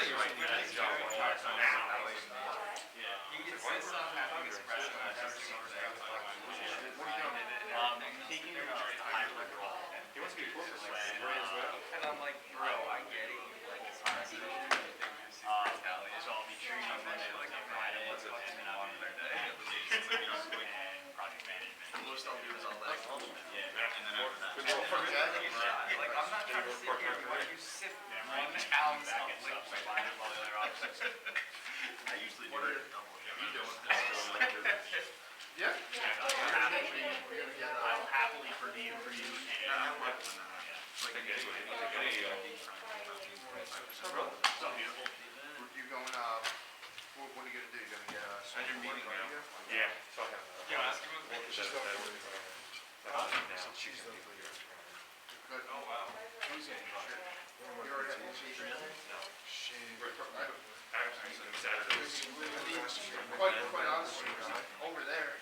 You might need to go one more time. You can sit some having espresso. I've never seen that. Taking a hybrid roll. He wants to be closer this way. And I'm like, bro, I get it. You like espresso. So I'll be treating Monday like a Friday. And then I'll be their day. And project management. Most I'll do is I'll let go. Yeah. And then after that. Like, I'm not trying to sit here. Why do you sip 1 ounce of liquid? I usually do it double. Yeah. I'll happily per diem for you. So beautiful. You going, what are you gonna do? You're gonna get, At your meeting now. Yeah, so I have that. Can I ask you a Just question? good. Oh, wow. Who's in? You already have one? Quite honestly, over there.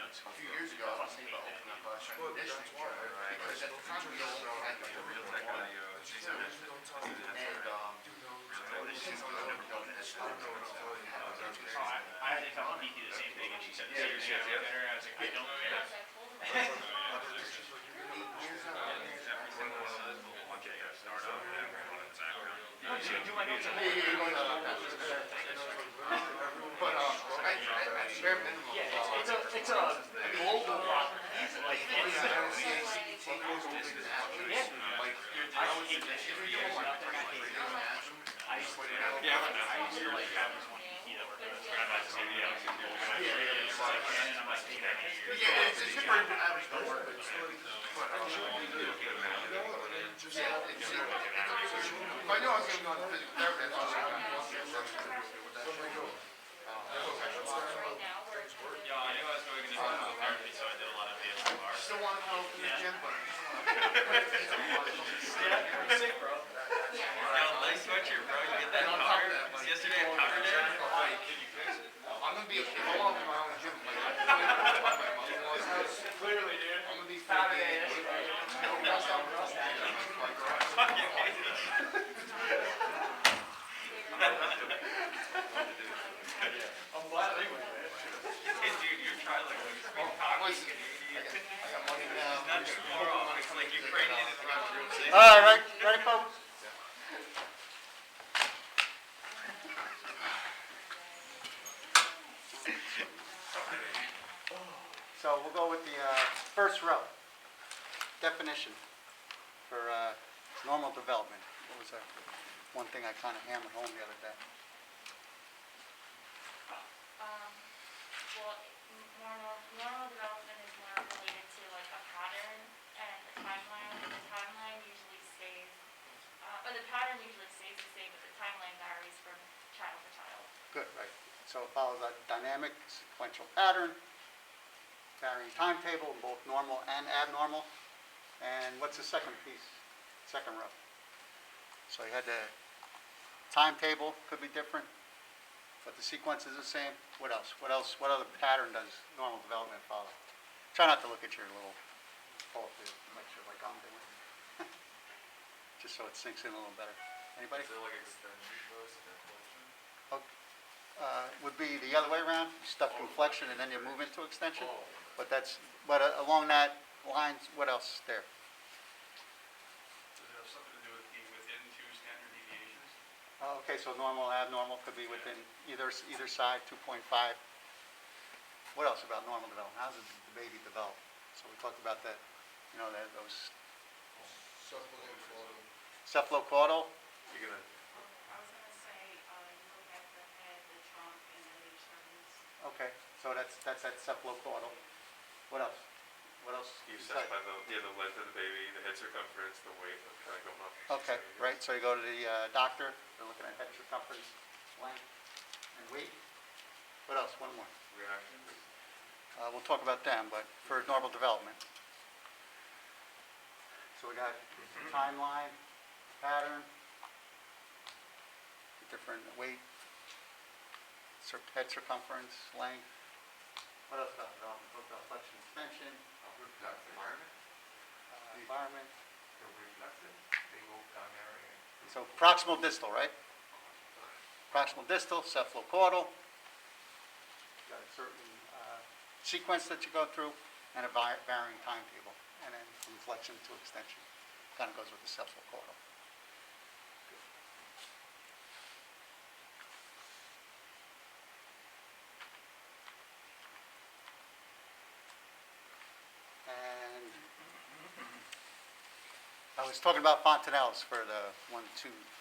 A few years ago, I was thinking about opening up conditions because at the time we all had like a real tech and I had to tell Kiki the same thing, and she said, "Yeah, better." I was like, "I don't know yet." It's a global property. Like I used to like have this one Kiki that worked with us. it's just pretty average to work with. If I knew I was going to go into physical therapy, that's all I was Yeah, I knew I was going into physical therapy, so I did a lot of ASMR. Still want to come to the gym, but Yeah, you're sick, bro. Yo, nice sweatshirt, bro. You get that powder? Yesterday I powdered it. I'm going to be, if I want to be my own gym, like my mother-in-law's house, Clearly, dude. I'm going to be Powdered freaking, I'm glad they went, man. Hey, dude, you're trying like I got money now. not too far off. It's like Ukrainian and real. All right, ready, folks? So we'll go with the first row. Definition for normal development. What was that? One thing I kind of hammered home the other day. Well, normal development is more related to like a pattern and the timeline. The timeline usually stays, or the pattern usually stays the same, but the timeline varies from child to child. Good, right. So it follows a dynamic sequential pattern, varying timetable in both normal and abnormal. And what's the second piece? Second row. So you had the timetable, could be different, but the sequence is the same. What else? What else? What other pattern does normal development follow? Try not to look at your little poll to make sure like I'm doing. Just so it sinks in a little better. Anybody? Would be the other way around. You start from flexion and then you move into extension. But that's, but along that line, what else is there? Does it have something to do with being within 2 standard deviations? Okay, so normal, abnormal could be within either side, 2.5. What else about normal development? How does the baby develop? So we talked about that, you know, those cephalocaudal. You're gonna Okay, so that's that cephalocaudal. What else? What else? You besides- assess by the length of the baby, the head circumference, the weight, kind of going up. Okay, right, so you go to the doctor, they're looking at head circumference, length, and weight. What else? One more. Reactions? We'll talk about them, but for normal development. So we got timeline, pattern, different weight, head circumference, length. What else about development? What about flexion, extension, Environment, environment. they're reflexive, they go down there and. So proximal distal, right? Proximal distal, cephalocaudal. Got a certain sequence that you go through and a varying timetable. And then from flexion to extension. Kind of goes with the cephalocaudal. And I was talking about fontanelles for the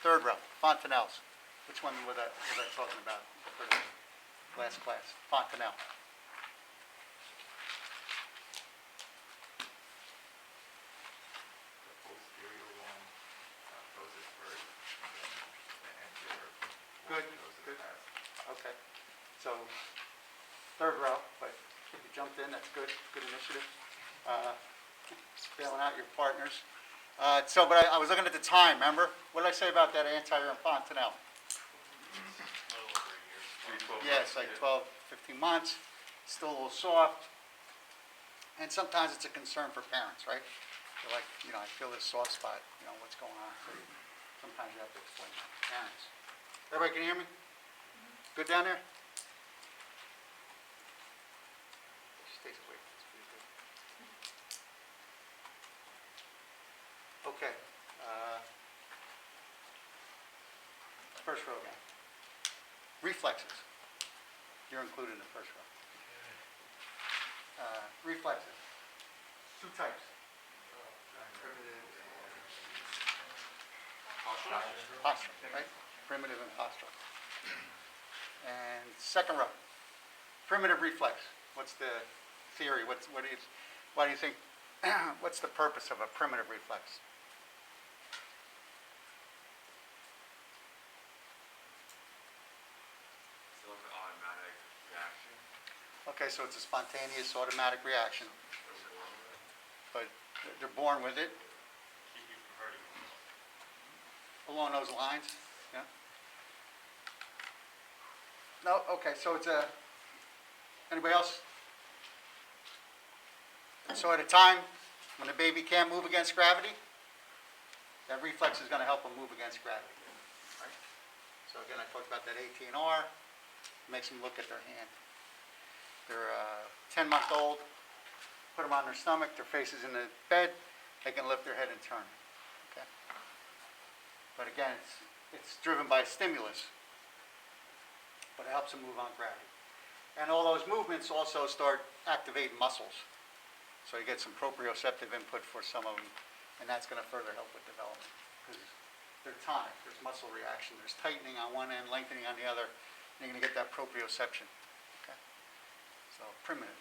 third row. Fontanelles. Which one was I talking about for the last class? Fontanelle. The posterior one goes at first, the anterior one Good, goes good. at last. Okay. So, third row, but if you jumped in, that's good. Good initiative. Bailing out your partners. But I was looking at the time, remember? What did I say about that anterior and fontanelle? A little over a year. 3, 12 Yeah, months, it's like 12, 15 months, still a little soft. And sometimes it's a concern for parents, right? They're like, I feel this soft spot, what's going on? So sometimes you have to explain that to parents. Everybody can hear me? Good down there? She stays awake, that's pretty good. Okay. First row again. Reflexes. You're included in the first row. Reflexes. Two types. Postural, right? Primitive and postural. And second row. Primitive reflex. What's the theory? Why do you think, what's the purpose of a primitive reflex? It's like an automatic reaction. Okay, so it's a spontaneous automatic reaction, but they're born with it. Keep you from hurting yourself. Along those lines, yeah? No, okay, so it's anybody else? So at a time when the baby can't move against gravity, that reflex is going to help them move against gravity, right? So again, I talked about that AT&R, makes them look at their hand. They're 10-month-old, put them on their stomach, their face is in the bed, they can lift their head and turn, okay? But again, it's driven by stimulus, but it helps them move on gravity. And all those movements also start activating muscles. So you get some proprioceptive input for some of them, and that's going to further help with development because they're tonic. There's muscle reaction. There's tightening on one end, lengthening on the other. And you're going to get that proprioception. Okay. So primitive.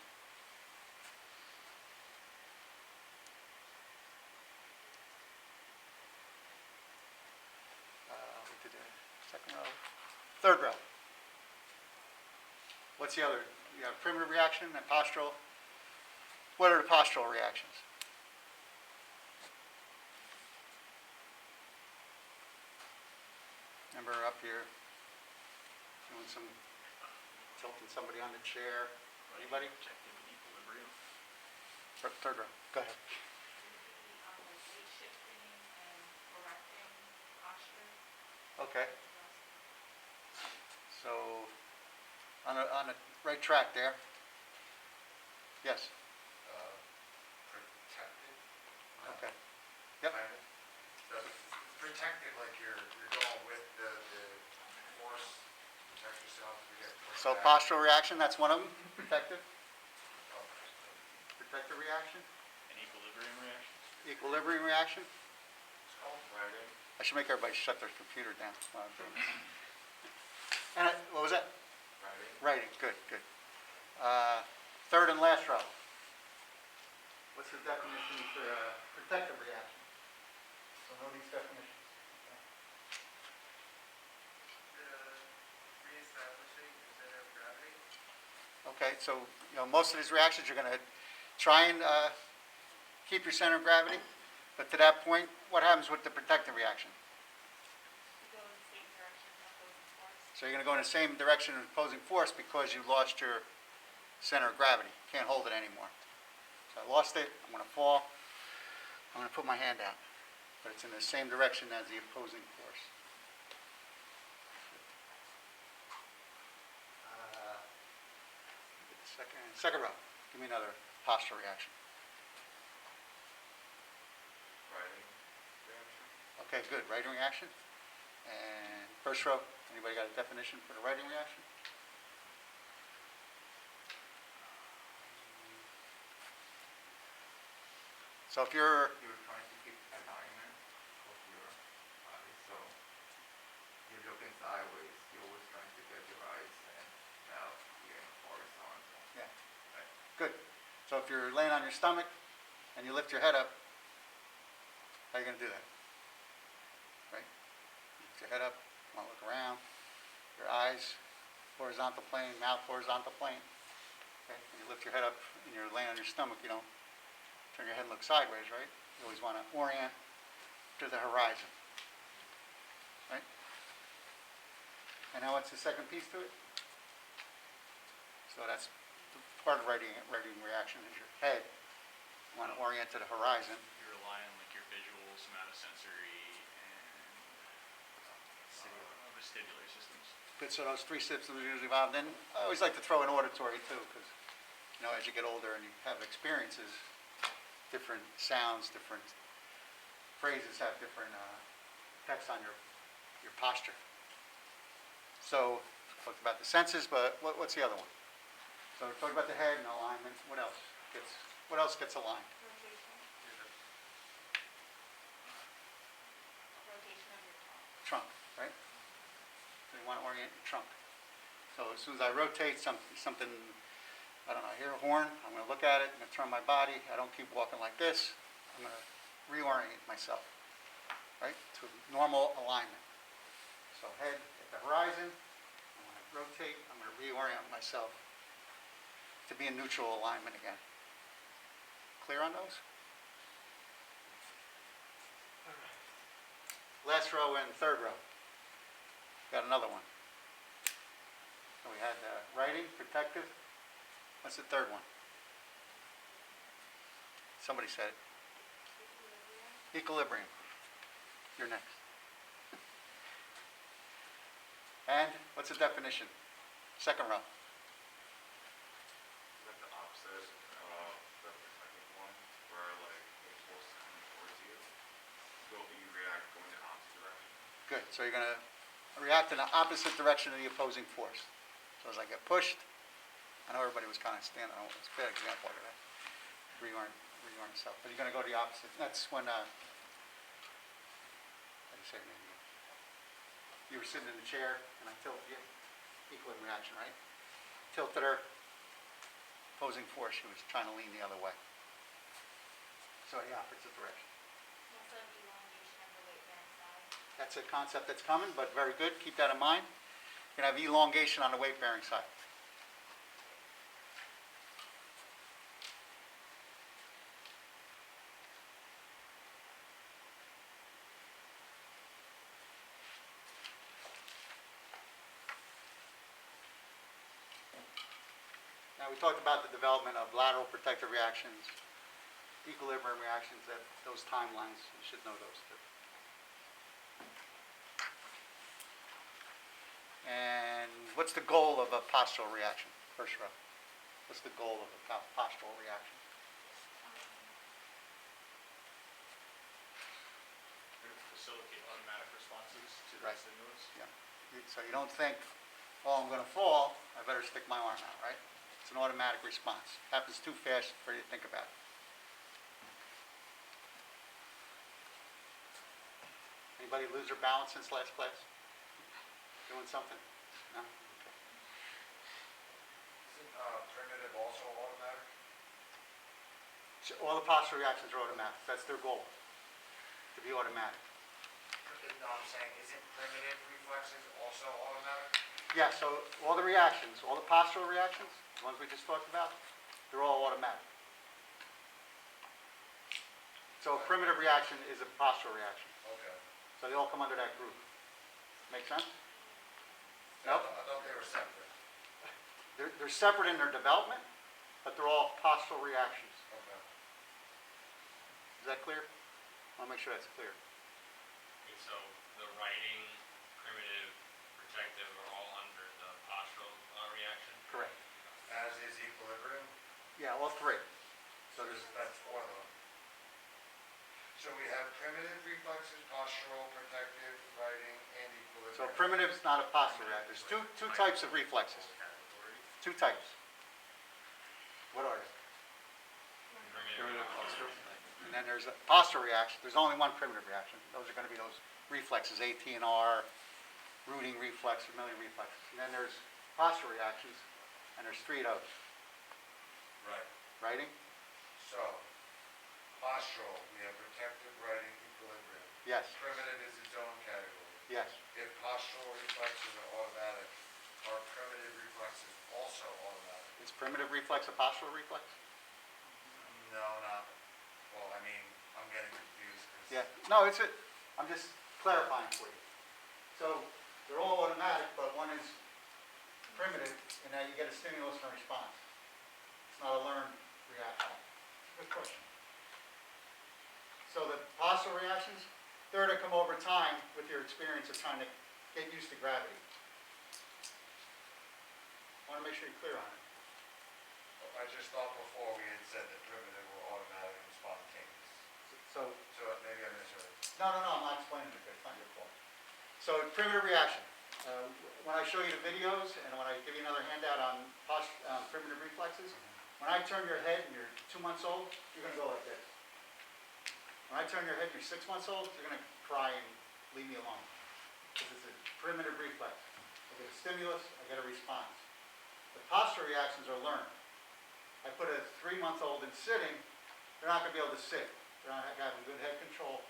We did the second row. Third row. What's the other? You have primitive reaction and postural. What are the postural reactions? Remember up here, doing some, tilting somebody on the chair. Anybody? Objective and equilibrium. Third row, go ahead. Like weight shifting and correcting posture. Okay, so on the right track there. Yes, Protected. okay. Yep, Kind of. So it's protected, like you're going with the force, protect yourself, you get. so postural reaction, that's one of them, protective. Oh, Protective reaction, An equilibrium reaction. equilibrium reaction. it's called writing. I should make everybody shut their computer down while I'm doing this. And what was that? Writing. Writing, good, good. Third and last row. What's the definition for protective reaction? So know these definitions. Reestablishing the center of gravity. Okay, so, most of these reactions, you're going to try and keep your center of gravity, but to that point, what happens with the protective reaction? You go in the same direction as opposing force. So you're going to go in the same direction of opposing force because you lost your center of gravity. Can't hold it anymore. So I lost it, I'm going to fall, I'm going to put my hand out, but it's in the same direction as the opposing force. Second row, give me another posture reaction. Riding reaction. Okay, good, writing reaction. And first row, anybody got a definition for the writing reaction? So if you're, You're trying to keep alignment of your body, so you're looking sideways, you're always trying to get your eyes and mouth here horizontal. yeah, good. So if you're laying on your stomach and you lift your head up, how are you going to do that? Right? Lift your head up, want to look around, your eyes horizontal plane, mouth horizontal plane. Okay? When you lift your head up and you're laying on your stomach, you don't turn your head and look sideways, right? You always want to orient to the horizon, right? And now what's the second piece to it? So that's part of writing reaction is your head. You want to orient to the horizon. You rely on like your visual, somatosensory, and vestibular systems. Good, so those three systems are usually involved. Then I always like to throw in auditory too, because as you get older and you have experiences, different sounds, different phrases have different effects on your posture. So talked about the senses, but what's the other one? So we talked about the head and alignment. What else gets aligned? Rotation. Rotation of your Trunk, trunk. right? So you want to orient your trunk. So as soon as I rotate something, I don't know, I hear a horn, I'm going to look at it, I'm going to turn my body, I don't keep walking like this, I'm going to reorient myself, right, to normal alignment. So head at the horizon, I'm going to rotate, I'm going to reorient myself to be in neutral alignment again. Clear on those? Last row and third row. Got another one. So we had writing, protective. What's the third one? Somebody said it. Equilibrium. You're next. And what's the definition? Second row. Is that the opposite of the protective one, where like the force is coming towards you? You react going the opposite direction. Good. So you're going to react in the opposite direction of the opposing force. So as I get pushed, I know everybody was kind of standing on it's a bad example of that. Reorient yourself. But you're going to go the opposite. That's when, how do you say it? You were sitting in the chair and I tilted you. Equilibrium reaction, right? Tilted her. Opposing force, she was trying to lean the other way. So the opposite direction. You also have elongation of the weight-bearing side. That's a concept that's coming, but very good. Keep that in mind. You're going to have elongation on the weight-bearing side. Now we talked about the development of lateral protective reactions, equilibrium reactions, those timelines, you should know those too. And what's the goal of a postural reaction? First row. What's the goal of a postural reaction? Facilitate automatic responses to the Right. stimulus. Yeah. So you don't think, oh, I'm going to fall, I better stick my arm out, right? It's an automatic response. Happens too fast for you to think about it. Anybody lose their balance since last class? Doing something? No? Okay. Isn't turning All the postural reactions are automatic. That's their goal, to be automatic. No, I'm saying, isn't primitive reflexes also automatic? Yeah, so all the reactions, all the postural reactions, the ones we just talked about, they're all automatic. So a primitive reaction is a postural reaction. Okay. So they all come under that group. Make sense? I Nope. thought they were separate. They're separate in their development, but they're all postural reactions. Okay. Is that clear? I want to make sure that's clear. Okay, so the writing, primitive, protective are all under the postural reaction? Correct. As is equilibrium? Yeah, all three. So there's, That's four of them. So we have primitive reflexes, postural, protective, writing, and equilibrium. so primitive is not a postural reaction. There's two types of reflexes. Category. Two types. What are they? Primitive. And then there's a postural reaction. There's only one primitive reaction. Those are going to be those reflexes, A, T, and R, rooting reflex, familiar reflexes. And then there's postural reactions, and there's three of those. Right. Writing? So, postural, we have protective, writing, equilibrium. Yes. Primitive is its own category. Yes. If postural reflexes are automatic, are primitive reflexes also automatic? Is primitive reflex a postural reflex? No, not, well, I mean, I'm getting confused because. Yeah. No, I'm just clarifying for you. So they're all automatic, but one is primitive, and now you get a stimulus and a response. It's not a learned reaction. Good question. So the postural reactions, they're to come over time with your experience of trying to get used to gravity. I want to make sure you're clear on it. I just thought before we had said that primitive were automatic and spontaneous. So, So maybe I misheard. no, I'm not explaining it. It's not your fault. So primitive reaction. When I show you the videos and when I give you another handout on primitive reflexes, when I turn your head and you're 2 months old, you're going to go like this. When I turn your head and you're 6 months old, you're going to cry and leave me alone. Because it's a primitive reflex. I get a stimulus, I get a response. The postural reactions are learned. I put a 3-month-old in sitting, they're not going to be able to sit. They're not having good head control.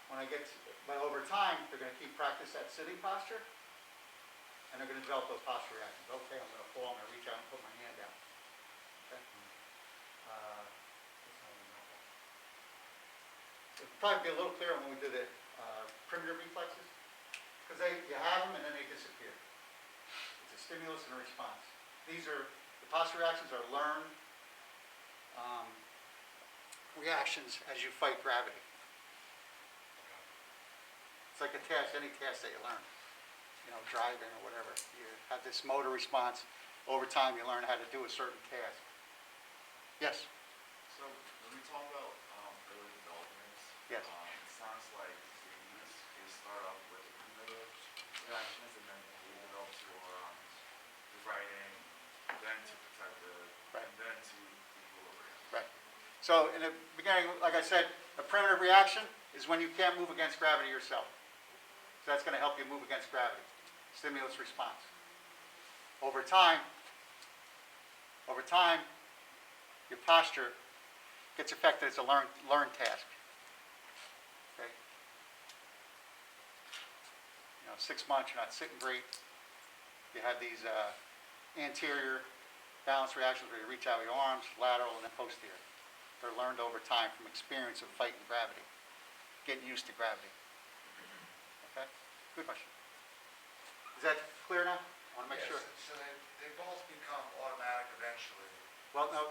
When I get, but over time, they're going to keep practice that sitting posture, and they're going to develop those postural reactions. Okay, I'm going to fall, I'm going to reach out and put my hand down. Okay? It'll probably be a little clearer when we do the primitive reflexes, because you have them and then they disappear. It's a stimulus and a response. The postural reactions are learned reactions as you fight gravity. It's like a task, any task that you learn, driving or whatever. You have this motor response. Over time, you learn how to do a certain task. Yes? So when we talk about early developments, Yes. it sounds like they start off with the primitive reactions and then they develop to the writing, then to protective, Right. and then to equilibrium. Right. So in the beginning, like I said, a primitive reaction is when you can't move against gravity yourself. So that's going to help you move against gravity. Stimulus response. Over time, your posture gets affected. It's a learned task. Okay. 6 months, you're not sitting great. You have these anterior balance reactions where you reach out with your arms, lateral, and then posterior. They're learned over time from experience of fighting gravity, getting used to gravity. Okay? Good question. Is that clear now? I want to make sure. So they both become automatic eventually. Well, no,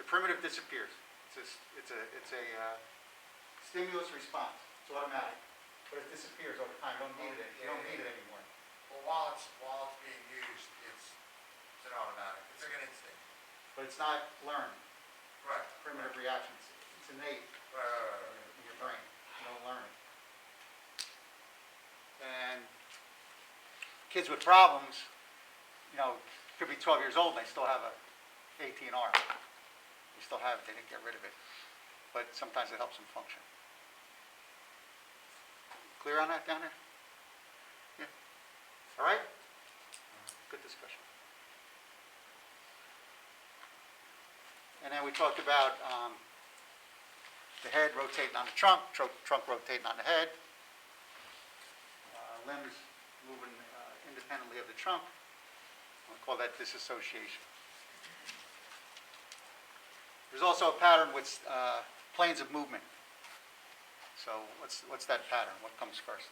the primitive disappears. It's a stimulus response. It's automatic, but it disappears over time. You don't need it. You don't need it anymore. But while it's being used, it's an automatic. It's like an instinct. But it's not learned. Right. Primitive reactions. It's innate Right. in your brain. You don't learn it. And kids with problems, could be 12 years old and they still have a AT&R. They still have it. They didn't get rid of it. But sometimes it helps them function. Clear on that down there? Yeah. All right? Good discussion. And then we talked about the head rotating on the trunk, trunk rotating on the head. Limbs moving independently of the trunk. We'll call that disassociation. There's also a pattern with planes of movement. So what's that pattern? What comes first?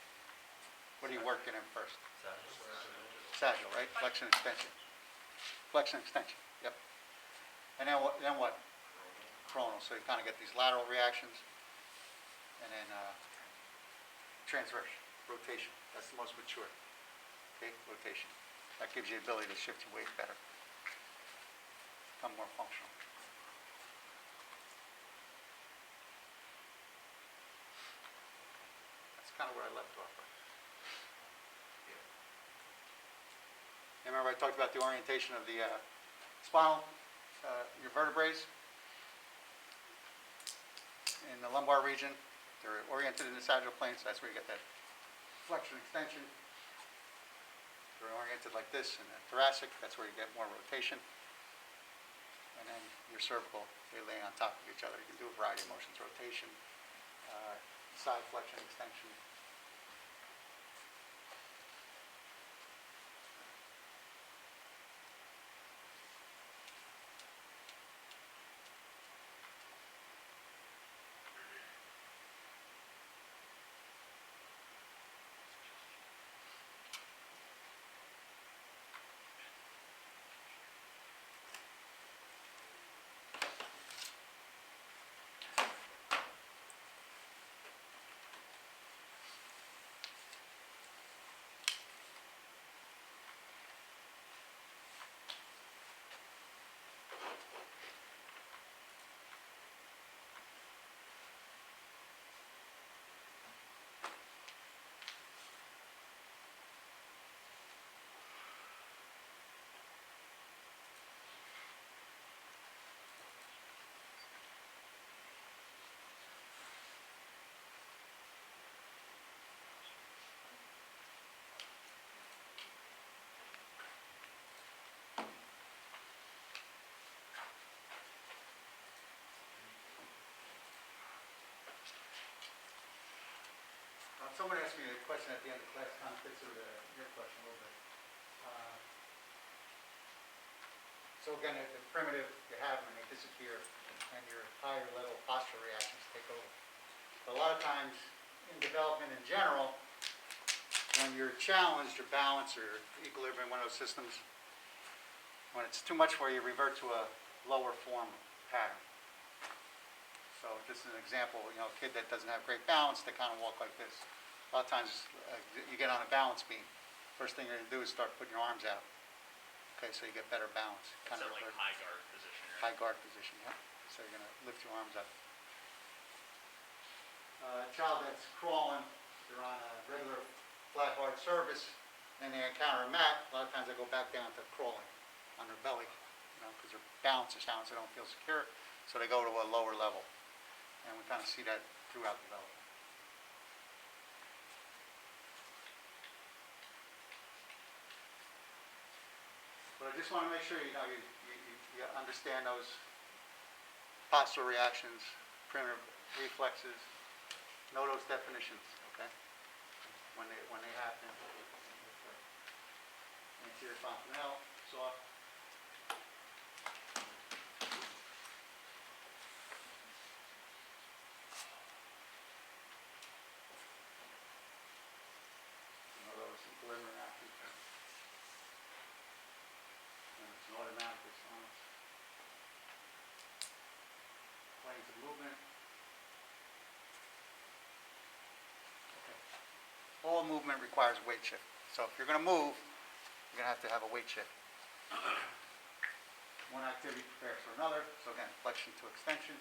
What are you working in first? Sagittal, right? Flexion, extension. Flexion, extension, yep. And then what? Coronal. So you kind of get these lateral reactions. And then transverse, rotation. That's the most mature. Okay, rotation. That gives you the ability to shift your weight better. Become more functional. That's kind of where I left off. You remember I talked about the orientation of the spinal, your vertebrae in the lumbar region. They're oriented in the sagittal plane, so that's where you get that flexion extension. They're oriented like this in the thoracic. That's where you get more rotation. And then your cervical, they lay on top of each other. You can do a variety of motions: rotation, side flexion, extension. Someone asked me a question at the end of class, kind of fits into your question a little bit. So again, the primitive, you have them and they disappear, and your higher level postural reactions take over. But a lot of times in development in general, when you're challenged, your balance or equilibrium, one of those systems, when it's too much for you, revert to a lower form pattern. So just an example, a kid that doesn't have great balance, they kind of walk like this. A lot of times you get on a balance beam. First thing you're going to do is start putting your arms out. Okay, so you get better balance. Kind of like high guard position, right? High guard position, yeah. So you're going to lift your arms up. A child that's crawling, they're on a regular flat hard surface, and they encounter a mat. A lot of times they go back down to crawling on their belly, because their balance is down, so they don't feel secure. So they go to a lower level. And we kind of see that throughout development. But I just want to make sure you understand those postural reactions, primitive reflexes. Know those definitions, okay? When they happen. Anterior fontanelle, soft. Equilibrium action. And it's an automatic response. Planes of movement. Okay. All movement requires weight shift. So if you're going to move, you're going to have a weight shift. One activity prepares for another. So again, flexion to extension.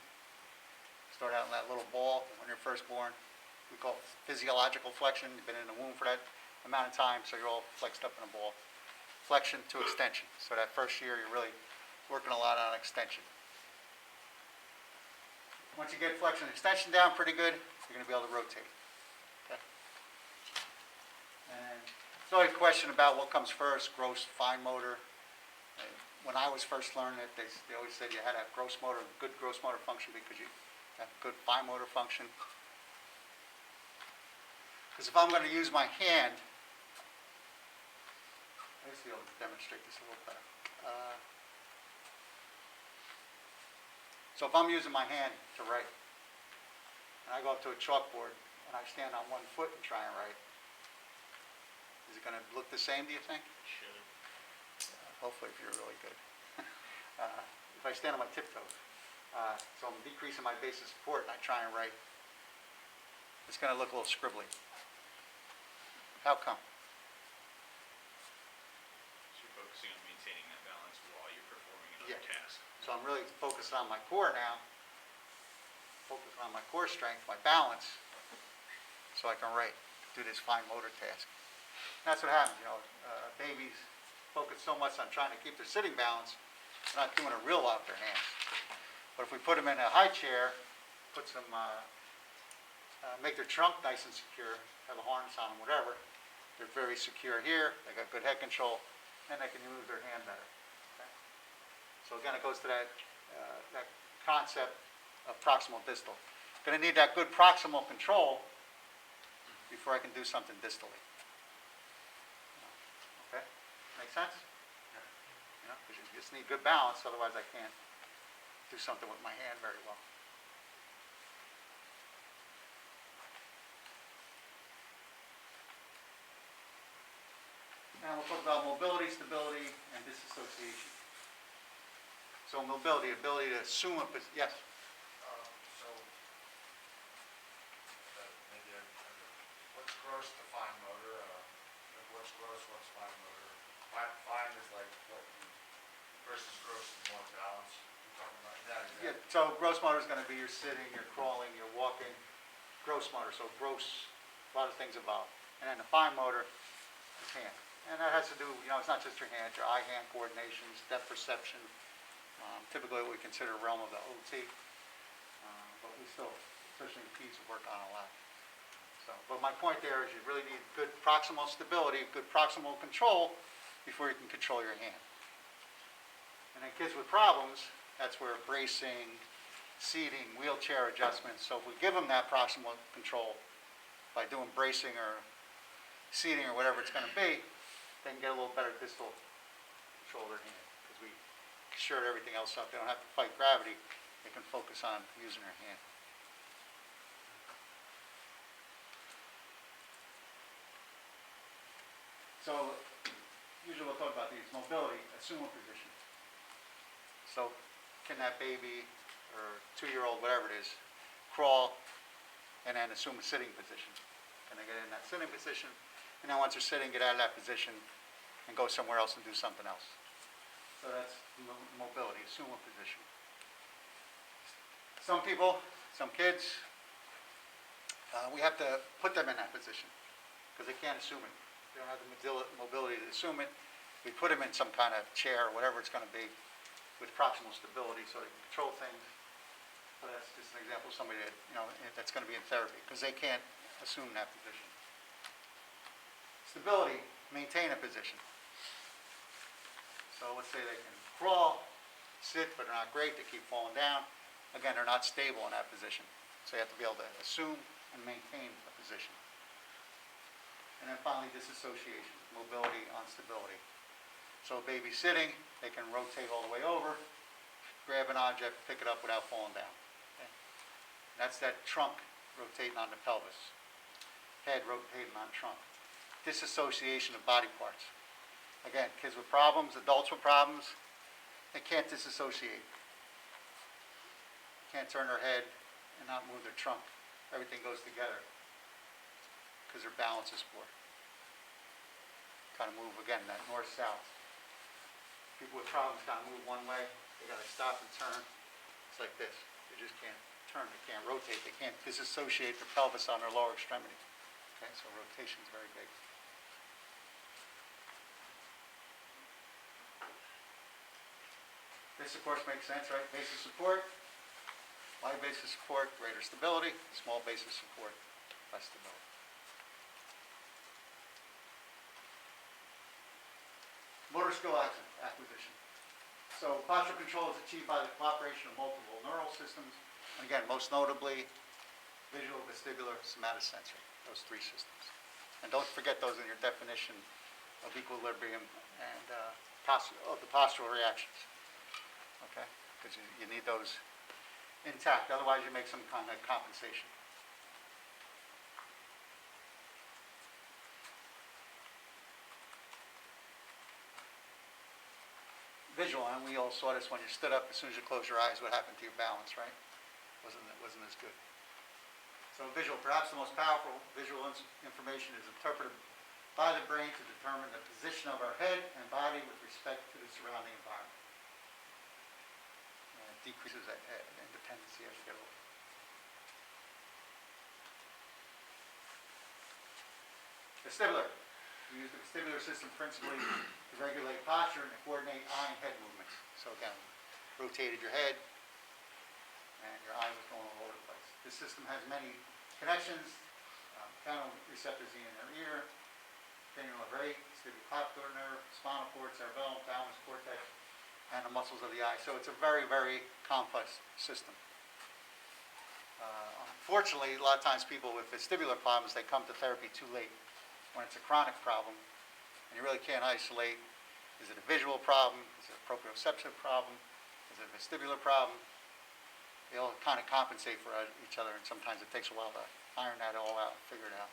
Start out in that little ball when you're first born. We call it physiological flexion. You've been in the womb for that amount of time, so you're all flexed up in a ball. Flexion to extension. So that first year, you're really working a lot on extension. Once you get flexion and extension down pretty good, you're going to be able to rotate. Okay? And there's always a question about what comes first, gross, fine motor. When I was first learning it, they always said you had to have gross motor, good gross motor function, because have good fine motor function. Because if I'm going to use my hand, I guess I'll demonstrate this a little better. So if I'm using my hand to write, and I go up to a chalkboard and I stand on one foot and try and write, is it going to look the same, do you think? Should. Hopefully, if you're really good. If I stand on my tiptoes, so I'm decreasing my base of support and I try and write, it's going to look a little scribbly. How come? So you're focusing on maintaining that balance while you're performing another Yeah. task. So I'm really focused on my core now, focusing on my core strength, my balance, so I can write, do this fine motor task. And that's what happens, babies focus so much on trying to keep their sitting balance, they're not doing a real lot with their hands. But if we put them in a high chair, put some, make their trunk nice and secure, have a harness on them, whatever, they're very secure here, they got good head control, and they can move their hand better. Okay? So again, it goes to that concept of proximal distal. Going to need that good proximal control before I can do something distally. Okay? Make sense? Because you just need good balance, otherwise I can't do something with my hand very well. Now we'll talk about mobility, stability, and disassociation. So mobility, ability to assume a position. Yes? So, maybe what's gross to fine motor? Like what's gross, what's fine motor? Fine is like what you, versus gross is more balance. You're talking about that. Yeah, so gross motor is going to be you're sitting, you're crawling, you're walking. Gross motor, so gross, a lot of things involved. And then the fine motor is hand. And that has to do, it's not just your hand, your eye-hand coordinations, depth perception, typically what we consider a realm of the OT. But we still, especially in peds, work on a lot. So, but my point there is you really need good proximal stability, good proximal control before you can control your hand. And then kids with problems, that's where bracing, seating, wheelchair adjustments. So if we give them that proximal control by doing bracing or seating or whatever it's going to be, they can get a little better distal control of their hand because we shored everything else up. They don't have to fight gravity. They can focus on using their hand. So usually we'll talk about these. Mobility, assume a position. So can that baby or 2-year-old, whatever it is, crawl and then assume a sitting position? Can they get in that sitting position? And then once they're sitting, get out of that position and go somewhere else and do something else. So that's mobility, assume a position. Some people, some kids, we have to put them in that position because they can't assume it. They don't have the mobility to assume it. We put them in some kind of chair or whatever it's going to be with proximal stability so they can control things. So that's just an example of somebody that, that's going to be in therapy because they can't assume that position. Stability, maintain a position. So let's say they can crawl, sit, but they're not great, they keep falling down. Again, they're not stable in that position. So you have to be able to assume and maintain a position. And then finally, disassociation, mobility on stability. So a baby sitting, they can rotate all the way over, grab an object, pick it up without falling down. Okay? That's that trunk rotating on the pelvis, head rotating on trunk. Disassociation of body parts. Again, kids with problems, adults with problems, they can't disassociate. Can't turn their head and not move their trunk. Everything goes together because their balance is poor. Kind of move again, that north-south. People with problems kind of move one way, they got to stop and turn. It's like this. They just can't turn, they can't rotate, they can't disassociate the pelvis on their lower extremity. Okay, so rotation is very big. This, of course, makes sense, right? Base of support, wide base of support, greater stability. Small base of support, less stability. Motor skill acquisition. So posture control is achieved by the cooperation of multiple neural systems And again, most notably, visual, vestibular, somatosensory, those three systems. And don't forget those in your definition of equilibrium and of the postural reactions, okay? Because you need those intact, otherwise you make some kind of compensation. Visual, and we all saw this when you stood up, as soon as you closed your eyes, what happened to your balance, right? Wasn't as good. So visual, perhaps the most powerful visual information is interpreted by the brain to determine the position of our head and body with respect to the surrounding environment. And it decreases independency as you get older. Vestibular. We use the vestibular system principally to regulate posture and coordinate eye and head movements. So again, rotated your head and your eye was going all over the place. This system has many connections, mechanoreceptors in their ear, cranial rate, vestibulopocular nerve, spinal cord, cerebellum, thalamus, cortex, and the muscles of the eye. So it's a very, very complex system. Unfortunately, a lot of times people with vestibular problems, they come to therapy too late. When it's a chronic problem, and you really can't isolate, is it a visual problem, is it a proprioceptive problem, is it a vestibular problem? They all kind of compensate for each other, and sometimes it takes a while to iron that all out, figure it out.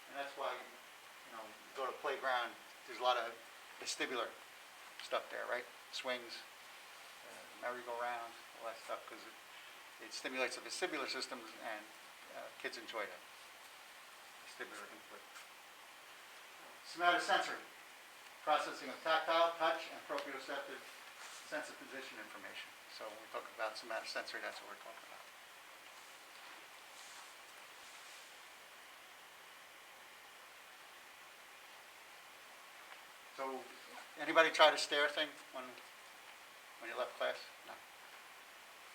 And that's why, you go to playground, there's a lot of vestibular stuff there, right? Swings, merry-go-round, all that stuff, because it stimulates the vestibular systems, and kids enjoy that vestibular input. Somatosensory, processing of tactile, touch, and proprioceptive sense of position information. So when we talk about somatosensory, that's what we're talking about. So, anybody try the stair thing when you left class? No.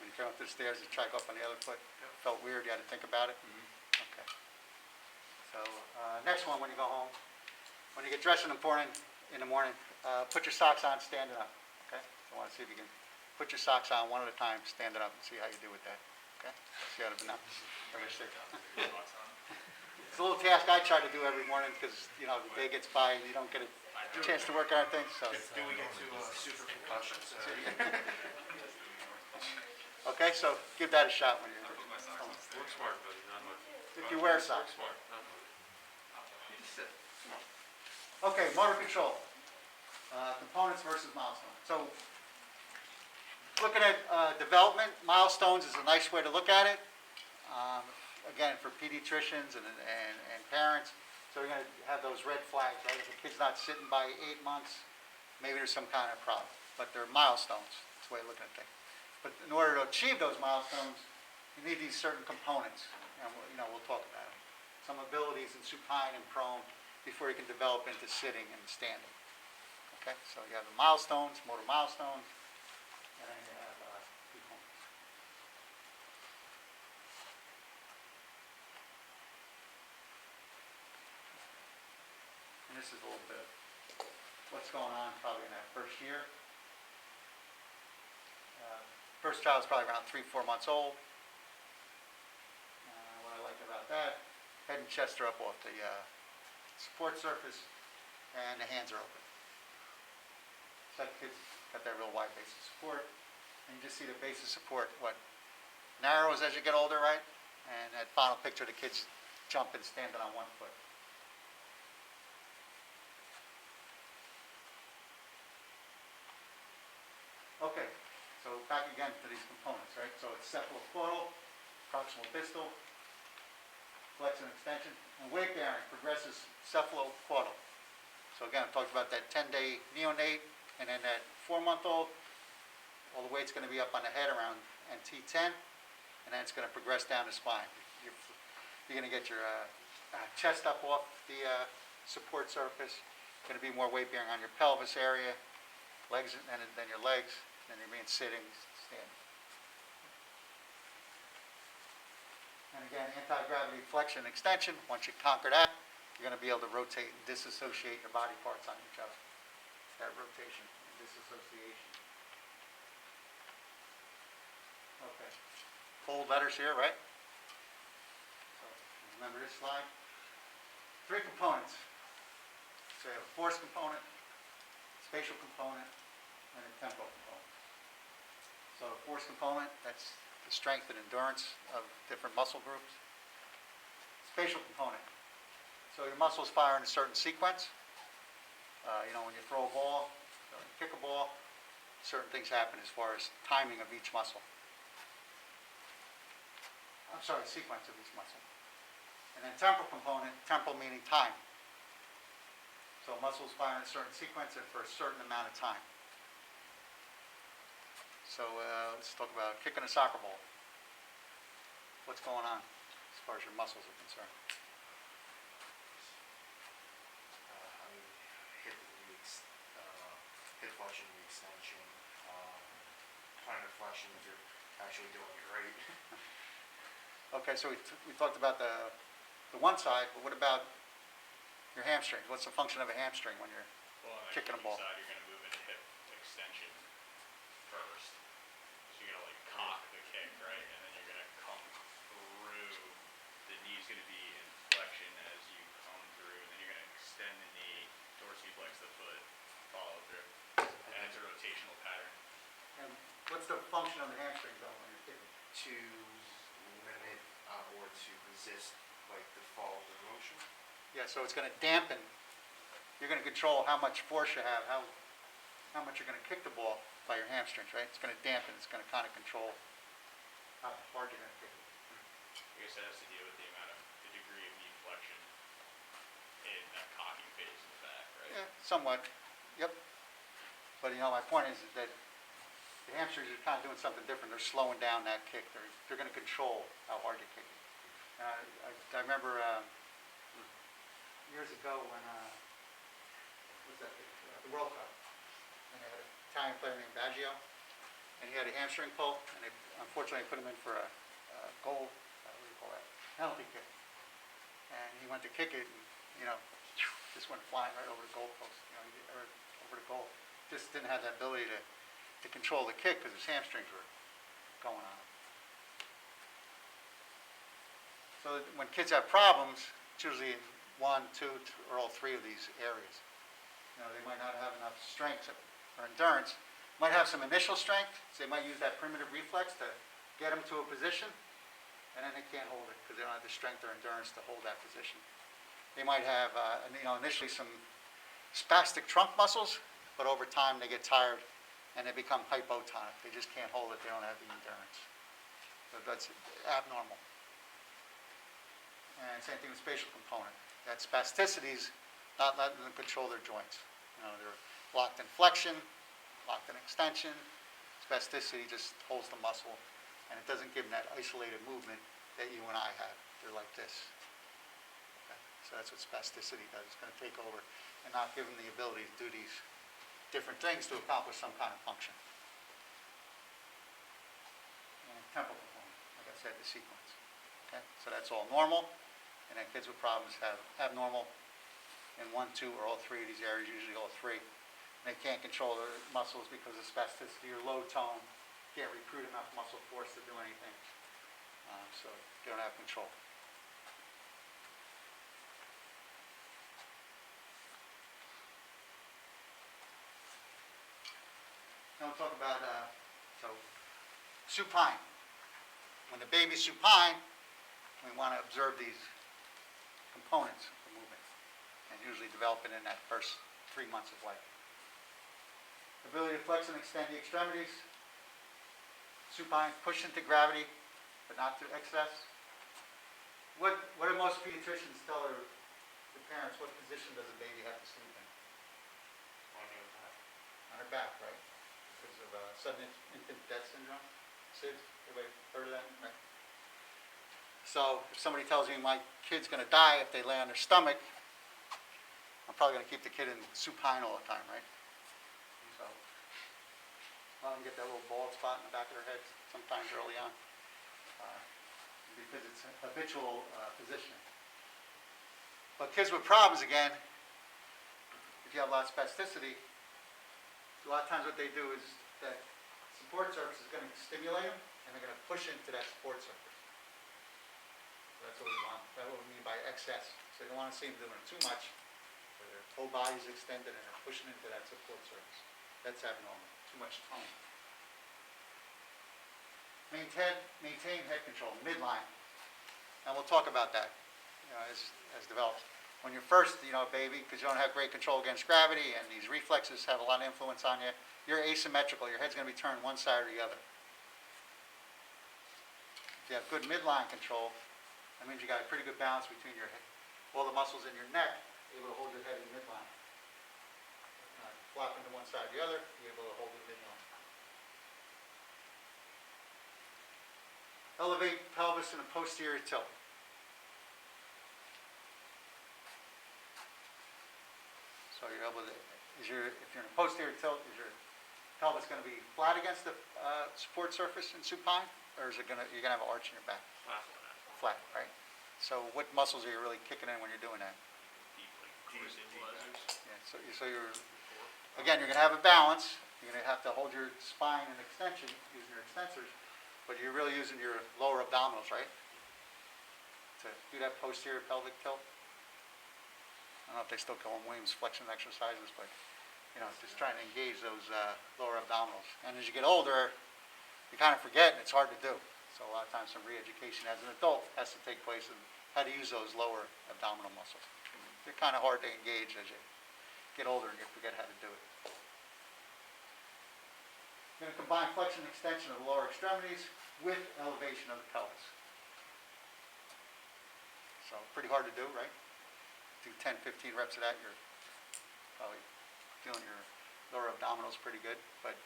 When you came up the stairs, you try to go up on the other foot? Yep. Felt weird, you had to think about it? Mm-hmm. Okay. So, next one, when you go home, when you get dressed in the morning, put your socks on standing up, okay? So I want to see if you can put your socks on one at a time, stand it up, and see how you do with that, okay? See how to now. It's a little task I try to do every morning because, the day gets by and you don't get a chance to work on things, so. Do we get to super concussions? Okay, so give that a shot when you're home. Look smart, buddy, not much. If you wear socks. Smart, not much. You just sit. Okay, motor control. Components versus milestones. So, looking at development, milestones is a nice way to look at it. Again, for pediatricians and parents, so you're going to have those red flags, right? If a kid's not sitting by 8 months, maybe there's some kind of problem. But they're milestones. That's the way of looking at things. But in order to achieve those milestones, you need these certain components. And we'll talk about them. Some abilities in supine and prone before you can develop into sitting and standing. Okay, so you have the milestones, motor milestones, and then you have components. And this is a little bit of what's going on probably in that first year. First child's probably around 3-4 months old. What I like about that, head and chest are up off the support surface, and the hands are open. So that kid's got that real wide base of support. And you just see the base of support, narrows as you get older, right? And that final picture, the kid's jumping, standing on one foot. Okay, so back again to these components, right? So it's cephalocaudal, proximal distal, flexion extension, and weight bearing progresses cephalocaudal. So again, I talked about that 10-day neonate, and then that 4-month-old, all the weight's going to be up on the head around NT10, and then it's going to progress down the spine. You're going to get your chest up off the support surface, going to be more weight bearing on your pelvis area, legs, and then your legs, and you're being sitting, standing. And again, anti-gravity flexion extension, once you conquer that, you're gonna be able to rotate and disassociate your body parts on each other. That rotation and disassociation. Okay. Bold letters here, right? So remember this slide? 3 components. So you have a force component, spatial component, and a temporal component. So the force component, that's the strength and endurance of different muscle groups. Spatial component. So your muscles fire in a certain sequence. When you throw a ball, or kick a ball, certain things happen as far as timing of each muscle. Sequence of each muscle. And then temporal component, temporal meaning time. So muscles fire in a certain sequence and for a certain amount of time. So let's talk about kicking a soccer ball. What's going on as far as your muscles are concerned? Hip flexion, re-extension, plantar flexion if you're actually doing great. Okay, so we talked about the one side, but what about your hamstrings? What's the function of a hamstring when you're Well, on the kicking a ball? side, you're gonna move into hip extension first. So you're gonna like cock the kick, right? And then you're gonna come through. The knee's gonna be in flexion as you come through. And then you're gonna extend the knee, dorsiflex the foot, follow through. And it's a rotational pattern. And what's the function of the hamstrings though when you're kicking? To limit or to resist like the fall of the motion. Yeah, so it's going to dampen. You're going to control how much force you have, how much you're going to kick the ball by your hamstrings, right? It's going to dampen. It's going to kind of control how hard you're going to kick it. I guess that has to deal with the degree of knee flexion in that cocking phase in the back, right? Yeah, somewhat. Yep. But my point is that the hamstrings are kind of doing something different. They're slowing down that kick. They're going to control how hard you kick it. I remember years ago when the World Cup, and they had an Italian player named Baggio, and he had a hamstring pull, and they unfortunately put him in for a goal. What do you call that? Penalty kick. And he went to kick it, and just went flying right over the goal post. Or over the goal. Just didn't have that ability to control the kick because his hamstrings were going on. So when kids have problems, it's usually in 1, 2, or all 3 of these areas. They might not have enough strength or endurance. Might have some initial strength, so they might use that primitive reflex to get them to a position, and then they can't hold it because they don't have the strength or endurance to hold that position. They might have, initially some spastic trunk muscles, but over time they get tired and they become hypotonic. They just can't hold it. They don't have the endurance. So that's abnormal. And same thing with spatial component. That spasticity is not letting them control their joints. They're locked in flexion, locked in extension. Spasticity just holds the muscle, and it doesn't give them that isolated movement that you and I have. They're like this. Okay? So that's what spasticity does. It's going to take over and not give them the ability to do these different things to accomplish some kind of function. And temporal component, like I said, the sequence. Okay? So that's all normal. And then kids with problems have abnormal in 1, 2, or all 3 of these areas, usually all 3. And they can't control their muscles because of spasticity or low tone, can't recruit enough muscle force to do anything. So they don't have control. Now we'll talk about supine. When the baby's supine, we want to observe these components of the movement, and usually developing in that first 3 months of life. Ability to flex and extend the extremities. Supine, push into gravity, but not to excess. What do most pediatricians tell the parents? What position does a baby have to sleep in? On her back, right? Because of sudden infant death syndrome. SIDS, everybody heard of that? Right. So if somebody tells me my kid's going to die if they lay on their stomach, I'm probably going to keep the kid in supine all the time, right? So let them get that little bald spot in the back of their head sometimes early on, because it's a habitual positioning. But kids with problems, again, if you have a lot of spasticity, a lot of times what they do is that support surface is going to stimulate them, and they're going to push into that support surface. So that's what we want. That's what we mean by excess. So you don't want to see them doing it too much, where their whole body's extended and they're pushing into that support surface. That's abnormal. Too much tone. Maintain head control, midline. And we'll talk about that, as developed. When you're first, a baby, because you don't have great control against gravity, and these reflexes have a lot of influence on you, you're asymmetrical. Your head's going to be turned one side or the other. If you have good midline control, that means you got a pretty good balance between your head, all the muscles in your neck, able to hold your head in midline. Flopping to one side or the other, you're able to hold it midline. Elevate pelvis in a posterior tilt. So you're able to, if you're in a posterior tilt, is your pelvis going to be flat against the support surface in supine, or is it you're going to have an arch in your back? Flat, right? So what muscles are you really kicking in when you're doing that? Yeah, so you're, again, you're going to have a balance. You're going to have to hold your spine in extension using your extensors, but you're really using your lower abdominals, right? To do that posterior pelvic tilt. I don't know if they still call them Williams flexion exercises, but just trying to engage those lower abdominals. And as you get older, you kind of forget, and it's hard to do. So a lot of times some re-education as an adult has to take place in how to use those lower abdominal muscles. They're kind of hard to engage as you get older and you forget how to do it. You're going to combine flexion and extension of the lower extremities with elevation of the pelvis. So pretty hard to do, right? Do 10, 15 reps of that, you're probably feeling your lower abdominals pretty good. But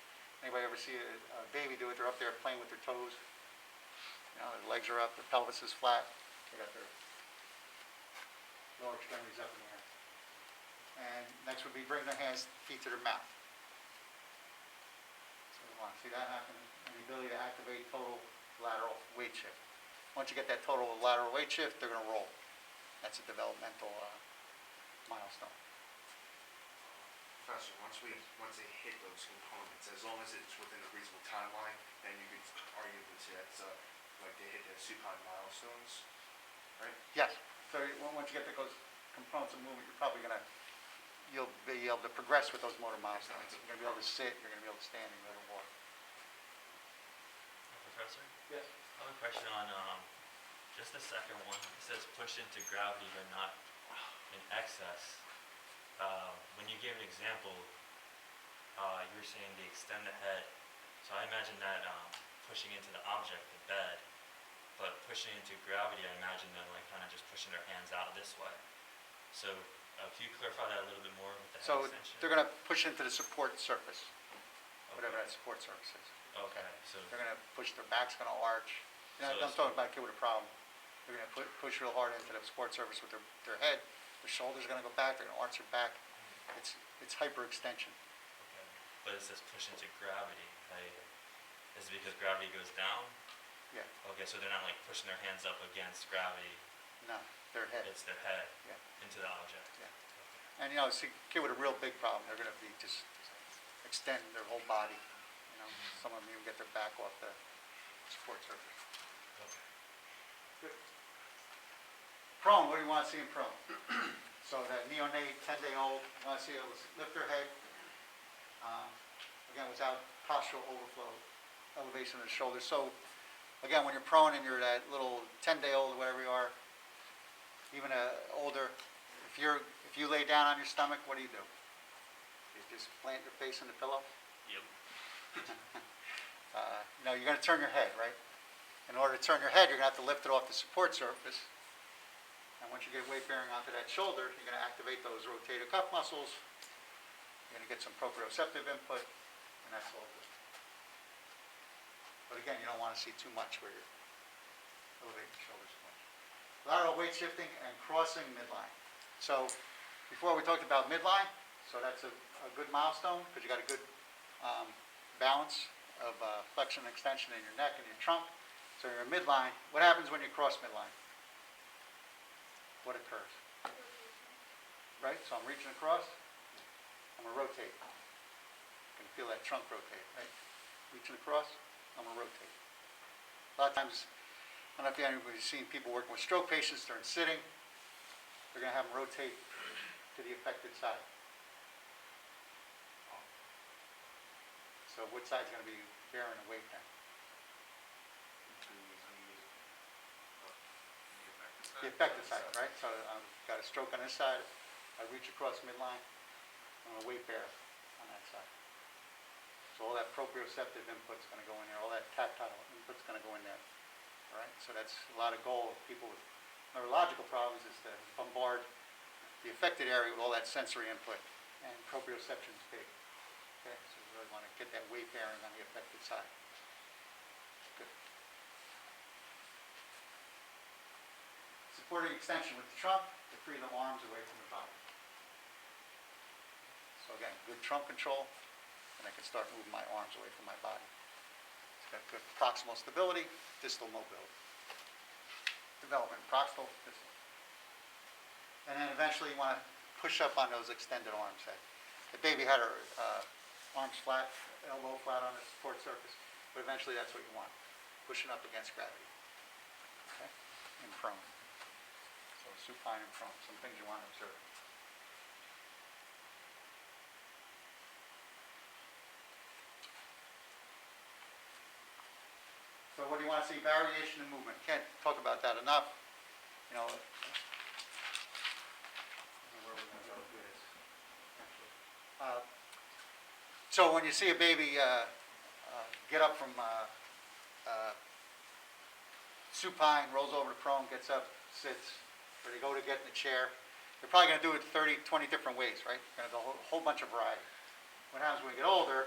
anybody ever see a baby do it? They're up there playing with their toes. Their legs are up, their pelvis is flat. They got their lower extremities up in the air. And next would be bring their hands, feet to their mouth. So we want to see that happen. And the ability to activate total lateral weight shift. Once you get that total lateral weight shift, they're going to roll. That's a developmental milestone. Professor, once they hit those components, as long as it's within a reasonable timeline, then you could arguably say that's like they hit their supine milestones, right? Yes. So once you get those components of movement, you'll be able to progress with those motor milestones. You're going to be able to sit. You're going to be able to stand. You're going to walk. Professor? Yes. I have a question on just the second one. It says push into gravity but not in excess. When you gave an example, you were saying to extend the head. So I imagine that pushing into the object, the bed, but pushing into gravity, I imagine them like kind of just pushing their hands out this way. So can you clarify that a little bit more with the head So extension? they're going to push into the support surface, whatever that support surface is. Okay, so They're going to push, their back's going to arch. So I'm talking about a kid with a problem. They're going to push real hard into the support surface with their head. Their shoulders are going to go back. They're going to arch their back. It's hyperextension. okay, but it says push into gravity. Is it because gravity goes down? Yeah. Okay, so they're not like pushing their hands up against gravity. No, their head. It's their head Yeah. into the object. Yeah. And see, a kid with a real big problem, they're going to be just extend their whole body. Some of them even get their back off the support surface. Okay. Good. Prone, what do you want to see in prone? So that neonate, 10-day-old, you want to see them lift their head, again, without postural overflow, elevation of the shoulders. So, again, when you're prone and you're that little 10-day-old, whatever you are, even older, if you lay down on your stomach, what do? You just plant your face in the pillow? Yep. You're going to turn your head, right? In order to turn your head, you're going to have to lift it off the support surface. And once you get weight bearing onto that shoulder, you're going to activate those rotator cuff muscles. You're going to get some proprioceptive input, and that's all good. But again, you don't want to see too much where you're elevating the shoulders too much. Lateral weight shifting and crossing midline. So before we talked about midline, so that's a good milestone because you got a good balance of flexion and extension in your neck and your trunk. So you're midline. What happens when you cross midline? What occurs? right? So I'm reaching across, I'm gonna rotate. You can feel that trunk rotate, right? Reaching across, I'm gonna rotate. A lot of times, I don't know if anybody's seen people working with stroke patients during sitting, they're gonna have them rotate to the affected side. So which side's gonna be bearing the weight then? The affected side, right? So I've got a stroke on this side, I reach across midline, I'm gonna weight bear on that side. So all that proprioceptive input's gonna go in there, all that tactile input's gonna go in there, all right? So that's a lot of goal of people with neurological problems is to bombard the affected area with all that sensory input, and proprioception's big. Okay, so you really wanna get that weight bearing on the affected side. Good. Supporting extension with the trunk to free the arms away from the body. So again, good trunk control, and I can start moving my arms away from my body. It's got good proximal stability, distal mobility. Development, proximal, distal. And then eventually you want to push up on those extended arms. The baby had her arms flat, elbow flat on the support surface, but eventually that's what you want. Pushing up against gravity. Okay? And prone. So supine and prone, some things you want to observe. So what do you want to see? Variation in movement. Can't talk about that enough. You know, I don't know where we're going to go with this. So when you see a baby get up from supine, rolls over to prone, gets up, sits, or they go to get in the chair, they're probably going to do it 30, 20 different ways, right? Going to go a whole bunch of variety. What happens when we get older,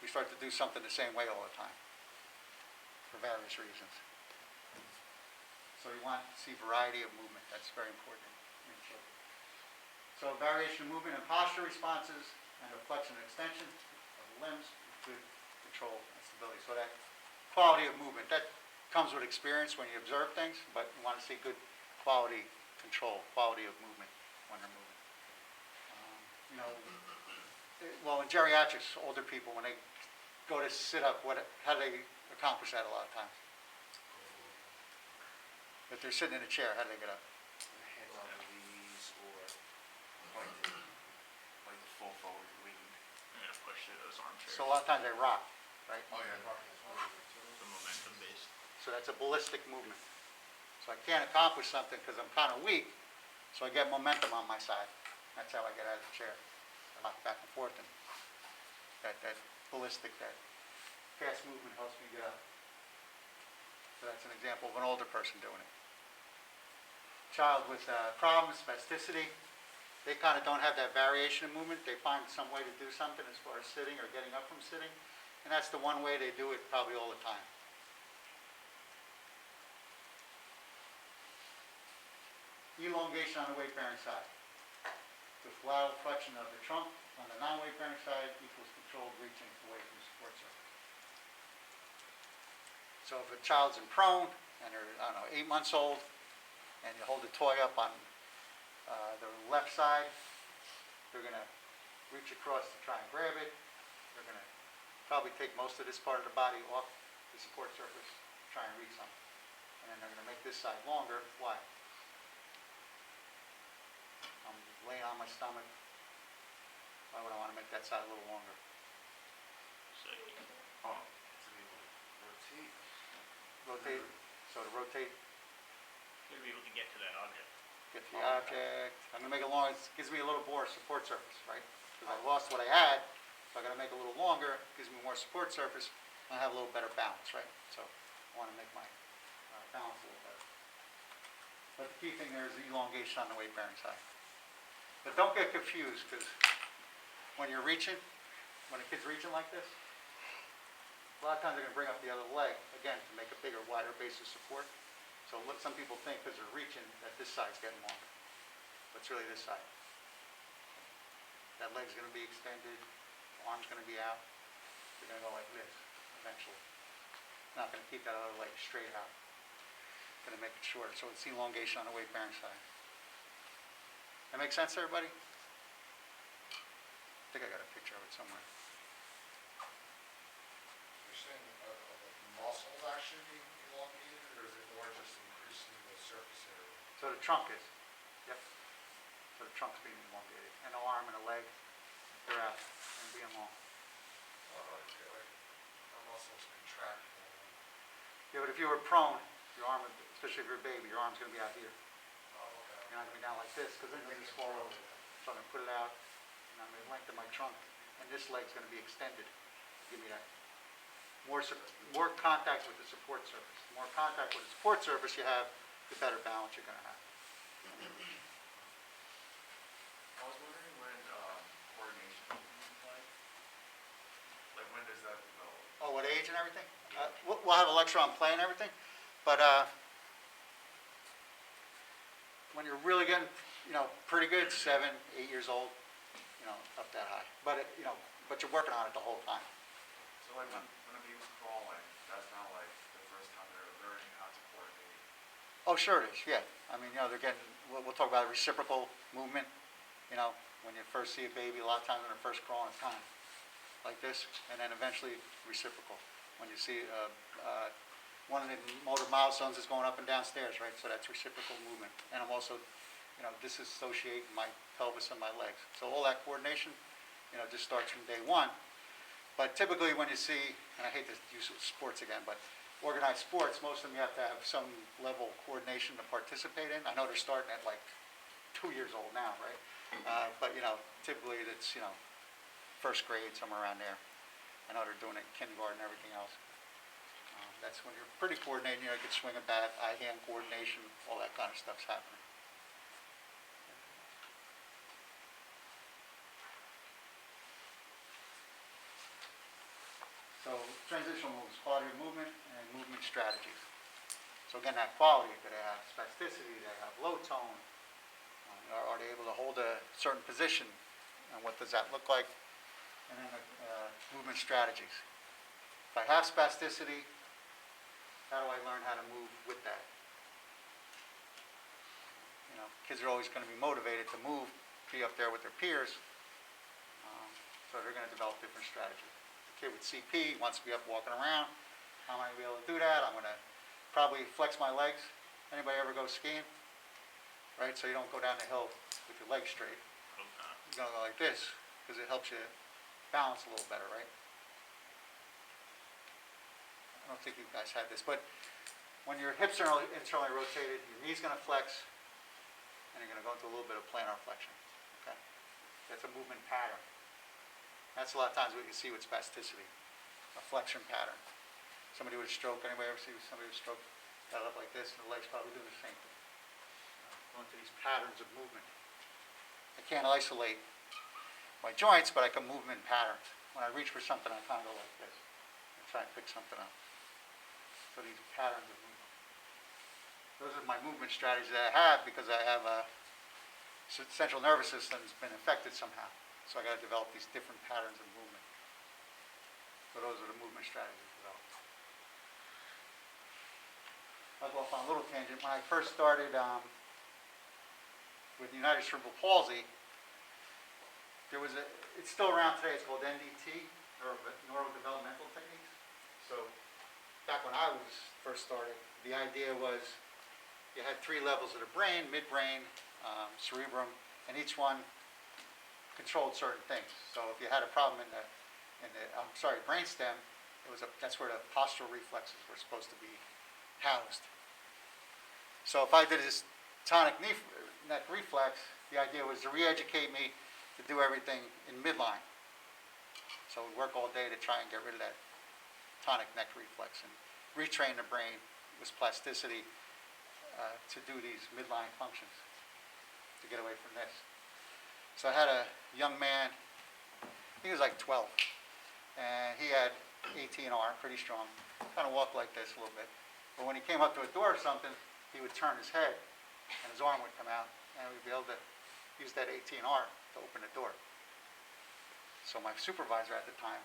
we start to do something the same way all the time for various reasons. So you want to see variety of movement. That's very important in children. So variation of movement and posture responses and a flexion and extension of the limbs with good control and stability. So that quality of movement, that comes with experience when you observe things, but you want to see good quality control, quality of movement when they're moving. You know, well, in geriatrics, older people, when they go to sit up, how do they accomplish that a lot of times? If they're sitting in a chair, how do they get up? Hands on the knees or pointed, like the full forward lean. Yeah, push through those armchairs. So a lot of times they rock, right? Oh, yeah, parking is one of the two. The momentum based. So that's a ballistic movement. So I can't accomplish something because I'm kind of weak, so I get momentum on my side. That's how I get out of the chair. I rock back and forth, and that ballistic, that fast movement helps me get up. So that's an example of an older person doing it. Child with problems, spasticity, they kind of don't have that variation of movement. They find some way to do something as far as sitting or getting up from sitting, and that's the one way they do it probably all the time. Elongation on the weight-bearing side. The lateral flexion of the trunk on the non-weight-bearing side equals controlled reaching away from the support surface. So if a child's in prone and they're, I don't know, 8 months old, and you hold the toy up on the left side, they're going to reach across to try and grab it. They're going to probably take most of this part of the body off the support surface, try and reach something. And then they're going to make this side longer. Why? I'm laying on my stomach. Why would I want to make that side a little longer? So you can Oh, to be able to rotate. Rotate. So to rotate, you'll be able to get to that object. get to the object. I'm going to make it longer. It gives me a little more support surface, right? Because I lost what I had, so I got to make it a little longer. It gives me more support surface. And I have a little better balance, right? So I want to make my balance a little better. But the key thing there is the elongation on the weight-bearing side. But don't get confused, because when you're reaching, when a kid's reaching like this, a lot of times they're going to bring up the other leg, again, to make a bigger, wider base of support. So what some people think, because they're reaching, that this side's getting longer. But it's really this side. That leg's going to be extended, the arm's going to be out. They're going to go like this, eventually. Not going to keep that other leg straight out. Going to make it shorter. So it's elongation on the weight-bearing side. That make sense to everybody? I think I got a picture of it somewhere. You're saying, are the muscles actually being elongated, or is it more just increasing the surface area? So the trunk is, yep. So the trunk's being elongated, and the arm and the leg, they're out and being long. Okay, like, the muscles contract more. Yeah, but if you were prone, your arm, especially if you're a baby, your arm's gonna be out here. Oh, okay. You're not gonna be down like this, because then you just fall over. So I'm gonna put it out, and I'm gonna lengthen my trunk, and this leg's gonna be extended. Give me that. More contact with the support surface. The more contact with the support surface you have, the better balance you're gonna have. I was wondering when coordination comes into play. Like when does that develop? Oh, what age and everything? We'll have a lecture on play and everything, but when you're really getting, pretty good, 7, 8 years old, up that high. But, but you're working on it the whole time. So like when a baby's crawling, that's not like the first time they're learning how to coordinate. Oh, sure it is, yeah. I mean, they're getting, we'll talk about reciprocal movement. When you first see a baby, a lot of times when they're first crawling, it's kind of like this, and then eventually reciprocal. When you see one of the motor milestones is going up and down stairs, right? So that's reciprocal movement. And I'm also, disassociating my pelvis and my legs. So all that coordination, just starts from day one. But typically when you see, and I hate to use sports again, but organized sports, most of them you have to have some level of coordination to participate in. I know they're starting at like 2 years old now, right? But typically it's, first grade, somewhere around there. I know they're doing it in kindergarten and everything else. That's when you're pretty coordinated, you can swing a bat, eye-hand coordination, all that kind of stuff's happening. So transitional movements, quality of movement and movement strategies. So again, that quality, do they have spasticity, do they have low tone? Are they able to hold a certain position? And what does that look like? And then movement strategies. If I have spasticity, how do I learn how to move with that? Kids are always going to be motivated to move, be up there with their peers. So they're going to develop different strategies. The kid with CP wants to be up walking around. How am I going to be able to do that? I'm going to probably flex my legs. Anybody ever go skiing? Right, so you don't go down the hill with your legs straight. You're going to go like this, because it helps you balance a little better, right? I don't think you guys had this, but when your hips are internally rotated, your knee's going to flex, and you're going to go into a little bit of plantar flexion, okay? That's a movement pattern. That's a lot of times what you see with spasticity, a flexion pattern. Somebody with a stroke, anybody ever see somebody with a stroke got up like this, and the legs probably do the same thing. Go into these patterns of movement. I can't isolate my joints, but I can move them in patterns. When I reach for something, I kind of go like this and try and pick something up. So these patterns of movement. Those are my movement strategies that I have because I have a central nervous system's been affected somehow. So I got to develop these different patterns of movement. So those are the movement strategies developed. I'll go off on a little tangent. When I first started with United Cerebral Palsy, it's still around today, it's called NDT, or neurodevelopmental techniques. So back when I was first started, the idea was you had 3 levels of the brain, midbrain, cerebrum, and each one controlled certain things. So if you had a problem in the brainstem, that's where the postural reflexes were supposed to be housed. So if I did this tonic neck reflex, the idea was to re-educate me to do everything in midline. So we work all day to try and get rid of that tonic neck reflex and retrain the brain with plasticity to do these midline functions to get away from this. So I had a young man, he was like 12, and he had AT&R, pretty strong, kind of walked like this a little bit. But when he came up to a door or something, he would turn his head, and his arm would come out, and we'd be able to use that AT&R to open the door. So my supervisor at the time,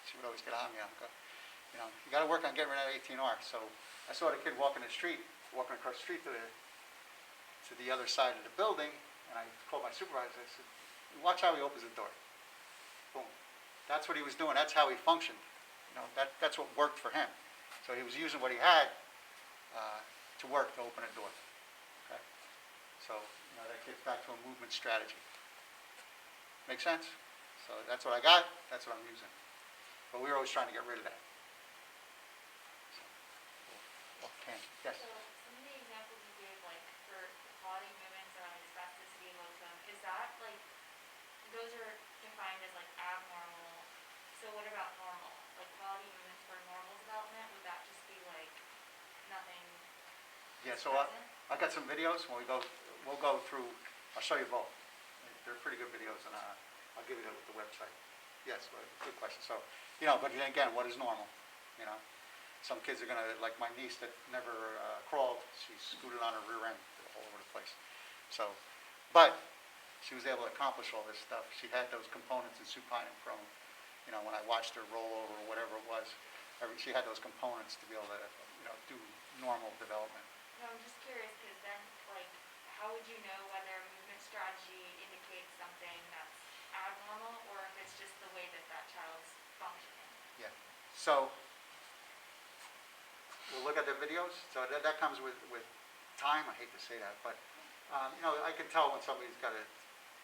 she would always get on me. I'm going, you got to work on getting rid of that AT&R. So I saw the kid walking across the street to the other side of the building, And I called my supervisor, I said, watch how he opens the door. Boom. That's what he was doing, that's how he functioned. You know, that's what worked for him. So he was using what he had to work to open a door. Okay? So, you know, that gets back to a movement strategy. Make sense? So that's what I got, that's what I'm using. But we were always trying to get rid of that. So, okay, yes? So some of the examples you gave, like for quality movements or like spasticity, locum, is that like, those are defined as like abnormal. So what about normal? Like quality movements for normal development, would that just be like nothing? Yeah, is so present? I got some videos, when we'll go through, I'll show you both. They're pretty good videos, and I'll give you the website. Yes, well, good question. So, you know, but again, what is normal? You know, some kids are gonna, like my niece that never crawled, she scooted on her rear end all over the place. So, but she was able to accomplish all this stuff. She had those components in supine and prone. You know, when I watched her roll over or whatever it was, she had those components to be able to, you know, do normal development. No, I'm just curious, because then, like, how would you know whether a movement strategy indicates something that's abnormal, or if it's just the way that that child's functioning? Yeah. So we'll look at the videos. So that comes with time. I hate to say that, but you know, I can tell when somebody's got a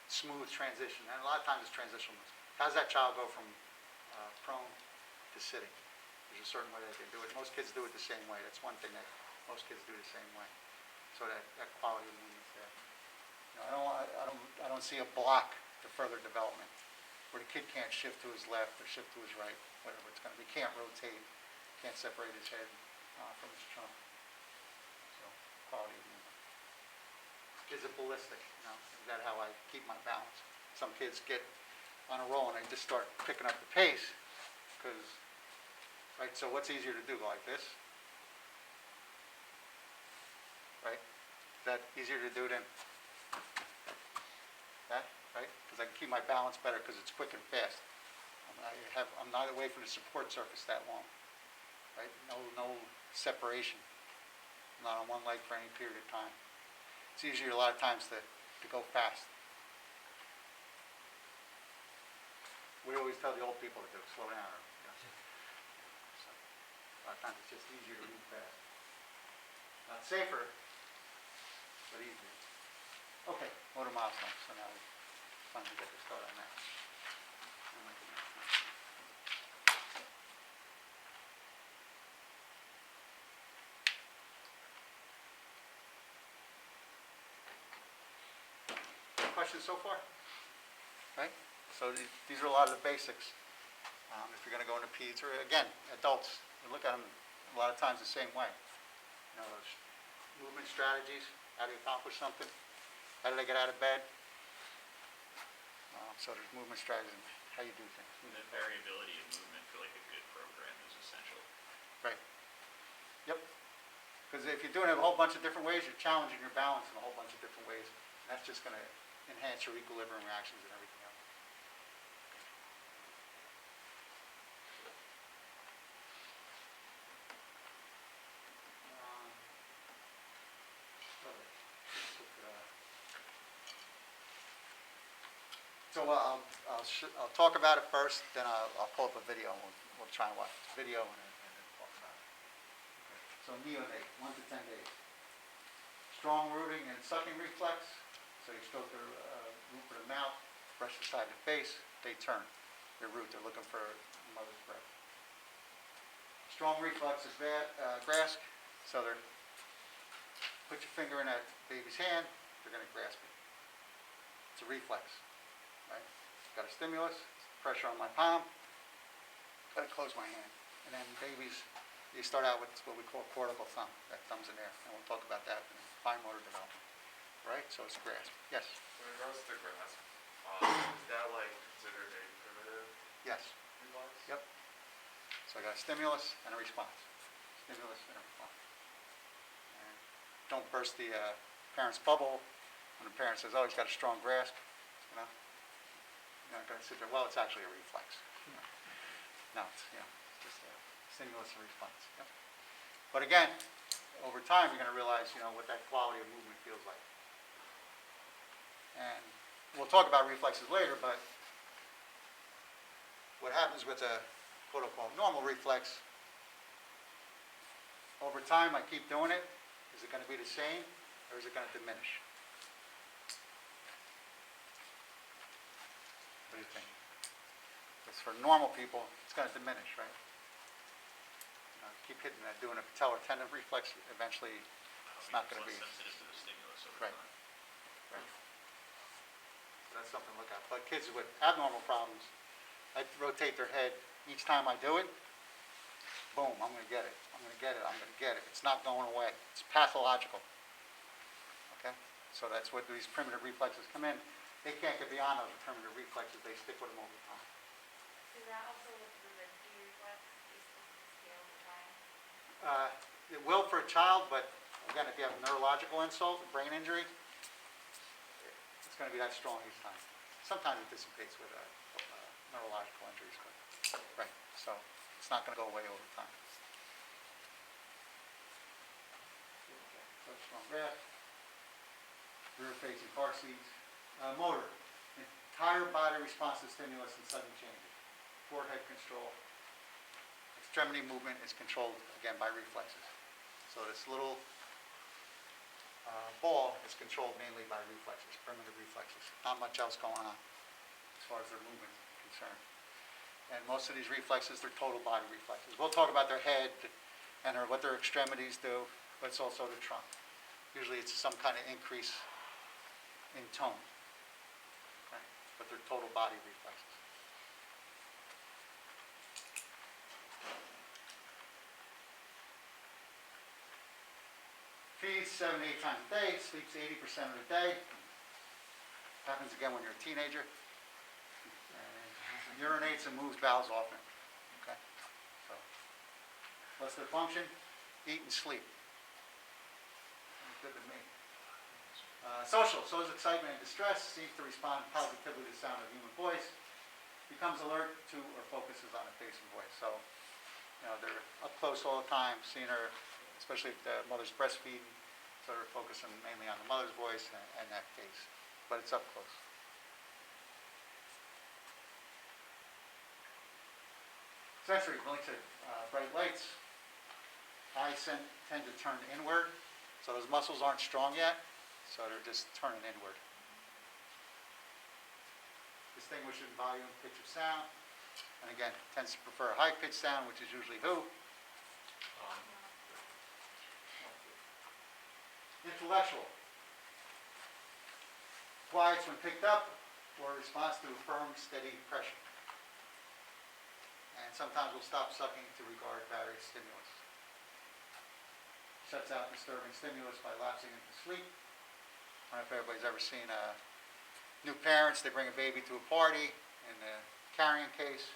smooth transition, and a lot of times it's transitional. How does that child go from prone to sitting? There's a certain way that they do it. Most kids do it the same way. That's one thing that most kids do the same way. So that quality of movement's there. You know, I don't see a block to further development where the kid can't shift to his left or shift to his right, whatever it's going to be. Can't rotate, can't separate his head from his trunk. So quality of movement. Is it ballistic? You know, is that how I keep my balance? Some kids get on a roll and they just start picking up the pace because, right? So what's easier to do? Go like this, right? Is that easier to do than that, right? Because I can keep my balance better because it's quick and fast. I'm not away from the support surface that long, right? No separation. I'm not on one leg for any period of time. It's easier a lot of times to go fast. We always tell the old people to do, slow down. You know. So, a lot of times it's just easier to move fast. Not safer, but easier. Okay, motor milestones. So now we're trying to get to start on that. Questions so far? Right? So these are a lot of the basics. If you're going to go into peds or again adults, you look at them a lot of times the same way. You know, those movement strategies. How do you accomplish something? How do they get out of bed? So there's movement strategies and how you do things. And the variability of movement for like a good program is essential. Right. Yep. Because if you're doing it a whole bunch of different ways, you're challenging your balance in a whole bunch of different ways. And that's just going to enhance your equilibrium reactions and everything else. So I'll talk about it first, then I'll pull up a video and we'll try and watch the video and then talk about it. Okay. So neonate, 1 to 10 days. Strong rooting and sucking reflex. So you stroke the root of the mouth, brush the side of the face, they turn. Their root, they're looking for mother's breath. Strong reflex is grasp. So they're, put your finger in that baby's hand, they're going to grasp it. It's a reflex. Right? Got a stimulus, pressure on my palm, got to close my hand. And then babies, you start out with what we call cortical thumb. That thumb's in there, and we'll talk about that in fine motor development. Right? So it's grasp. Yes? In regards to grasp, is that like considered a primitive Yes. reflex? Yep. So I got a stimulus and a response. Stimulus and a response. And don't burst the parent's bubble when the parent says, oh, he's got a strong grasp. You know? You're not going to sit there, well, it's actually a reflex. No, it's, it's just a stimulus and response. Yep. But again, over time, you're going to realize, what that quality of movement feels like. And we'll talk about reflexes later, but what happens with a quote-unquote normal reflex, over time I keep doing it, is it going to be the same or is it going to diminish? What do you think? Because for normal people, it's going to diminish, right? Keep hitting that, doing a patellar tendon reflex, eventually it's not going to be. Less sensitive to the stimulus over Right. time. Right. So that's something to look at. But kids with abnormal problems, I rotate their head each time I do it. Boom, I'm going to get it. I'm going to get it. I'm going to get it. It's not going away. It's pathological. Okay? So that's what these primitive reflexes come in. They can't get beyond those primitive reflexes. They stick with them over time. Is that also with rigidity reflex? Is stay over time? It will for a child, but again, if you have a neurological insult, a brain injury, it's going to be that strong each time. Sometimes it dissipates with neurological injuries, but right. So it's not going to go away over time. So strong graph, rear-facing car seats, motor, entire body response to stimulus and sudden changes. Forehead control. Extremity movement is controlled, again, by reflexes. So this little ball is controlled mainly by reflexes, primitive reflexes. Not much else going on as far as their movement is concerned. And most of these reflexes, they're total body reflexes. We'll talk about their head and what their extremities do, but it's also the trunk. Usually it's some kind of increase in tone. Okay? But they're total body reflexes. Feeds 7 to 8 times a day, sleeps 80% of the day. Happens again when you're a teenager. And urinates and moves bowels often. Okay? So, what's their function? Eat and sleep. Good to me. Social, shows excitement and distress, seems to respond positively to the sound of human voice, becomes alert to or focuses on a face and voice. So, they're up close all the time, seeing her, especially if the mother's breastfeeding, so they're focusing mainly on the mother's voice and that face, but it's up close. Sensory, relates to bright lights. Eyes tend to turn inward, so those muscles aren't strong yet, so they're just turning inward. Distinguish in volume, pitch of sound, and again, tends to prefer a high-pitched sound, which is usually who? Intellectual. Quiets when picked up or responds to a firm, steady pressure. And sometimes will stop sucking to regard various stimulus. Shuts out disturbing stimulus by lapsing into sleep. I don't know if everybody's ever seen new parents, they bring a baby to a party in the carrying case.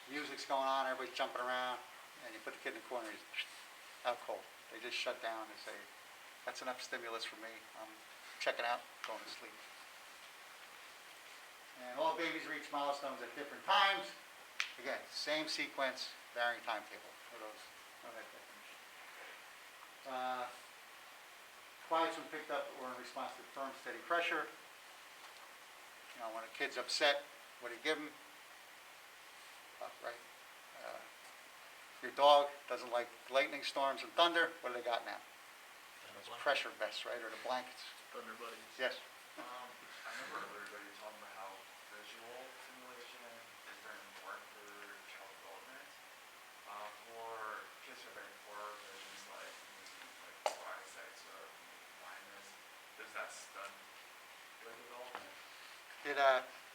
Music's going on, everybody's jumping around, and you put the kid in the corner, he's out cold. They just shut down and say, that's enough stimulus for me. I'm checking out, going to sleep. And all babies reach milestones at different times. Again, same sequence, varying timetable for those. Quiets when picked up or in response to firm, steady pressure. When a kid's upset, what do you give them? Right? Your dog doesn't like lightning storms and thunder. What do they got now? Those pressure vests, right, or the blankets. Thunder buddies. Yes. I remember earlier that you were talking about how visual stimulation is very important for child development. For kids who are very poor visions, like maybe eyesight or blindness, does that stunt their development? It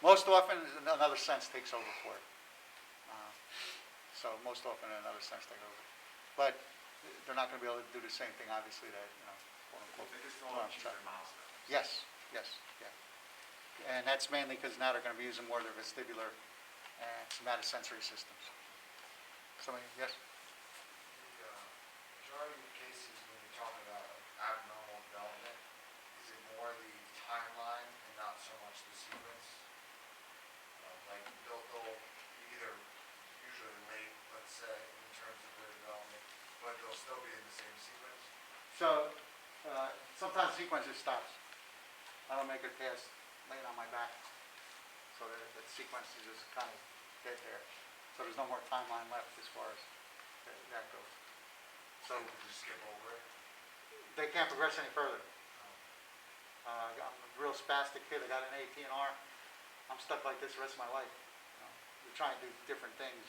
most often another sense takes over for it. So most often another sense takes over. But they're not going to be able to do the same thing, obviously, that quote unquote. They can still achieve their milestones. Yes, yeah. And that's mainly because now they're going to be using more of their vestibular and somatosensory systems. Somebody, yes? The majority of cases when you're talking about abnormal development, is it more the timeline and not so much the sequence? Like they'll be either usually late, let's say, in terms of their development, but they'll still be in the same sequence? So sometimes the sequence just stops. I don't want to make it past laying on my back. So that sequence is just kind of dead there. So there's no more timeline left as far as that goes. So you could just skip over it? They can't progress any further. I'm a real spastic kid. I got an AT&R. I'm stuck like this the rest of my life. You know, we try and do different things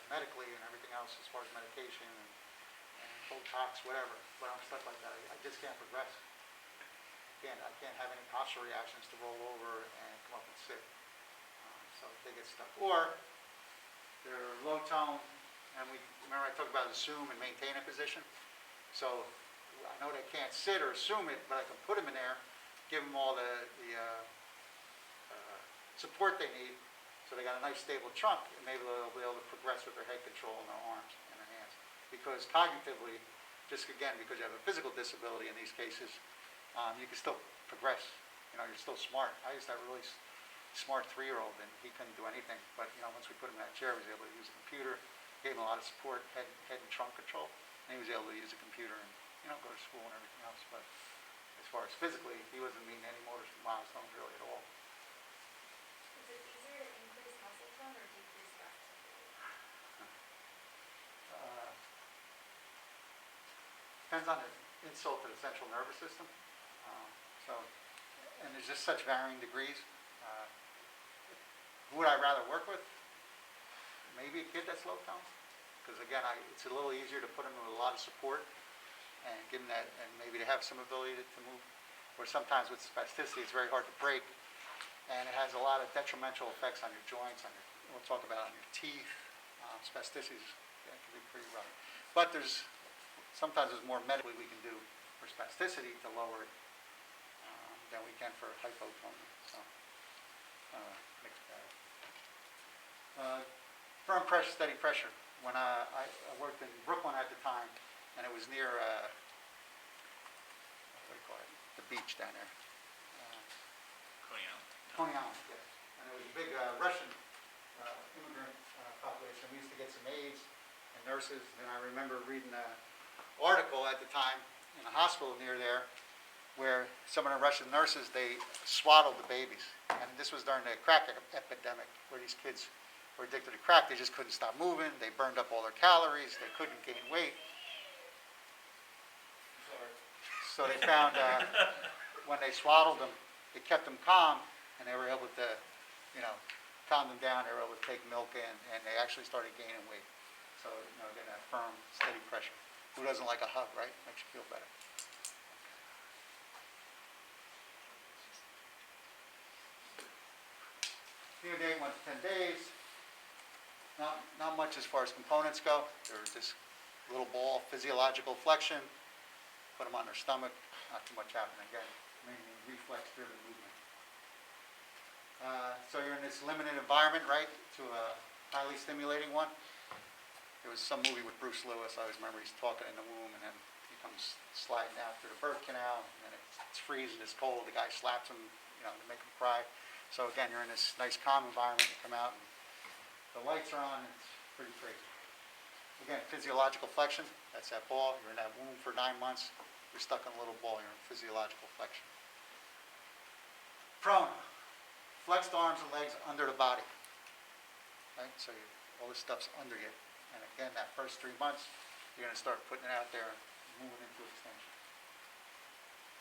medically and everything else as far as medication and Botox, whatever. But I'm stuck like that. I just can't progress. I can't have any posture reactions to roll over and come up and sit. So they get stuck. Or they're low tone, and remember I talked about assume and maintain a position. So I know they can't sit or assume it, but I can put them in there, give them all the support they need, so they got a nice stable trunk, and maybe they'll be able to progress with their head control and their arms and their hands. Because cognitively, just again, because you have a physical disability in these cases, you can still progress. You know, you're still smart. I used to have a really smart 3-year-old, and he couldn't do anything. But you know, once we put him in that chair, he was able to use a computer, gave him a lot of support, head and trunk control, and he was able to use a computer and go to school and everything else. But as far as physically, he wasn't meeting any motor milestones really at all. Is it easier to increase muscle tone or decrease spasticity? Depends on the insult to the central nervous system. And there's just such varying degrees. Who would I rather work with? Maybe a kid that's low tone, because again, it's a little easier to put them with a lot of support and give them that, and maybe to have some ability to move. Where sometimes with spasticity, it's very hard to break, and it has a lot of detrimental effects on your joints. We'll talk about on your teeth. Spasticity can be pretty rough. But sometimes there's more medically we can do for spasticity to lower it than we can for hypotonia. So, mixed bag. Firm pressure, steady pressure. When I worked in Brooklyn at the time, and it was near, what do you call it? The beach down there. Coney Island, yes. And it was a big Russian immigrant population. We used to get some aides and nurses, and I remember reading an article at the time in a hospital near there where some of the Russian nurses, they swaddled the babies. And this was during the crack epidemic, where these kids were addicted to crack. They just couldn't stop moving. They burned up all their calories. They couldn't gain weight. So they found when they swaddled them, it kept them calm, and they were able to, calm them down. They were able to take milk in, and they actually started gaining weight. So, again, that firm, steady pressure. Who doesn't like a hug, right? Makes you feel better. Day 1 to 10 days. Not much as far as components go. They're just a little ball, physiological flexion. Put them on their stomach. Not too much happening again. Mainly reflex-driven movement. So you're in this limited environment, right? To a highly stimulating one. There was some movie with Bruce Willis. I always remember he's talking in the womb, and then he comes sliding out through the birth canal, and then it's freezing, it's cold. The guy slaps him, to make him cry. So again, you're in this nice calm environment. You come out, and the lights are on. It's pretty crazy. Again, physiological flexion. That's that ball. You're in that womb for 9 months. You're stuck in a little ball. You're in physiological flexion. Prone. Flexed arms and legs under the body. Right? So all this stuff's under you. And again, that first 3 months, you're going to start putting it out there and moving into extension.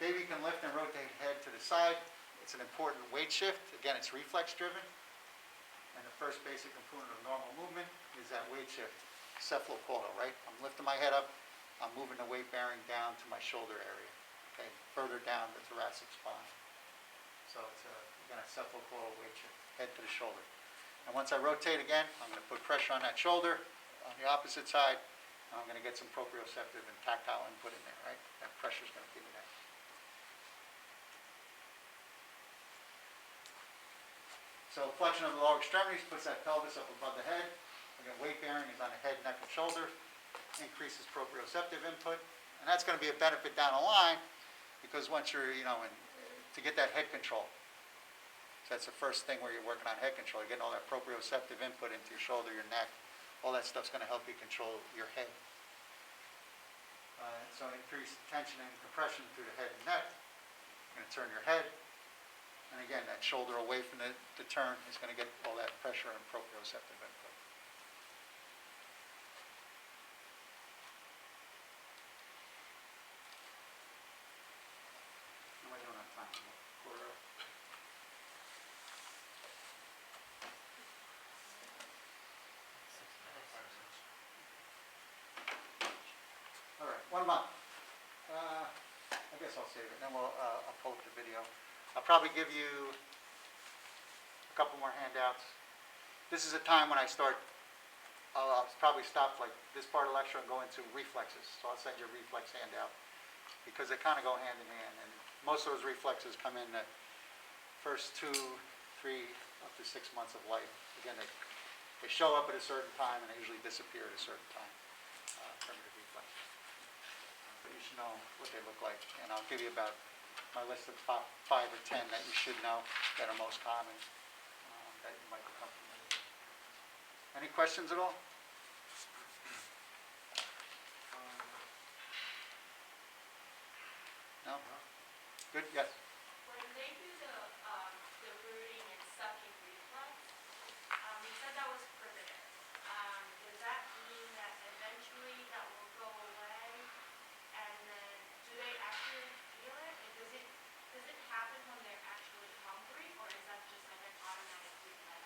Baby can lift and rotate head to the side. It's an important weight shift. Again, it's reflex driven. And the first basic component of normal movement is that weight shift, cephalocaudal, right? I'm lifting my head up. I'm moving the weight bearing down to my shoulder area, okay? Further down the thoracic spine. So it's again, a cephalocaudal weight shift, head to the shoulder. And once I rotate again, I'm going to put pressure on that shoulder. On the opposite side, I'm going to get some proprioceptive and tactile input in there, right? That pressure is going to give me that. So flexion of the lower extremities puts that pelvis up above the head. Again, weight bearing is on the head, neck, and shoulder. Increases proprioceptive input. And that's going to be a benefit down the line because once you're, to get that head control. So that's the first thing where you're working on head control. You're getting all that proprioceptive input into your shoulder, your neck. All that stuff's going to help you control your head. So increase tension and compression through the head and neck. You're going to turn your head. And again, that shoulder away from the turn is going to get all that pressure and proprioceptive input. No, I don't have time. Quarter up. All right, 1 month. I guess I'll save it, then I'll post the video. I'll probably give you a couple more handouts. This is a time when I start, I'll probably stop like this part of the lecture and go into reflexes. So I'll send you a reflex handout because they kind of go hand in hand. And most of those reflexes come in the first 2, 3, up to 6 months of life. Again, they show up at a certain time and they usually disappear at a certain time, primitive reflexes. But you should know what they look like. And I'll give you about my list of top 5 or 10 that you should know that are most common, that you might become familiar with. Any questions at all? No? Good, yes. When they do the rooting and sucking reflex, you said that was primitive. Does that mean that eventually that will go away? And then do they actually feel it? And does it happen when they're actually hungry, or is that just like an automatic reflex?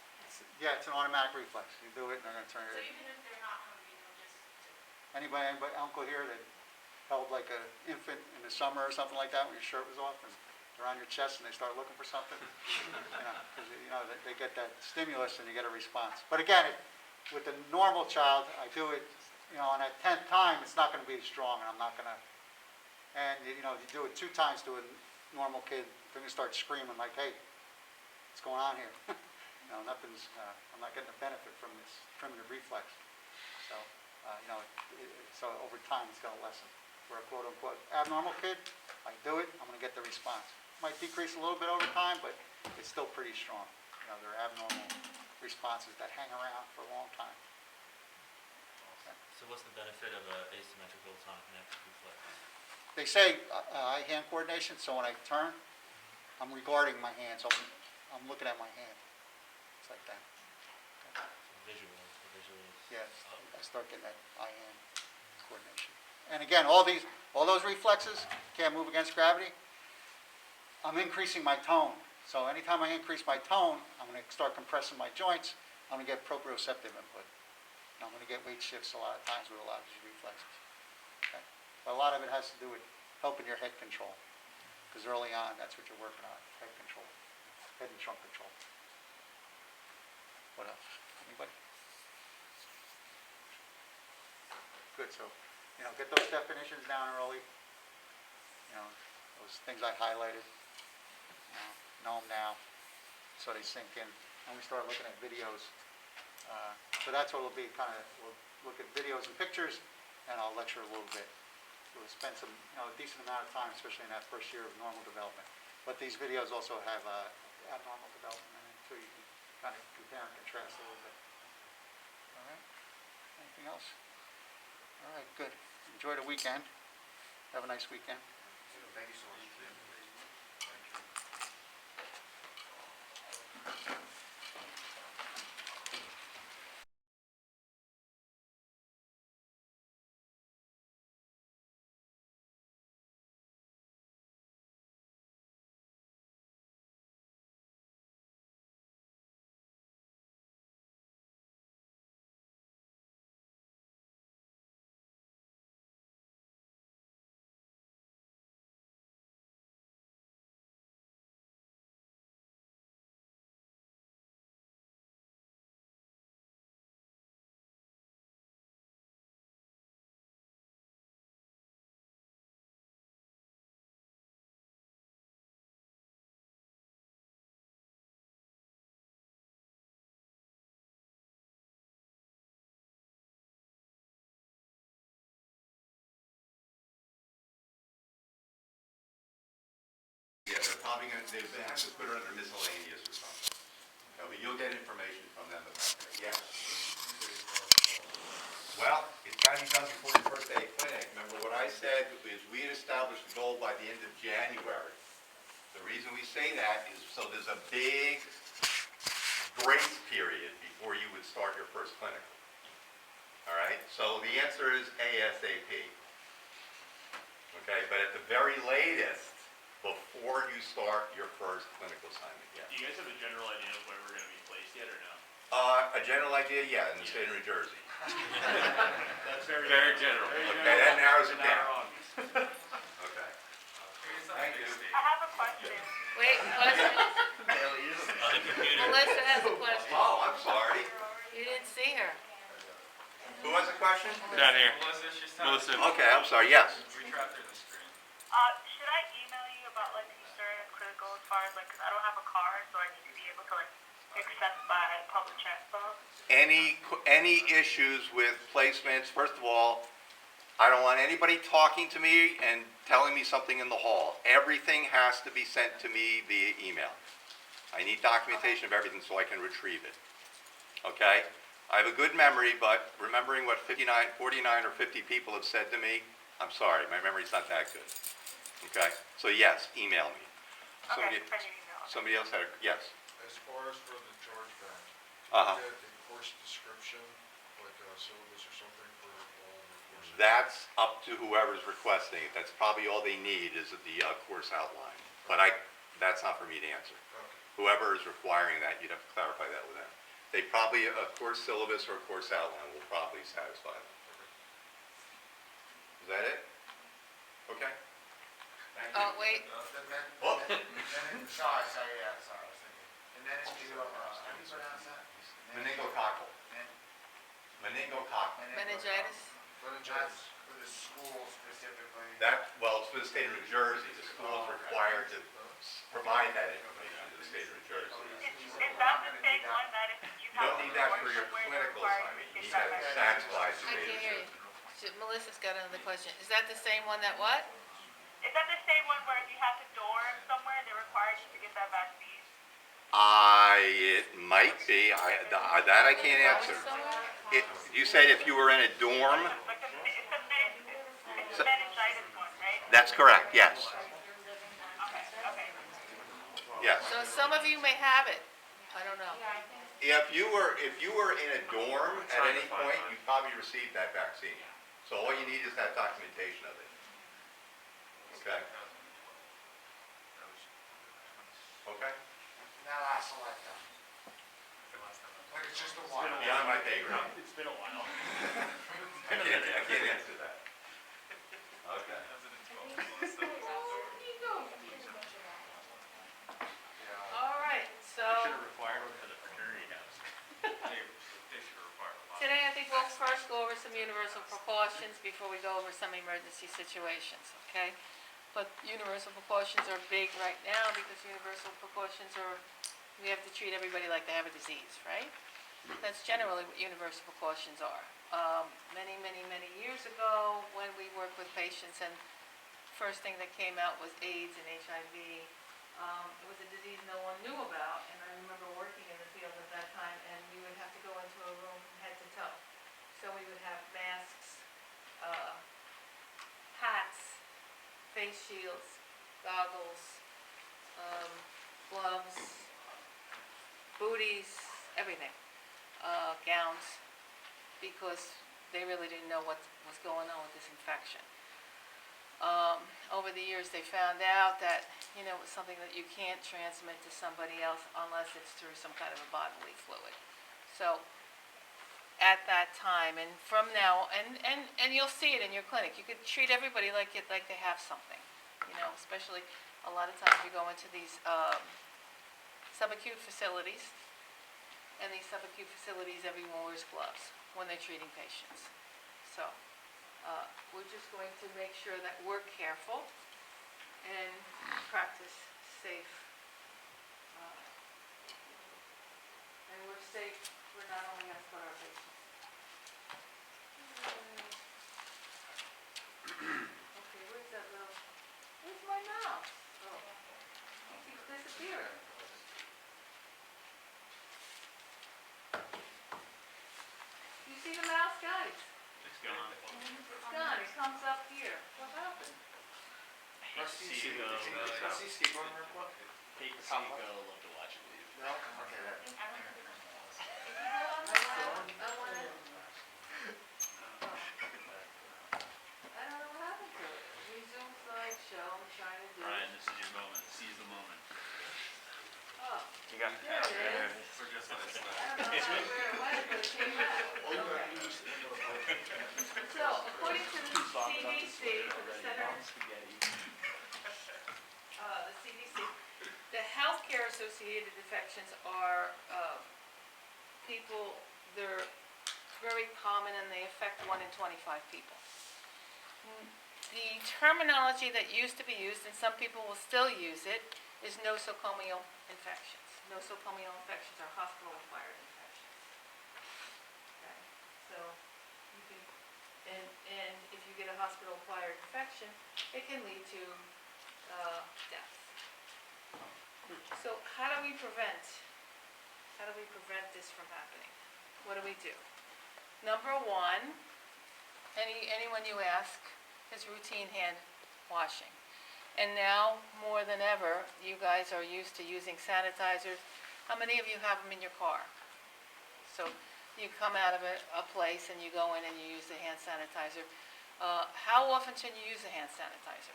Yeah, it's an automatic reflex. You do it and they're going to turn So it. even if they're not hungry, they'll just do it. Anybody, uncle here that held like an infant in the summer or something like that when your shirt was off and they're on your chest and they start looking for something? Because they get that stimulus and you get a response. But again, with the normal child, I do it, on that 10th time, it's not going to be as strong, and I'm not going to. And you do it 2 times to a normal kid, they're going to start screaming like, "Hey, what's going on here?" Nothing's. I'm not getting a benefit from this primitive reflex. So, so over time, it's going to lessen. For a quote-unquote abnormal kid, I do it, I'm going to get the response. Might decrease a little bit over time, but it's still pretty strong. They're abnormal responses that hang around for a long time. Okay. So what's the benefit of an asymmetrical tonic neck reflex? They say eye-hand coordination, so when I turn, I'm regarding my hand, so I'm looking at my hand. It's like that. Okay. So visual is... Yes, I start getting that eye-hand coordination. And again, all those reflexes can't move against gravity. I'm increasing my tone. So anytime I increase my tone, I'm going to start compressing my joints. I'm going to get proprioceptive input. And I'm going to get weight shifts a lot of times with a lot of these reflexes. Okay? But a lot of it has to do with helping your head control. Because early on, that's what you're working on, head control, head and trunk control. What else? Anybody? Good, so, get those definitions down early. Those things I highlighted. Know them now, so they sink in. And we start looking at videos. So that's what it'll be, we'll look at videos and pictures, and I'll lecture a little bit. We'll spend some, a decent amount of time, especially in that first year of normal development. But these videos also have abnormal development in it, so you can kind of compare and contrast a little bit. All right? Anything else? All right, good. Enjoy the weekend. Have a nice weekend. Thank you so much. Yeah, they're probably going to, they have to put it under miscellaneous or something. But you'll get information from them about that, yes. Well, it's got to be done before the first day of clinic. Remember what I said is we had established the goal by the end of January. The reason we say that is so there's a big grace period before you would start your first clinical. All right, so the answer is ASAP. Okay, but at the very latest, before you start your first clinical assignment, yes. Do you guys have a general idea of where we're gonna be placed yet or no? A general idea, yeah, in the state of New Jersey. That's very general. Okay, that narrows it down. Okay. Thank you. I have a question. Wait, question? On the computer. Melissa has a question. Oh, I'm sorry. You didn't see her. Who has a question? Down here. Melissa. Okay, I'm sorry, yes. We trapped her in the screen. Should I email you about like concern and critical as far as like, cause I don't have a car, so I need to be able to like access by public transport? Any issues with placements, first of all, I don't want anybody talking to me and telling me something in the hall. Everything has to be sent to me via email. I need documentation of everything so I can retrieve it. Okay? I have a good memory, but remembering what 49 or 50 people have said to me, I'm sorry, my memory's not that good. Okay? So yes, email me. Okay, send your email. Somebody else had a, yes. As far as for the charge back, Uh-huh. do you get a course description, like a syllabus or something for all the courses? That's up to whoever's requesting it. That's probably all they need is the course outline. But that's not for me to answer. Okay. Whoever is requiring that, you'd have to clarify that with them. They probably, a course syllabus or a course outline will probably satisfy them. Is that it? Okay. Thank you. Oh, wait. Oh. Sorry, I was thinking. And then if you, how do you pronounce that? Meningococcal. Meningococcal. Meningitis? But that's for the school specifically. Well, it's for the state of New Jersey. The school is required to provide that information to the state of New Jersey. Is that the same one that if you You have don't a need that for course your where they're clinical required assignment. to You get need that that to back? satisfy the I state of can't New hear you. Jersey. Melissa's got another question. Is that the same one that what? Is that the same one where if you have to dorm somewhere, they're required you to get that vaccine? It might be. That I can't answer. You said if you were in a dorm? Like it's a meningitis one, right? That's correct, yes. Okay. Yes. So some of you may have it. I don't know. If you were in a dorm at any point, you probably received that vaccine. So all you need is that documentation of it. Okay? Okay? That lasts a lifetime. Like it's just a while. Beyond my pay grade. It's been a while. I can't answer that. Okay. All right, so They should have required one for the fraternity house. They should have required a lot. today I think we'll first go over some universal precautions before we go over some emergency situations, okay? But universal precautions are big right now because universal precautions are, we have to treat everybody like they have a disease, right? That's generally what universal precautions are. Many years ago, when we worked with patients and first thing that came out was AIDS and HIV. It was a disease no one knew about, and I remember working in the field at that time, and we would have to go into a room head to toe. So we would have masks, hats, face shields, goggles, gloves, booties, everything, gowns, because they really didn't know what was going on with this infection. Over the years, they found out that, it's something that you can't transmit to somebody else unless it's through some kind of a bodily fluid. So, at that time, and from now, and you'll see it in your clinic, you could treat everybody like they have something, especially a lot of times you go into these subacute facilities, and these subacute facilities, everyone wears gloves when they're treating patients. So, we're just going to make sure that we're careful and practice safe. And we're safe for not only us, but our patients. Okay, where's that little, where's my mouse? Oh, it keeps disappearing. You see the mouse, guys? It's gone. It's gone, it comes up here. What happened? Rusty Seagull. Rusty skateboard on her foot? Kate Top left? Seagull, love to watch it leave. No? Okay, that. I don't think it's, if you go on the web, I don't know what happened to it. Resume slideshow, I'm trying to do Ryan, it. this is your moment. Seize the moment. Oh, You got there it is. For just like this. I don't know where it went, but it came out. Okay. So, according to the CDC, the Center, the CDC, the healthcare associated infections are, people, they're very common and they affect 1 in 25 people. The terminology that used to be used, and some people will still use it, is nosocomial infections. Nosocomial infections are hospital-acquired infections. Okay, so you can, and if you get a hospital-acquired infection, it can lead to death. So how do we prevent this from happening? What do we do? Number one, anyone you ask, is routine hand washing. And now, more than ever, you guys are used to using sanitizers. How many of you have them in your car? So you come out of a place and you go in and you use the hand sanitizer. How often should you use the hand sanitizer?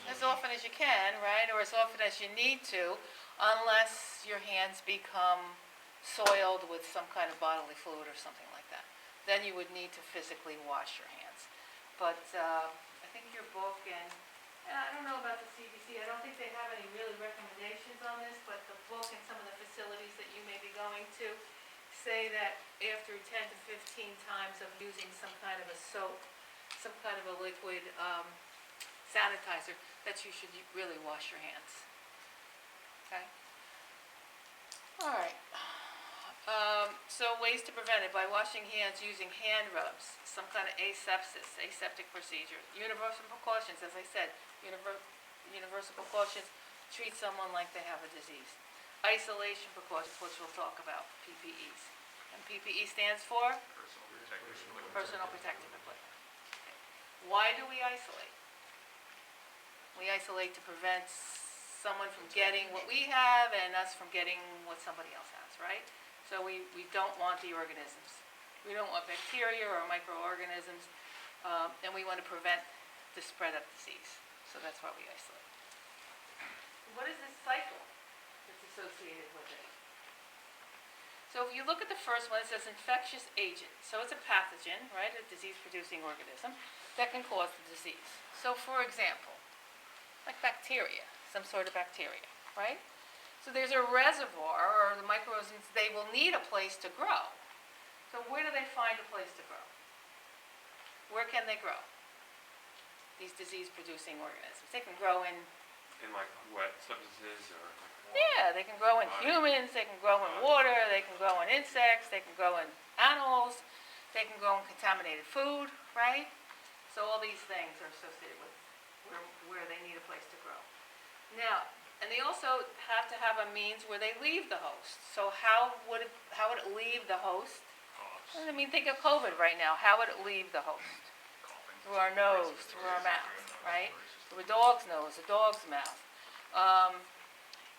As often as you can, right? Or as often as you need to, unless your hands become soiled with some kind of bodily fluid or something like that. Then you would need to physically wash your hands. But I think your book, and I don't know about the CDC, I don't think they have any really recommendations on this, but the book and some of the facilities that you may be going to say that after 10 to 15 times of using some kind of a soap, some kind of a liquid sanitizer, that you should really wash your hands. Okay? All right. So ways to prevent it: by washing hands, using hand rubs, some kind of aseptic procedure. Universal precautions, as I said, universal precautions, treat someone like they have a disease. Isolation precautions, which we'll talk about, PPEs. And PPE stands for? Personal protective equipment. Okay. Why do we isolate? We isolate to prevent someone from getting what we have and us from getting what somebody else has, right? So we don't want the organisms. We don't want bacteria or microorganisms, and we want to prevent the spread of disease. So that's why we isolate. What is this cycle that's associated with it? So if you look at the first one, it says infectious agent. So it's a pathogen, right? A disease-producing organism that can cause the disease. So for example, like bacteria, some sort of bacteria, right? So there's a reservoir, or the microorganisms, they will need a place to grow. So where do they find a place to grow? Where can they grow? These disease-producing organisms. They can grow in... In like wet substances or like water? Yeah, they can grow in humans, they can grow in water, they can grow in insects, they can grow in animals, they can grow in contaminated food, right? So all these things are associated with where they need a place to grow. Now, and they also have to have a means where they leave the host. So how would it leave the host? I mean, think of COVID right now. How would it leave the host? Through our nose, through our mouth, right? Through a dog's nose, a dog's mouth.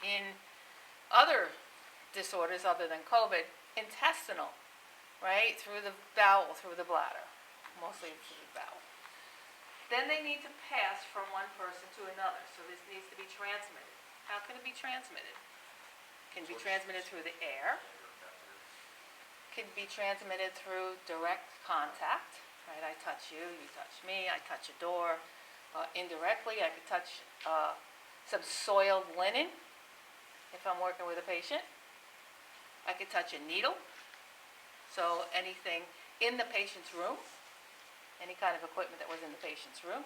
In other disorders other than COVID, intestinal, right? Through the bowel, through the bladder, mostly through the bowel. Then they need to pass from one person to another. So this needs to be transmitted. How can it be transmitted? It can be transmitted through the air. Can be transmitted through direct contact, right? I touch you, you touch me, I touch a door. Indirectly, I could touch some soiled linen if I'm working with a patient. I could touch a needle. So anything in the patient's room, any kind of equipment that was in the patient's room.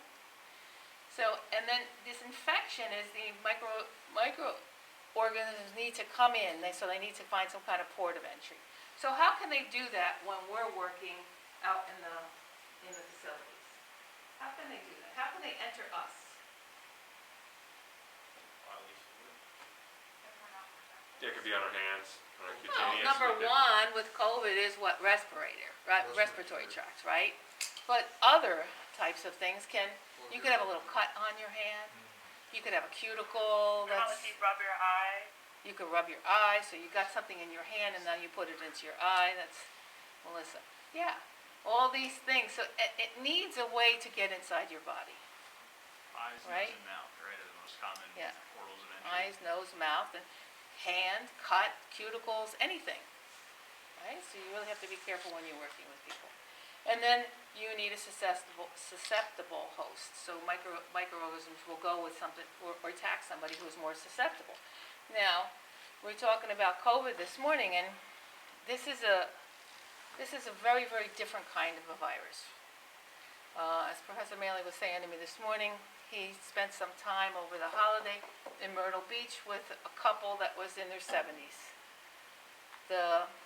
So, and then this infection is the microorganisms need to come in, so they need to find some kind of port of entry. So how can they do that when we're working out in the facilities? How can they do that? How can they enter us? Yeah, it could be on our hands, on our Well, cutaneous. number one with COVID is what? Respirator, right? Respiratory tract, right? But other types of things you could have a little cut on your hand, you could have a cuticle How that's, if you rub your eye? you could rub your eye, so you got something in your hand and now you put it into your eye, that's, Melissa. Yeah, all these things, so it needs a way to get inside your body. Eyes, Right? nose, and mouth, right, are the most common Yeah. portals of entry. Eyes, nose, mouth, and hand, cut, cuticles, anything, right? So you really have to be careful when you're working with people. And then you need a susceptible host. So microorganisms will go with something or attack somebody who is more susceptible. Now, we're talking about COVID this morning, and this is a very, very different kind of a virus. As Professor Maley was saying to me this morning, he spent some time over the holiday in Myrtle Beach with a couple that was in their 70s.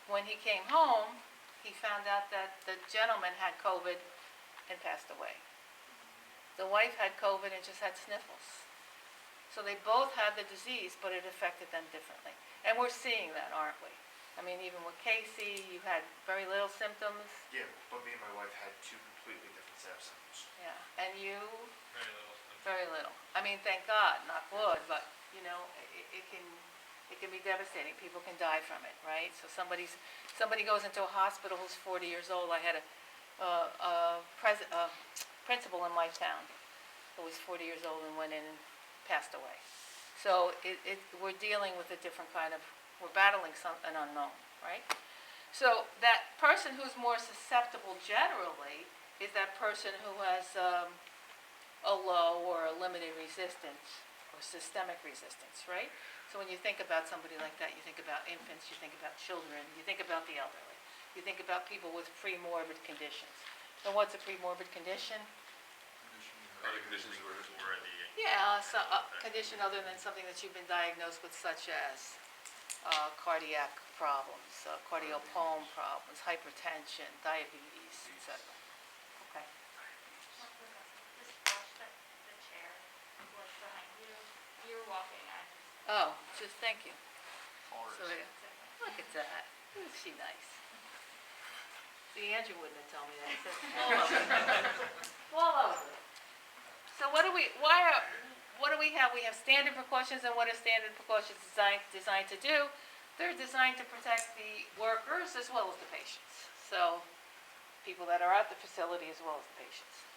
When he came home, he found out that the gentleman had COVID and passed away. The wife had COVID and just had sniffles. So they both had the disease, but it affected them differently. And we're seeing that, aren't we? I mean, even with Casey, you had very little symptoms. Yeah, but me and my wife had two completely different set of symptoms. Yeah, and you, Very little. very little. I mean, thank God, not wood, but, you know, it can be devastating. People can die from it, right? So somebody goes into a hospital who's 40 years old. I had a principal in my town who was 40 years old and went in and passed away. So we're dealing with a different kind of, we're battling an unknown, right? So that person who's more susceptible generally is that person who has a low or a limited resistance or systemic resistance, right? So when you think about somebody like that, you think about infants, you think about children, you think about the elderly, you think about people with pre-morbid conditions. And what's a pre-morbid condition? Other conditions were. Yeah, so a condition other than something that you've been diagnosed with, such as cardiac problems, cardiopulmonary problems, hypertension, diabetes, etc. Okay. Just watch the chair, what's behind you. You're walking, Oh, just thank you. Forest. So there. Look at that. Isn't she nice? See, Andrew wouldn't have told me that. He says, fall over. Fall over. So what do we have? We have standard precautions, and what are standard precautions designed to do? They're designed to protect the workers as well as the patients. So people that are at the facility as well as the patients.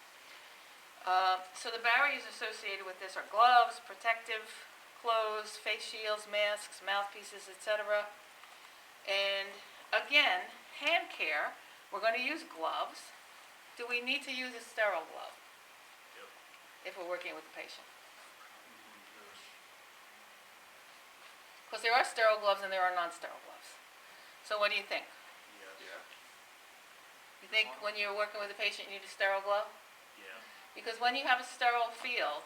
So the barriers associated with this are gloves, protective clothes, face shields, masks, mouthpieces, etc. And again, hand care, we're going to use gloves. Do we need to use a sterile glove if we're working with the patient? Because there are sterile gloves and there are non-sterile gloves. So what do you think? Yeah. You think when you're working with a patient you need a sterile glove? Yeah. Because when you have a sterile field,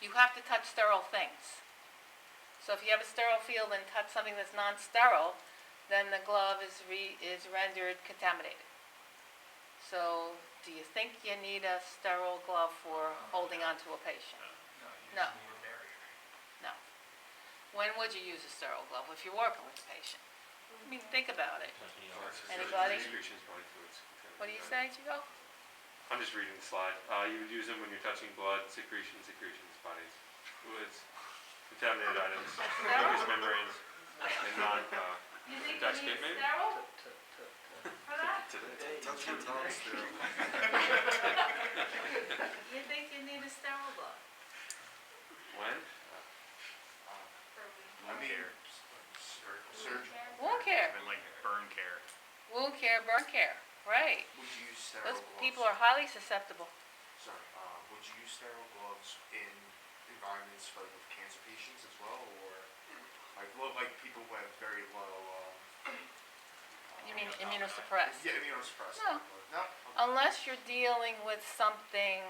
you have to touch sterile things. So if you have a sterile field and touch something that's non-sterile, then the glove is rendered contaminated. So do you think you need a sterile glove for holding onto a patient? No. No. When would you use a sterile glove? If you're working with a patient? I mean, think about it. Anybody? Secretions probably fluids. What do you say, Joe? I'm just reading the slide. You would use them when you're touching blood, secretions, bodies, fluids, contaminated items, mucous membranes, and You think you intoxicant need maybe? sterile for that? Touch your tongue still. You think you need a sterile glove? When? I mean, surgery. Wound care. And like burn care. Wound care, burn care, right. Would you use sterile Those gloves? people are highly susceptible. Sorry, would you use sterile gloves in environments like with cancer patients as well, or like people who have very low? You mean immunosuppressed? Yeah, immunosuppressed. No. No. Unless you're dealing with something,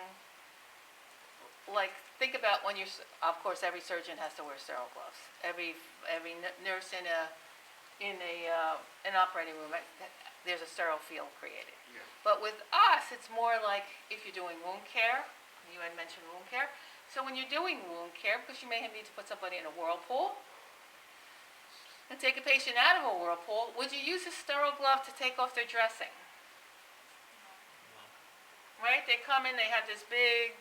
like, think about when of course, every surgeon has to wear sterile gloves. Every nurse in an operating room, there's a sterile field created. Yeah. But with us, it's more like if you're doing wound care, you had mentioned wound care. So when you're doing wound care, because you may need to put somebody in a whirlpool and take a patient out of a whirlpool, would you use a sterile glove to take off their dressing? right? They come in, they have this big,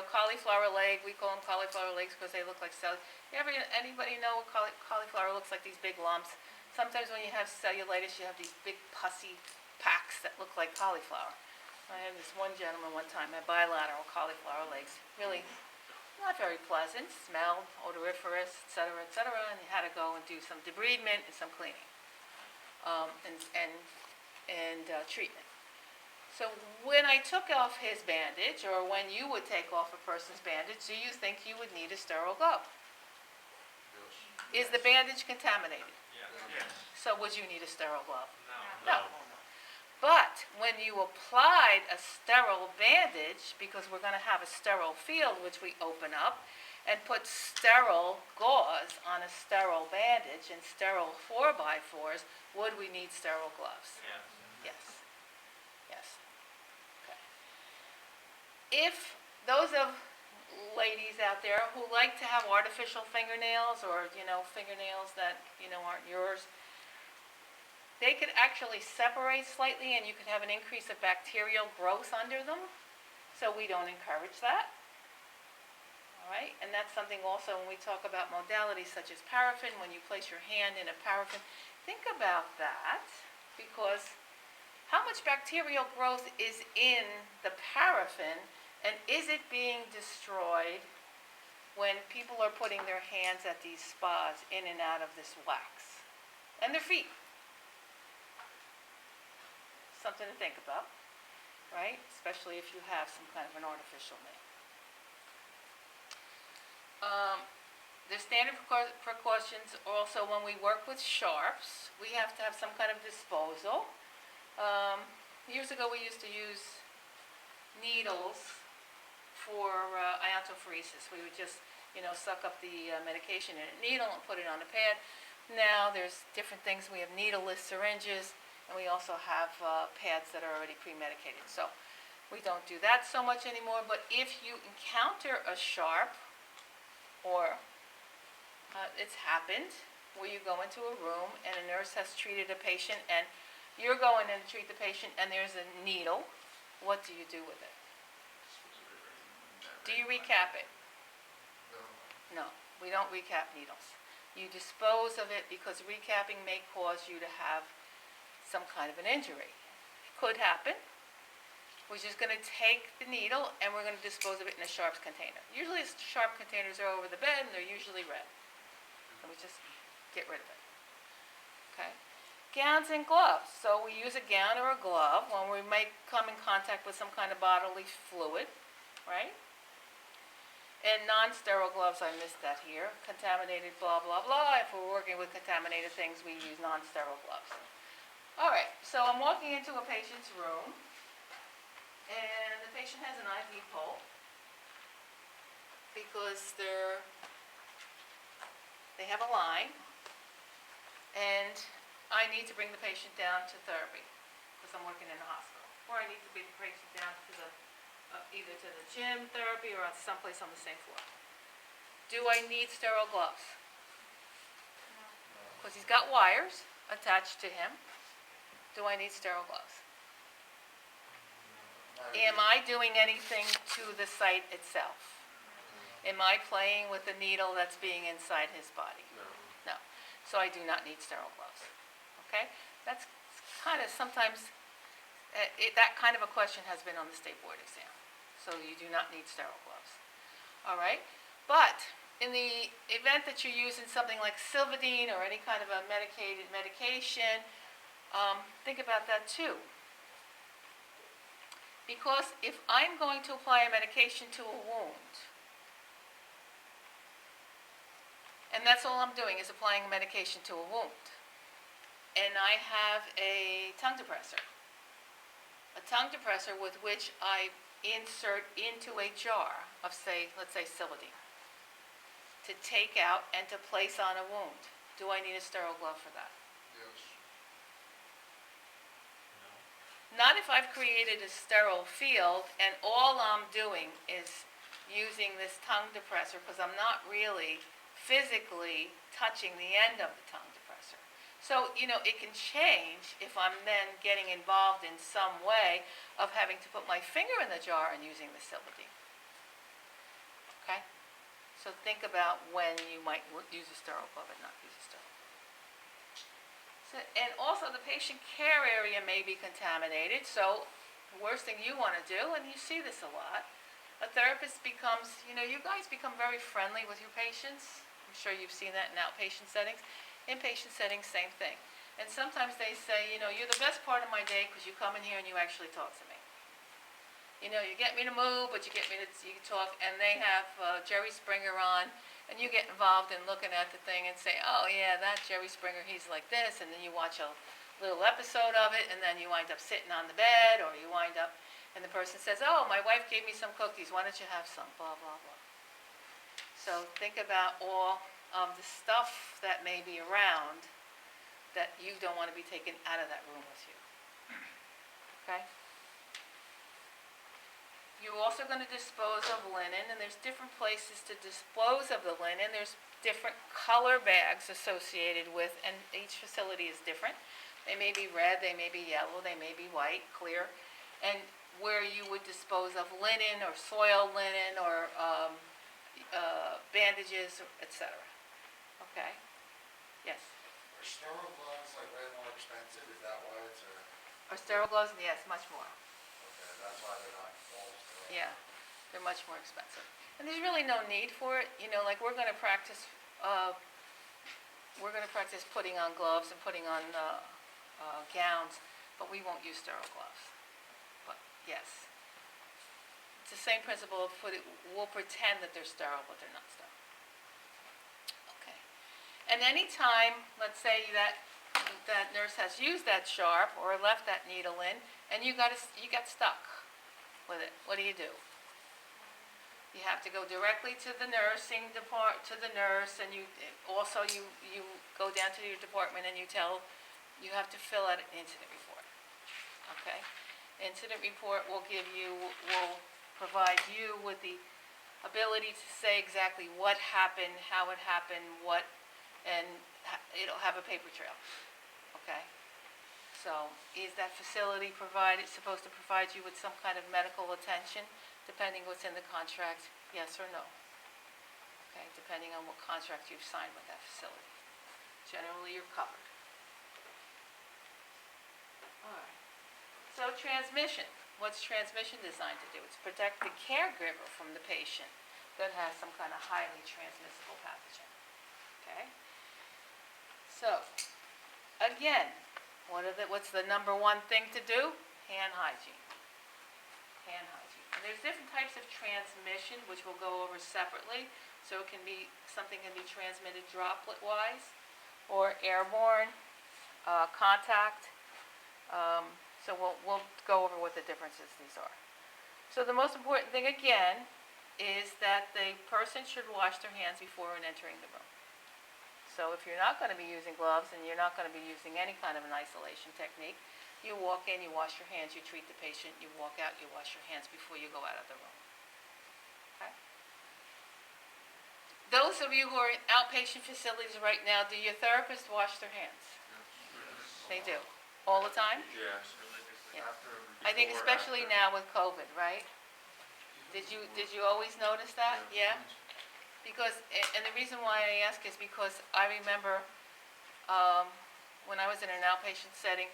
cauliflower leg. We call them cauliflower legs because they look like anybody know what cauliflower looks like? These big lumps. Sometimes when you have cellulitis, you have these big pussy packs that look like cauliflower. I had this one gentleman one time had bilateral cauliflower legs. Really not very pleasant, smelled, odoriferous, et cetera, and he had to go and do some debridement and some cleaning and treatment. So when I took off his bandage, or when you would take off a person's bandage, do you think you would need a sterile glove? Yes. Is the bandage contaminated? Yeah. So would you need a sterile glove? No. But when you applied a sterile bandage, because we're going to have a sterile field which we open up, and put sterile gauze on a sterile bandage and sterile 4x4s, would we need sterile gloves? Yeah. Yes. Yes. Okay. If those of ladies out there who like to have artificial fingernails or, fingernails that, aren't yours, they could actually separate slightly and you could have an increase of bacterial growth under them. So we don't encourage that. All right? And that's something also when we talk about modalities such as paraffin, when you place your hand in a paraffin, think about that, because how much bacterial growth is in the paraffin, and is it being destroyed when people are putting their hands at these spas in and out of this wax? And their feet. Something to think about, right? Especially if you have some kind of an artificial nail. The standard precautions also when we work with sharps, we have to have some kind of disposal. Years ago we used to use needles for iontophoresis. We would just, suck up the medication in a needle and put it on a pad. Now there's different things. We have needleless syringes, and we also have pads that are already pre-medicated. So we don't do that so much anymore. But if you encounter a sharp, or it's happened, where you go into a room and a nurse has treated a patient, and you're going in to treat the patient, and there's a needle, what do you do with it? Do you recap it? No. No, we don't recap needles. You dispose of it because recapping may cause you to have some kind of an injury. It could happen. We're just going to take the needle and we're going to dispose of it in a sharps container. Usually sharp containers are over the bed and they're usually red. And we just get rid of it. Okay? Gowns and gloves. So we use a gown or a glove when we might come in contact with some kind of bodily fluid, right? And non-sterile gloves, I missed that here. Contaminated blah, blah, blah. If we're working with contaminated things, we use non-sterile gloves. All right, so I'm walking into a patient's room, and the patient has an IV pole because they have a line, and I need to bring the patient down to therapy because I'm working in a hospital, or I need to bring the patient down to either to the gym therapy or someplace on the same floor. Do I need sterile gloves? Because he's got wires attached to him. Do I need sterile gloves? Am I doing anything to the site itself? Am I playing with the needle that's being inside his body? No. So I do not need sterile gloves. Okay? That's kind of sometimes, that kind of a question has been on the state board exam. So you do not need sterile gloves. All right? But in the event that you're using something like Silvadene or any kind of a medication, think about that too. Because if I'm going to apply a medication to a wound, and that's all I'm doing is applying a medication to a wound, and I have a tongue depressor with which I insert into a jar of, let's say Silvadene, to take out and to place on a wound. Do I need a sterile glove for that? Yes. Not if I've created a sterile field and all I'm doing is using this tongue depressor, because I'm not really physically touching the end of the tongue depressor. So, it can change if I'm then getting involved in some way of having to put my finger in the jar and using the Silvadene. Okay? So think about when you might use a sterile glove and not use a sterile glove. So, and also the patient care area may be contaminated, so the worst thing you want to do, and you see this a lot, a therapist becomes, you guys become very friendly with your patients. I'm sure you've seen that in outpatient settings. Inpatient settings, same thing. And sometimes they say, you're the best part of my day because you come in here and you actually talk to me. You get me to move, but you talk, and they have Jerry Springer on, and you get involved in looking at the thing and say, oh yeah, that Jerry Springer, he's like this, and then you watch a little episode of it, and then you wind up sitting on the bed, or you wind up, and the person says, oh, my wife gave me some cookies, why don't you have some, blah, blah, blah. So think about all of the stuff that may be around that you don't want to be taken out of that room with you. Okay? You're also going to dispose of linen, and there's different places to dispose of the linen. There's different color bags associated with, and each facility is different. They may be red, they may be yellow, they may be white, clear. And where you would dispose of linen or soiled linen or bandages, etc. Okay? Yes? Are sterile gloves like way more expensive? Is that why it's a, Are sterile gloves? Yes, much more. okay, that's why they're not all sterile? Yeah, they're much more expensive. And there's really no need for it. Like we're going to practice putting on gloves and putting on gowns, but we won't use sterile gloves. But yes, it's the same principle of we'll pretend that they're sterile, but they're not sterile. Okay. And any time, let's say that nurse has used that sharp or left that needle in, and you got stuck with it, what do? You have to go directly to the nurse, and you go down to your department and you have to fill out an incident report. Okay? Incident report will provide you with the ability to say exactly what happened, how it happened, and it'll have a paper trail. Okay? So, is that facility supposed to provide you with some kind of medical attention, depending what's in the contract, yes or no? Okay, depending on what contract you've signed with that facility. Generally, you're covered. All right. So, transmission. What's transmission designed to do? It's protect the caregiver from the patient that has some kind of highly transmissible pathogen. Okay? So, again, what's the number one thing to do? Hand hygiene. Hand hygiene. And there's different types of transmission, which we'll go over separately. So something can be transmitted droplet-wise, or airborne, contact. So we'll go over what the differences these are. So the most important thing, again, is that the person should wash their hands before entering the room. So if you're not going to be using gloves and you're not going to be using any kind of an isolation technique, you walk in, you wash your hands, you treat the patient, you walk out, you wash your hands before you go out of the room. Okay? Those of you who are in outpatient facilities right now, do your therapists wash their hands? They do. All the time? Yes. Yeah. I think especially now with COVID, right? Did you always notice that? Yeah? Because, and the reason why I ask is because I remember when I was in an outpatient setting,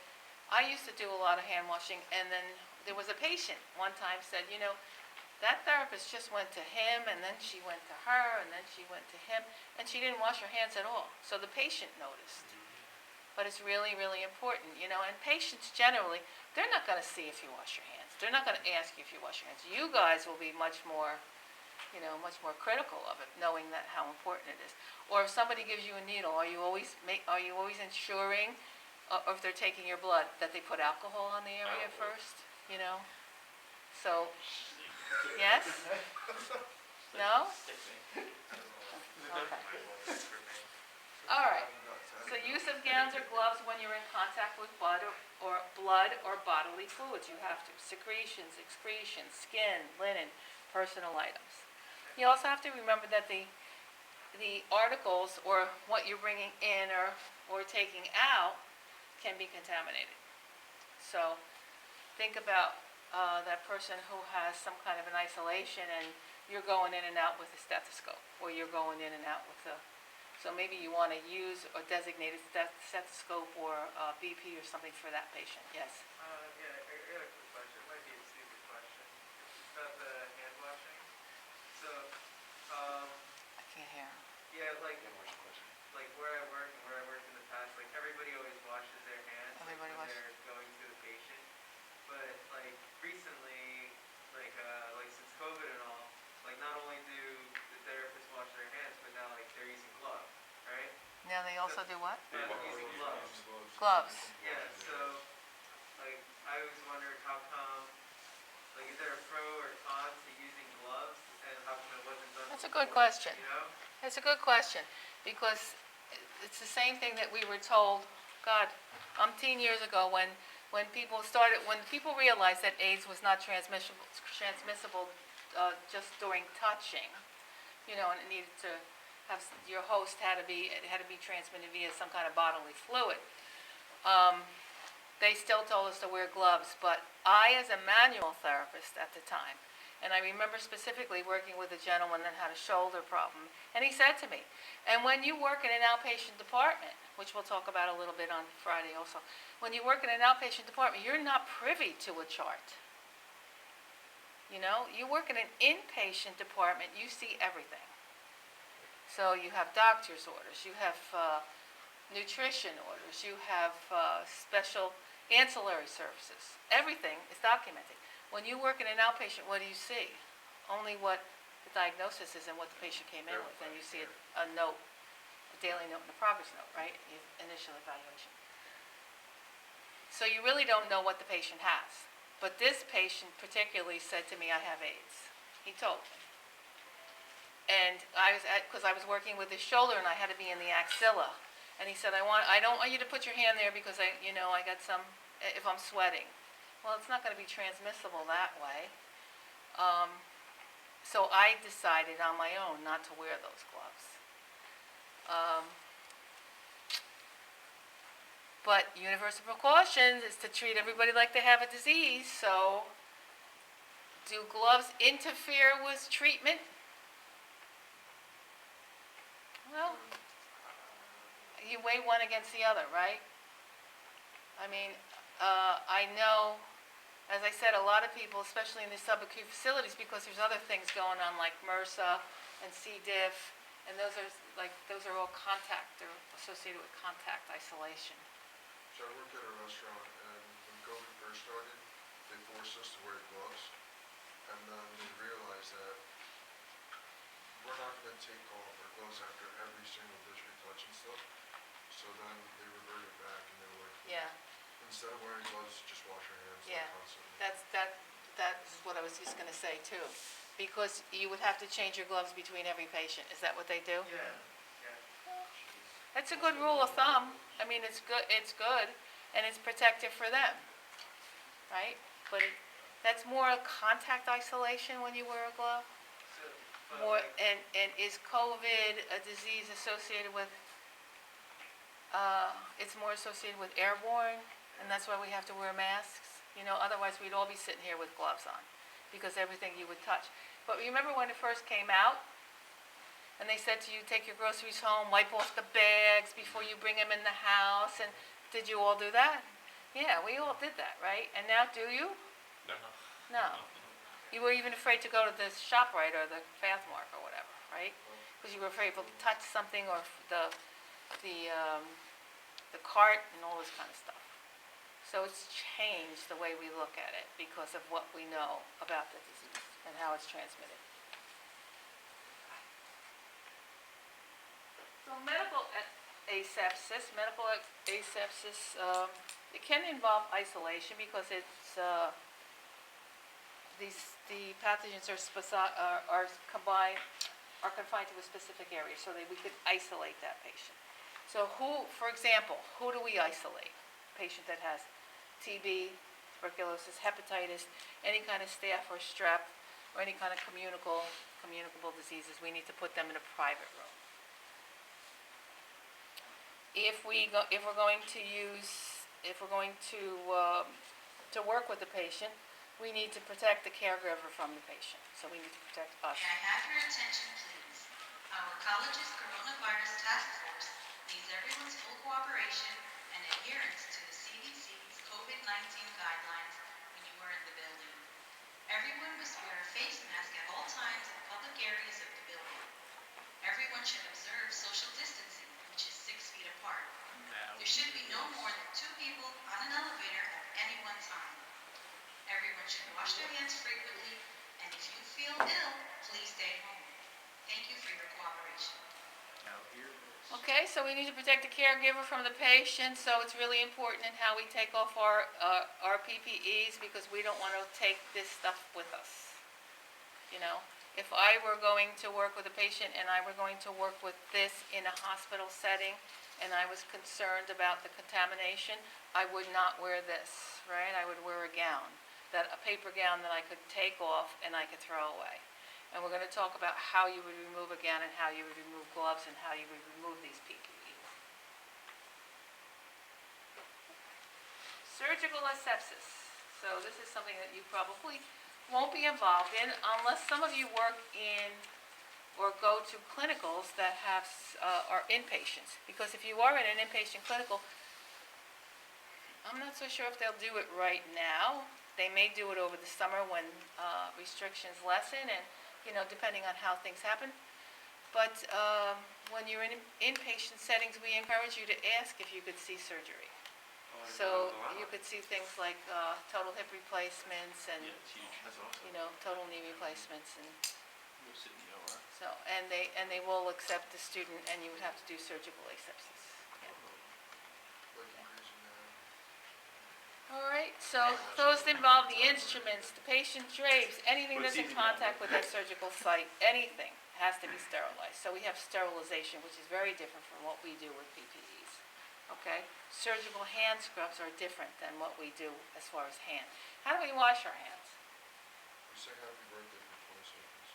I used to do a lot of hand washing, and then there was a patient one time said, that therapist just went to him, and then she went to her, and then she went to him, and she didn't wash her hands at all. So the patient noticed. But it's really, really important, and patients generally, they're not going to see if you wash your hands. They're not going to ask you if you wash your hands. You guys will be much more critical of it, knowing that how important it is. Or if somebody gives you a needle, are you always ensuring, if they're taking your blood, that they put alcohol on the area first? So, yes? No? Okay. All right. So use of gowns or gloves when you're in contact with blood or bodily fluids. You have to. Secretions, excretions, skin, linen, personal items. You also have to remember that the the articles or what you're bringing in or taking out can be contaminated. So think about that person who has some kind of an isolation and you're going in and out with a stethoscope, or you're going in and out with a, so maybe you want to use a designated stethoscope or BP or something for that patient. Yes? Yeah, I got a quick question. It might be a stupid question. It's about the hand washing. So, I can't hear. yeah, like where I work and where I worked in the past, like everybody always washes their hands Everybody when washes. they're going to the patient. But like recently, like since COVID and all, like not only do the therapists wash their hands, but now like they're using gloves, right? Now they also do what? Using gloves. Gloves. Yeah, so like I always wondered how come, like is there a pro or con to using gloves, and how come it wasn't done That's a good before, question. you know? That's a good question, because it's the same thing that we were told, God, umpteen years ago when people realized that AIDS was not transmissible just during touching, you know, and it needed to have, your host had to be transmitted via some kind of bodily fluid. They still told us to wear gloves, but I, as a manual therapist at the time, and I remember specifically working with a gentleman that had a shoulder problem, and he said to me, and when you work in an outpatient department, which we'll talk about a little bit on Friday also, when you work in an outpatient department, you're not privy to a chart. You know, you work in an inpatient department, you see everything. So you have doctor's orders, you have nutrition orders, you have special ancillary services. Everything is documented. When you work in an outpatient, what do you see? Only what the diagnosis is and what the patient came in with, and you see a note, a daily note and a progress note, right? Initial evaluation. So you really don't know what the patient has. But this patient particularly said to me, I have AIDS. He told me. And because I was working with his shoulder and I had to be in the axilla. And he said, I don't want you to put your hand there because I got some, if I'm sweating. Well, it's not going to be transmissible that way. So I decided on my own not to wear those gloves. But universal precautions is to treat everybody like they have a disease. So do gloves interfere with treatment? Well, you weigh one against the other, right? I mean, I know, as I said, a lot of people, especially in the subacute facilities, because there's other things going on like MRSA and C. diff, and those are all contact, they're associated with contact isolation. So I worked at a restaurant, and when COVID first started, they forced us to wear gloves, and then they realized that we're not going to take all of our gloves after every single dish we touch and stuff. So then they reverted back, and they were like, Yeah, instead of wearing gloves, just wash your hands Yeah. constantly. that's what I was just gonna say too. Because you would have to change your gloves between every patient. Is that what they do? Yeah. That's a good rule of thumb. I mean, it's good, and it's protective for them, right? But that's more a contact isolation when you wear a glove. So, but More, like, and is COVID a disease associated with, it's more associated with airborne, and that's why we have to wear masks? You know, otherwise we'd all be sitting here with gloves on, because everything you would touch. But remember when it first came out, and they said to you, take your groceries home, wipe off the bags before you bring them in the house, and did you all do that? Yeah, we all did that, right? And now do you? No. No. You were even afraid to go to the ShopRite or the Pathmark or whatever, right? Because you were afraid to touch something or the cart and all this kind of stuff. So it's changed the way we look at it because of what we know about the disease and how it's transmitted. So medical asepsis, it can involve isolation because it's the pathogens are confined to a specific area, so we could isolate that patient. So for example, who do we isolate? Patient that has TB, tuberculosis, hepatitis, any kind of staph or strep, or any kind of communicable diseases, we need to put them in a private room. if we're going to work with the patient, we need to protect the caregiver from the patient. So we need to protect us. May I have your attention, please? Our college's coronavirus task force needs everyone's full cooperation and adherence to the CDC's COVID-19 guidelines when you are in the building. Everyone must wear a face mask at all times in public areas of the building. Everyone should observe social distancing, which is 6 feet apart. There should be no more than 2 people on an elevator at any one time. Everyone should wash their hands frequently, and if you feel ill, please stay home. Thank you for your cooperation. Okay, so we need to protect the caregiver from the patient, so it's really important in how we take off our PPEs, because we don't want to take this stuff with us. You know, if I were going to work with a patient and I were going to work with this in a hospital setting, and I was concerned about the contamination, I would not wear this, right? I would wear a gown, a paper gown that I could take off and I could throw away. And we're going to talk about how you would remove a gown and how you would remove gloves and how you would remove these PPEs. Surgical asepsis. So this is something that you probably won't be involved in unless some of you work in or go to clinicals that are inpatients. Because if you are in an inpatient clinical, I'm not so sure if they'll do it right now. They may do it over the summer when restrictions lessen and, you know, depending on how things happen. But when you're in inpatient settings, we encourage you to ask if you could see surgery. So you could see things like total hip replacements and, you know, total knee replacements and so, and they will accept the student, and you would have to do surgical asepsis. Yeah. All right, so those involve the instruments, the patient drapes, anything that's in contact with that surgical site, anything has to be sterilized. So we have sterilization, which is very different from what we do with PPEs. Okay, surgical hand scrubs are different than what we do as far as hand. How do we wash our hands? We say happy birthday for 20 seconds.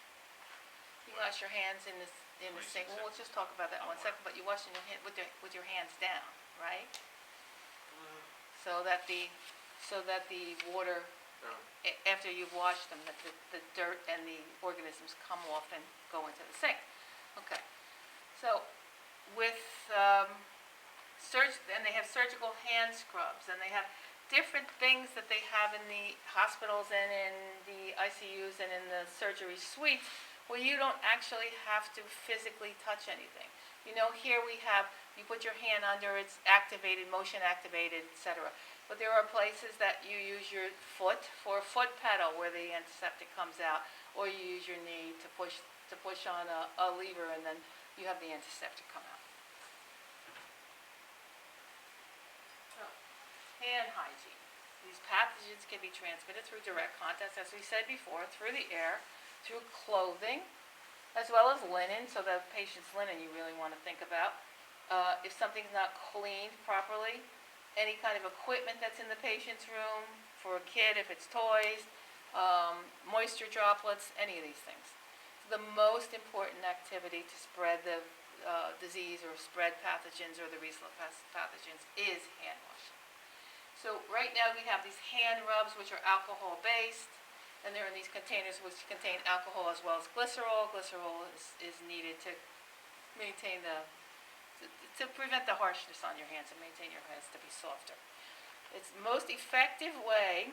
You wash your hands in the sink. Well, we'll just talk about that in 1 second. But you wash in your hand with your hands down, right? So that the water, after you've washed them, that the dirt and the organisms come off and go into the sink. Okay. So with and they have surgical hand scrubs, and they have different things that they have in the hospitals and in the ICUs and in the surgery suites where you don't actually have to physically touch anything. You know, here you put your hand under, it's activated, motion activated, etc. But there are places that you use your foot for a foot pedal where the antiseptic comes out, or you use your knee to push on a lever, and then you have the antiseptic come out. So, hand hygiene. These pathogens can be transmitted through direct contact, as we said before, through the air, through clothing, as well as linen. So the patient's linen you really want to think about. If something's not cleaned properly, any kind of equipment that's in the patient's room, for a kid if it's toys, moisture droplets, any of these things. The most important activity to spread the disease or spread pathogens or the result pathogens is hand washing. So right now we have these hand rubs which are alcohol based, and they're in these containers which contain alcohol as well as glycerol. Glycerol is needed to maintain to prevent the harshness on your hands and maintain your hands to be softer. It's the most effective way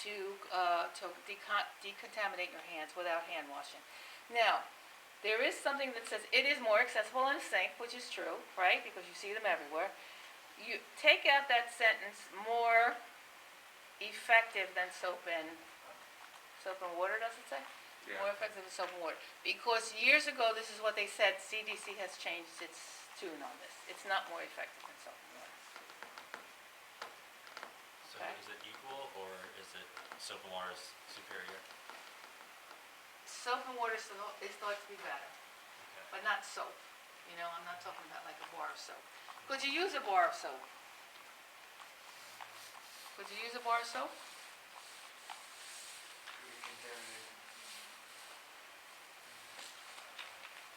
to decontaminate your hands without hand washing. Now, there is something that says it is more accessible in a sink, which is true, right? Because you see them everywhere. You take out that sentence, more effective than soap and water, does it say? Yeah. More effective than soap and water. Because years ago, this is what they said, CDC has changed its tune on this. It's not more effective than soap and water. So Okay. is it equal, or is it soap and water is superior? Soap and water is thought to be better, Okay. but not soap. You know, I'm not talking about like a bar of soap. Could you use a bar of soap? Could you use a bar of soap? Could be contaminated.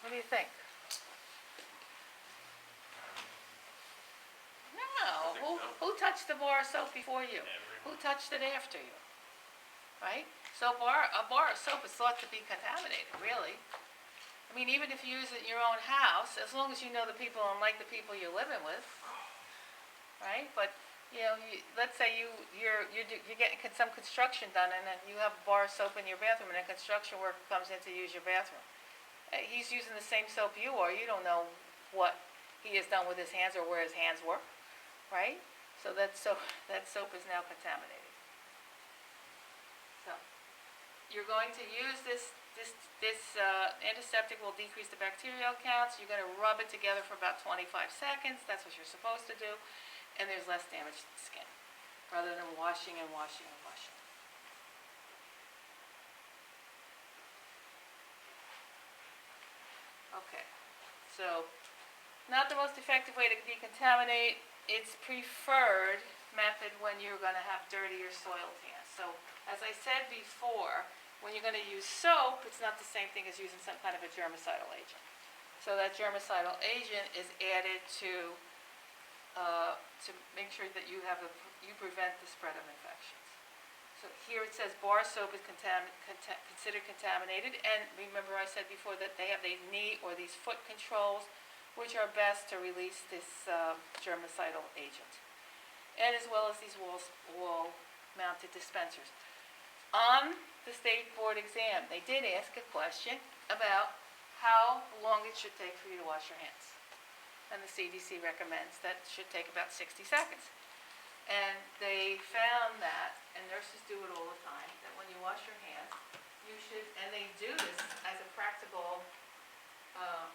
What do you think? who touched the bar of soap before you? Who touched it after you? Right? So a bar of soap is thought to be contaminated, really. I mean, even if you use it in your own house, as long as you know the people and like the people you're living with, right? But, let's say you're getting some construction done and then you have a bar of soap in your bathroom and a construction worker comes in to use your bathroom. He's using the same soap you are. You don't know what he has done with his hands or where his hands were, right? So that soap is now contaminated. So you're going to use this antiseptic will decrease the bacterial counts. You're going to rub it together for about 25 seconds. That's what you're supposed to do. And there's less damage to the skin rather than washing and washing and washing. Okay, so not the most effective way to decontaminate. It's preferred method when you're going to have dirty or soiled hands. So as I said before, when you're going to use soap, it's not the same thing as using some kind of a germicidal agent. So that germicidal agent is added to make sure that you prevent the spread of infections. So here it says bar soap is considered contaminated, and remember I said before that they have these knee or these foot controls, which are best to release this germicidal agent, and as well as these wall-mounted dispensers. On the state board exam, they did ask a question about how long it should take for you to wash your hands, and the CDC recommends that it should take about 60 seconds. And they found that, and nurses do it all the time, that when you wash your hands, you should, and they do this as a practical,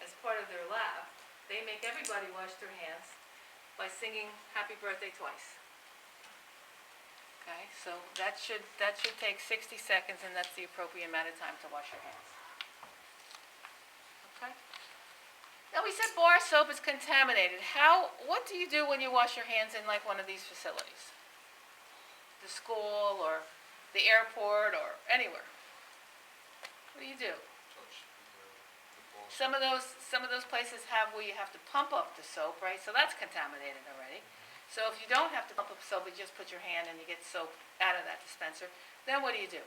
as part of their lab, they make everybody wash their hands by singing happy birthday twice. Okay, so that should take 60 seconds, and that's the appropriate amount of time to wash your hands. Okay? Now we said bar soap is contaminated. What do you do when you wash your hands in like one of these facilities? The school or the airport or anywhere. What do you do? Some of those places have where you have to pump up the soap, right? So that's contaminated already. So if you don't have to pump up soap, you just put your hand and you get soap out of that dispenser, then what do?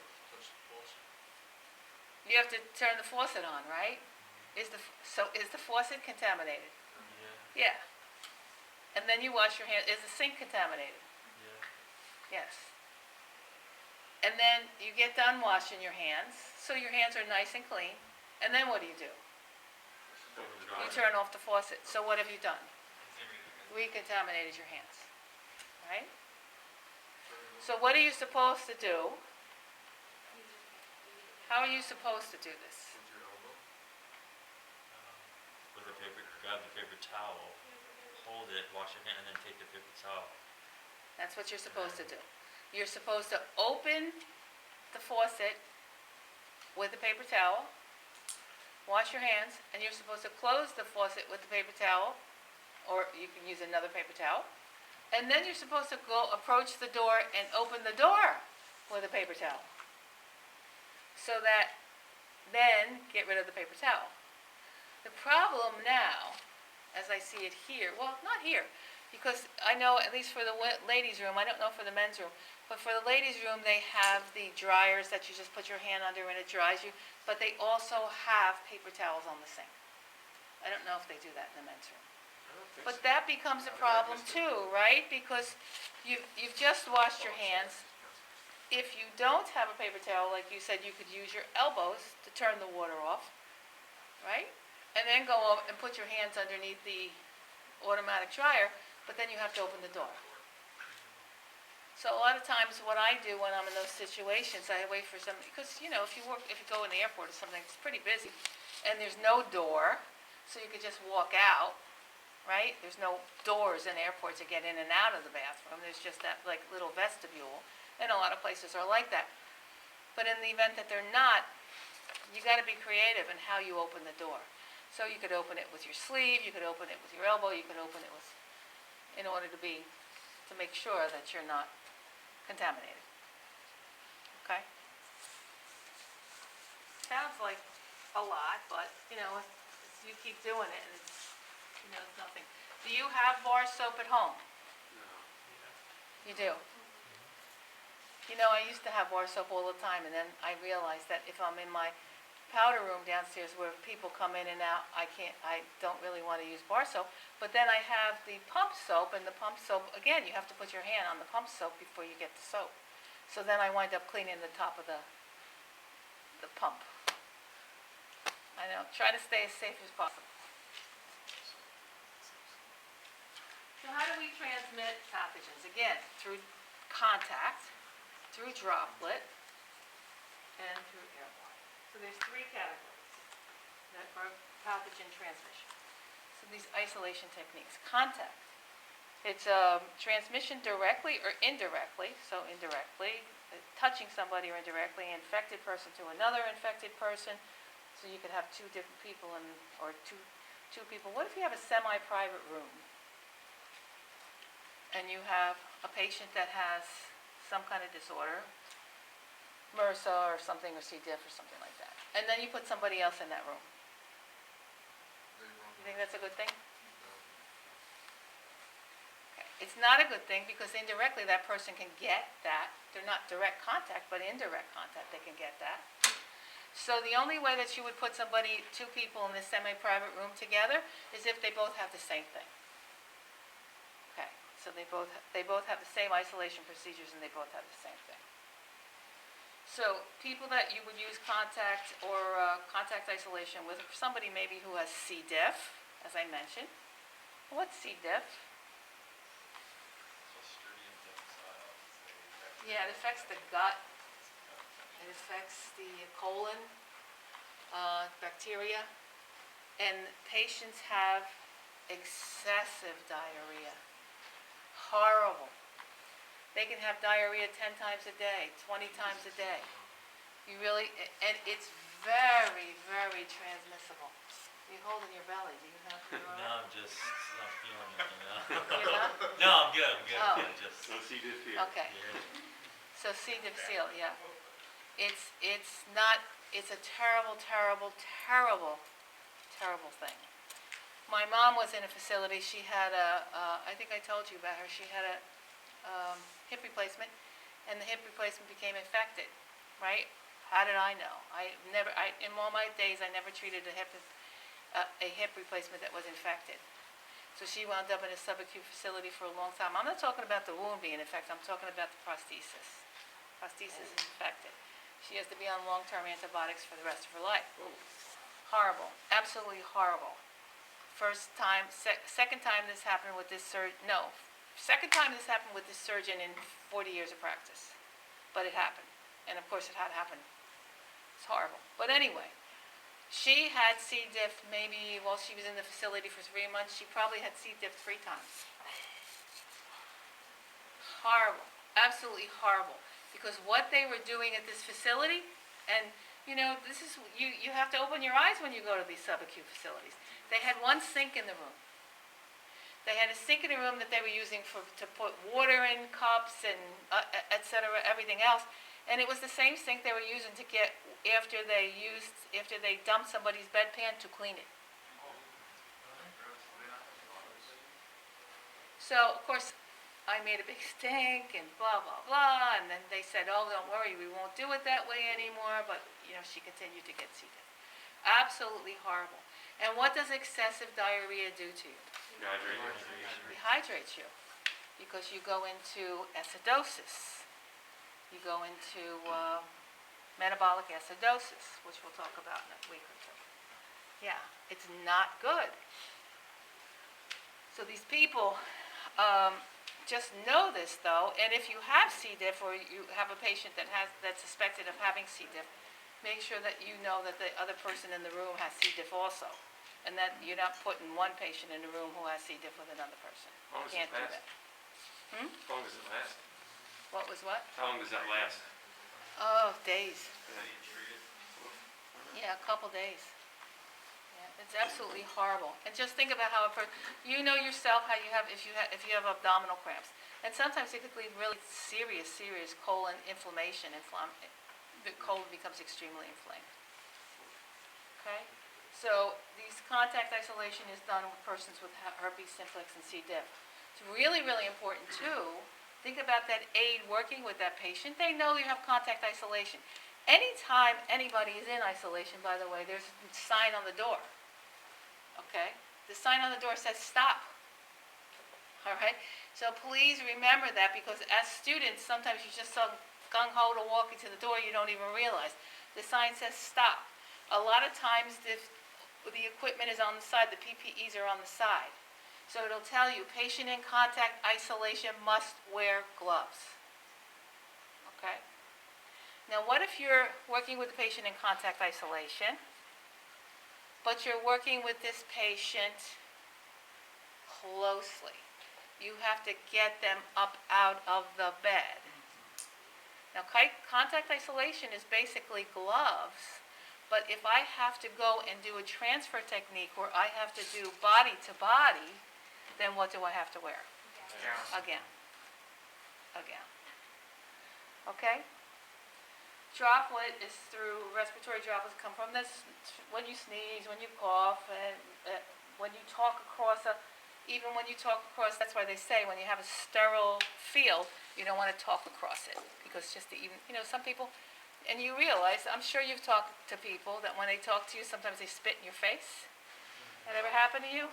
You have to turn the faucet on, right? Is the faucet contaminated? Yeah. And then you wash your hands. Is the sink contaminated? Yes. And then you get done washing your hands, so your hands are nice and clean. And then what do? You turn off the faucet. So what have you done? Recontaminated your hands, right? So what are you supposed to do? How are you supposed to do this? With a paper, grab the paper towel, hold it, wash your hand, and then take the paper towel. That's what you're supposed to do. You're supposed to open the faucet with the paper towel, wash your hands, and you're supposed to close the faucet with the paper towel, or you can use another paper towel, and then you're supposed to go approach the door and open the door with a paper towel. So that then get rid of the paper towel. The problem now, as I see it here, well, not here, because I know at least for the ladies' room, I don't know for the men's room, but for the ladies' room they have the dryers that you just put your hand under and it dries you, but they also have paper towels on the sink. I don't know if they do that in the men's room. But that becomes a problem too, right? Because you've just washed your hands. If you don't have a paper towel, like you said, you could use your elbows to turn the water off, right? And then go over and put your hands underneath the automatic dryer, but then you have to open the door. So a lot of times what I do when I'm in those situations, I wait for somebody, because if you go in the airport or something, it's pretty busy, and there's no door, so you could just walk out, right? There's no doors in airports to get in and out of the bathroom. There's just that like little vestibule, and a lot of places are like that. But in the event that they're not, you got to be creative in how you open the door. So you could open it with your sleeve, you could open it with your elbow, you could open it with, in order to make sure that you're not contaminated. Okay? Sounds like a lot, but you keep doing it, it's nothing. Do you have bar soap at home? You do. You know, I used to have bar soap all the time, and then I realized that if I'm in my powder room downstairs where people come in and out, I don't really want to use bar soap. But then I have the pump soap, and the pump soap, again, you have to put your hand on the pump soap before you get the soap. So then I wind up cleaning the top of the pump. I know, try to stay as safe as possible. So how do we transmit pathogens? Again, through contact, through droplet, and through airborne. So there's three categories that are pathogen transmission. So these isolation techniques. Contact. It's transmission directly or indirectly. So indirectly, touching somebody or indirectly, infected person to another infected person. So you could have two different people or two people. What if you have a semi-private room? And you have a patient that has some kind of disorder, MRSA or something, or C. diff or something like that. And then you put somebody else in that room. You think that's a good thing? Okay. It's not a good thing because indirectly that person can get that. They're not direct contact, but indirect contact, they can get that. So the only way that you would put two people in this semi-private room together is if they both have the same thing. Okay. So they both have the same isolation procedures and they both have the same thing. So people that you would use contact or contact isolation with somebody maybe who has C. diff, as I mentioned. What's C. diff? Yeah, it affects the gut. It affects the colon, bacteria. And patients have excessive diarrhea. Horrible. They can have diarrhea 10 times a day, 20 times a day. And it's very, very transmissible. You hold in your belly, do you have to? No, I'm feeling it, you know. You're not? No, I'm good, Oh. I'm good, just. So C. diff here. Okay, Yeah. so C. difficile, yeah. It's a terrible, terrible, terrible, terrible thing. My mom was in a facility, she had I think I told you about her, she had a hip replacement, and the hip replacement became infected, right? How did I know? In all my days, I never treated a hip replacement that was infected. So she wound up in a subacute facility for a long time. I'm not talking about the wound being infected, I'm talking about the prosthesis. Prosthesis is infected. She has to be on long-term antibiotics for the rest of her life. Horrible, absolutely horrible. Second time this happened with this second time this happened with this surgeon in 40 years of practice. But it happened. And of course it had happened. It's horrible. But anyway, she had C. diff maybe while she was in the facility for 3 months. She probably had C. diff 3 times. Horrible. Absolutely horrible. Because what they were doing at this facility, and you know, you have to open your eyes when you go to these subacute facilities. They had one sink in the room. They had a sink in the room that they were using to put water in, cups, and etc., everything else. And it was the same sink they were using to get after they dumped somebody's bedpan to clean it. So of course, I made a big stink and blah blah blah, and then they said, "Oh, don't worry, we won't do it that way anymore." But you know, she continued to get C. diff. Absolutely horrible. And what does excessive diarrhea do to you? Dehydrates you, because you go into acidosis. You go into metabolic acidosis, which we'll talk about in a week or two. Yeah, it's not good. So these people just know this, though, and if you have C. diff or you have a patient that's suspected of having C. diff, make sure that you know that the other person in the room has C. diff also, and that you're not putting one patient in the room who has C. diff with another person. How long You can't does it do last? that. How long does it last? What was what? How long does that last? Oh, days. Yeah, a couple days. Yeah, it's absolutely horrible. And just think about how you know yourself how you have if you have abdominal cramps, and sometimes it could lead really serious colon inflammation. The colon becomes extremely inflamed. Okay, so these contact isolation is done with persons with herpes simplex and C. diff. It's really, really important too Think about that aide working with that patient. They know you have contact isolation. Anytime anybody is in isolation, by the way, there's a sign on the door. Okay? The sign on the door says stop. All right? So please remember that, because as students, sometimes you're just so gung-ho to walk into the door, you don't even realize. The sign says stop. A lot of times the equipment is on the side, the PPEs are on the side. So it'll tell you, patient in contact isolation must wear gloves. Okay? Now what if you're working with the patient in contact isolation, but you're working with this patient closely? You have to get them up out of the bed. Now, contact isolation is basically gloves, but if I have to go and do a transfer technique where I have to do body to body, then what do I have to wear? A gown. Okay? Droplet is through, respiratory droplets come from this, when you sneeze, when you cough, and when you talk across even when you talk across, that's why they say when you have a sterile field, you don't want to talk across it, because just to even, some people, and you realize, I'm sure you've talked to people that when they talk to you, sometimes they spit in your face. That ever happened to you?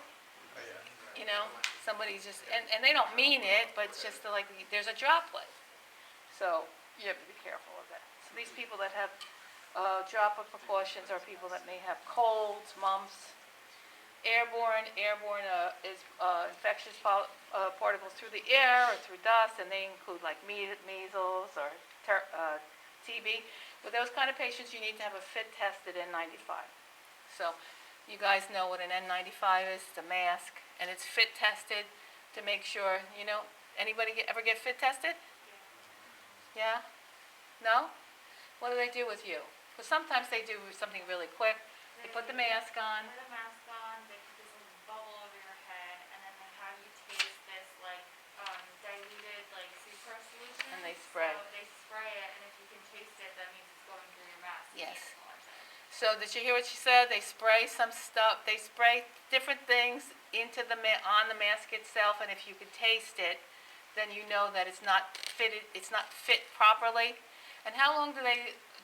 Somebody just, and they don't mean it, but it's just like, there's a droplet. So you have to be careful of that. So these people that have droplet precautions are people that may have colds, mumps. Airborne is infectious particles through the air or through dust, and they include like measles or TB. With those kind of patients, you need to have a fit tested N95. So you guys know what an N95 is. It's a mask, and it's fit tested to make sure, anybody ever get fit tested? Yeah? No? What do they do with you? Because sometimes they do something really quick. They put the mask on. Put a mask on, they put this little bubble over your head, and then they have you taste this diluted sucrose solution. And they spray. So they spray it, and if you can taste it, that means it's going through your mask. Yes. You can't tolerate it. So did you hear what she said? They spray some stuff. They spray different things into on the mask itself, and if you can taste it, then you know that it's not fitted. It's not fit properly. And how long do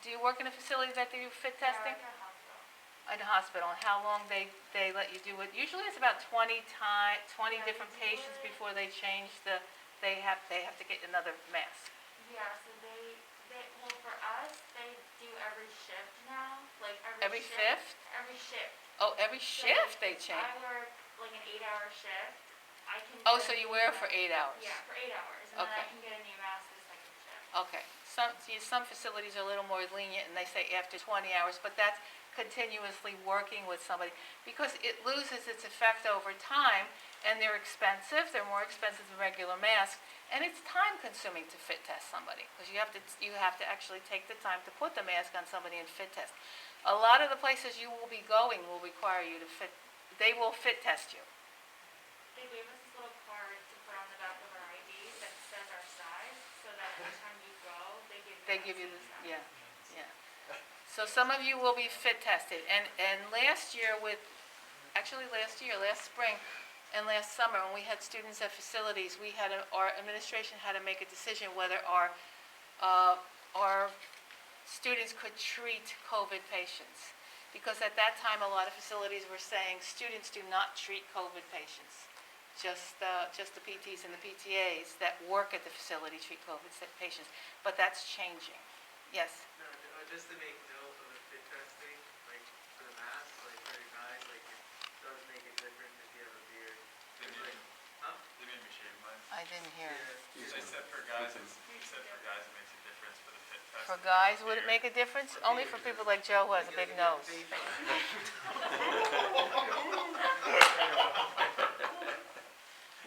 you work in a facility that do fit testing? Yeah, like a hospital. In a hospital, and how long they let you do it? Usually it's about 20 different patients before they change they have to get another mask. Yeah, so well, for us, they do every shift now, Every fifth? Every shift. Oh, every shift they change. I work an 8-hour shift. I can. Oh, get so a you new wear mask. for 8 hours? Yeah, for 8 hours, and then Okay. I can get a new mask the second shift. Okay, some facilities are a little more lenient, and they say after 20 hours, but that's continuously working with somebody, because it loses its effect over time, and they're expensive, they're more expensive than regular masks, and it's time consuming to fit test somebody, because you have to actually take the time to put the mask on somebody and fit test. A lot of the places you will be going will require you to they will fit test you. They gave us this little card to put on the back of our ID that says our size, so that every time you go, they give you this, that. yeah. So some of you will be fit tested, and last spring, and last summer, when we had students at facilities, our administration had to make a decision whether our students could treat COVID patients. Because at that time, a lot of facilities were saying students do not treat COVID patients. Just the PTs and the PTAs that work at the facility treat COVID patients. But that's changing. Yes? No, just to make note of the fit testing, for the mask, for the guys, it does make a difference if you have a beard. They made me shave mine. I didn't hear. Yeah, they said for guys, it makes a difference for the fit test. For guys, would it make a difference? Only for people like Joe who has a big nose.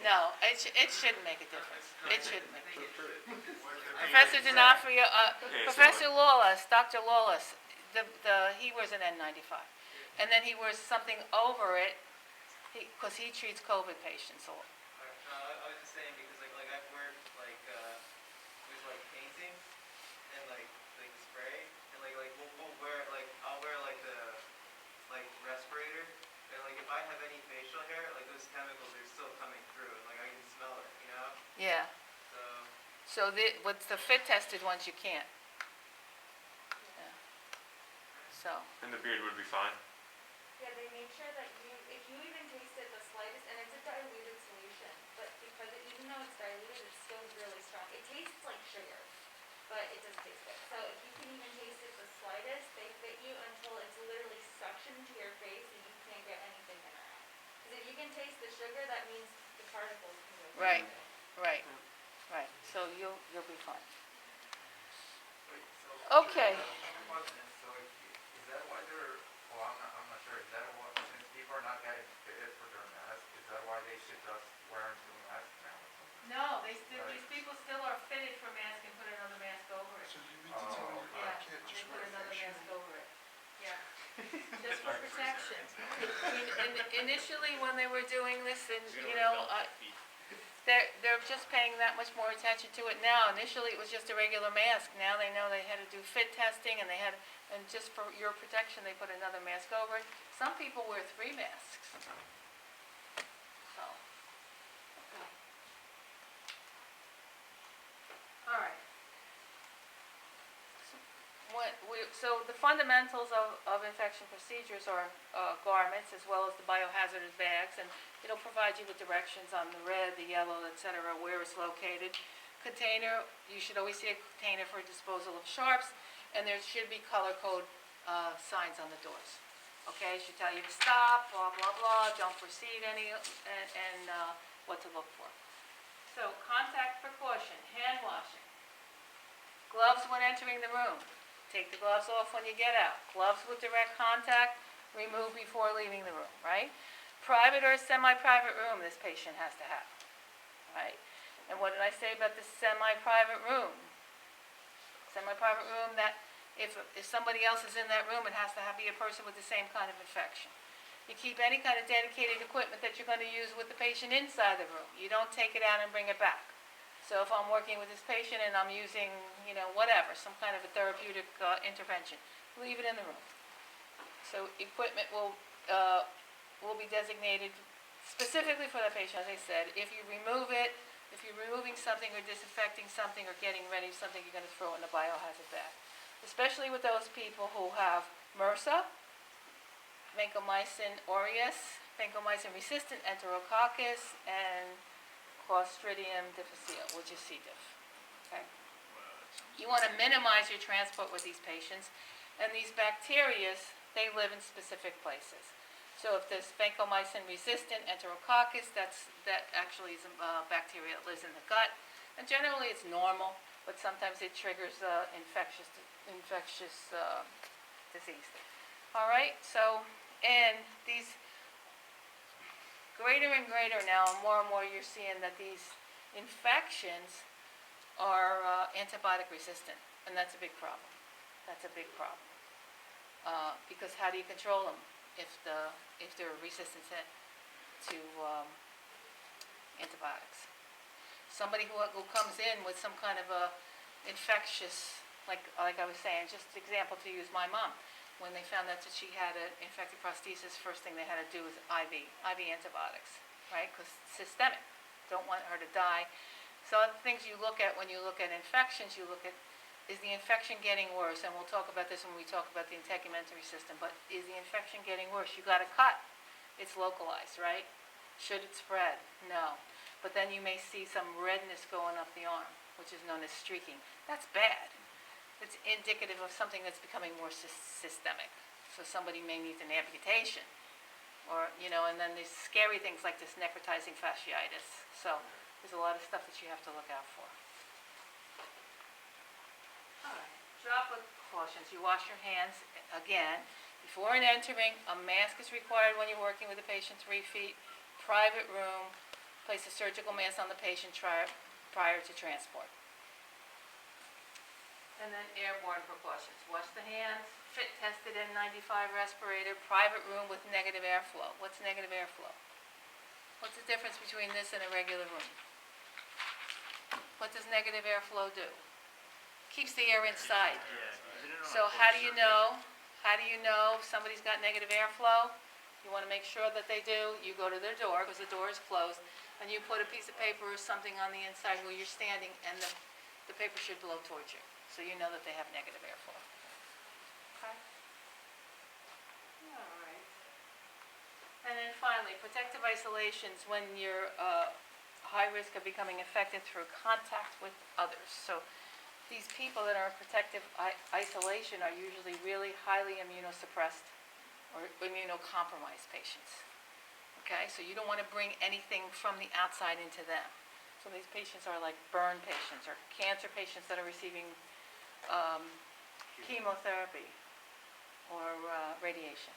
No, it shouldn't make a difference. It shouldn't make a difference. Professor D'Onofrio, Professor Lawless, Dr. Lawless, he wears an N95. And then he wears something over it, because he treats COVID patients. No, I was just saying because I've worked with painting and the spray and we'll wear I'll wear the respirator and if I have any facial hair those chemicals are still coming through and I can smell it, Yeah. So So with the fit tested ones, you can't. Yeah. So, And the beard would be fine. Yeah, they make sure that if you even taste it the slightest, and it's a diluted solution, but because even though it's diluted, it's still really strong. It tastes like sugar, but it doesn't taste good. So if you can even taste it the slightest, they fit you until it's literally suctioned to your face and you can't get anything in or out. Because if you can taste the sugar, that means the particles can go through right, it. right, right. So you'll be fine. Wait, so. Okay. So is that why they're, well, I'm not sure, is that why, since people are not getting fitted for their masks, is that why they suggest wearing two masks now or something? No, these people still are fitted for mask and put another mask over it. So you mean to tell me I Yeah, can't they just put wear a another face mask shield? over it. Yeah, just for protection. Initially, when they were doing this, and, they're just paying that much more attention to it now. Initially, it was just a regular mask. Now they know they had to do fit testing, and just for your protection, they put another mask over it. Some people wear 3 masks. So, okay. All right. So the fundamentals of infection procedures are garments as well as the biohazardous bags, and it'll provide you with directions on the red, the yellow, et cetera, where it's located. Container, you should always see a container for disposal of sharps, and there should be color code signs on the doors. Okay, it should tell you to stop, blah, blah, blah, don't proceed and what to look for. So contact precaution, hand washing. Gloves when entering the room. Take the gloves off when you get out. Gloves with direct contact, remove before leaving the room, right? Private or semi-private room this patient has to have, right? And what did I say about the semi-private room? Semi-private room, that if somebody else is in that room, it has to be a person with the same kind of infection. You keep any kind of dedicated equipment that you're going to use with the patient inside the room. You don't take it out and bring it back. So if I'm working with this patient and I'm using, whatever, some kind of a therapeutic intervention, leave it in the room. So equipment will be designated specifically for that patient, as I said. If you remove it, if you're removing something or disinfecting something or getting ready something, you're going to throw it in a biohazard bag. Especially with those people who have MRSA, vancomycin aureus, vancomycin resistant enterococcus, and Clostridium difficile, which is C. diff. Okay? You want to minimize your transport with these patients, and these bacteria, they live in specific places. So if there's vancomycin resistant enterococcus, that actually is a bacteria that lives in the gut, and generally it's normal, but sometimes it triggers infectious disease. All right, so, and these greater and greater now, more and more you're seeing that these infections are antibiotic resistant, and that's a big problem. That's a big problem. Because how do you control them if they're resistant to antibiotics? Somebody who comes in with some kind of a infectious, like I was saying, just an example to use my mom. When they found out that she had an infected prosthesis, first thing they had to do was IV antibiotics, right? Because systemic. Don't want her to die. So other things you look at when you look at infections, you look at, is the infection getting worse? And we'll talk about this when we talk about the integumentary system, but is the infection getting worse? You got to cut. It's localized, right? Should it spread? No. But then you may see some redness going up the arm, which is known as streaking. That's bad. It's indicative of something that's becoming more systemic. So somebody may need an amputation, or, and then there's scary things like this necrotizing fasciitis. So there's a lot of stuff that you have to look out for. All right, droplet precautions. You wash your hands, again, before and entering. A mask is required when you're working with a patient 3 feet. Private room, place a surgical mask on the patient prior to transport. And then airborne precautions. Wash the hands, fit tested N95 respirator, private room with negative airflow. What's negative airflow? What's the difference between this and a regular room? What does negative airflow do? Keeps the air inside. So how do you know? How do you know if somebody's got negative airflow? You want to make sure that they do. You go to their door, because the door is closed, and you put a piece of paper or something on the inside where you're standing, and the paper should blow towards you, so you know that they have negative airflow. Okay? All right. And then finally, protective isolations when you're high risk of becoming infected through contact with others. So these people that are in protective isolation are usually really highly immunosuppressed or immunocompromised patients. Okay, so you don't want to bring anything from the outside into them. So these patients are like burn patients or cancer patients that are receiving chemotherapy or radiation.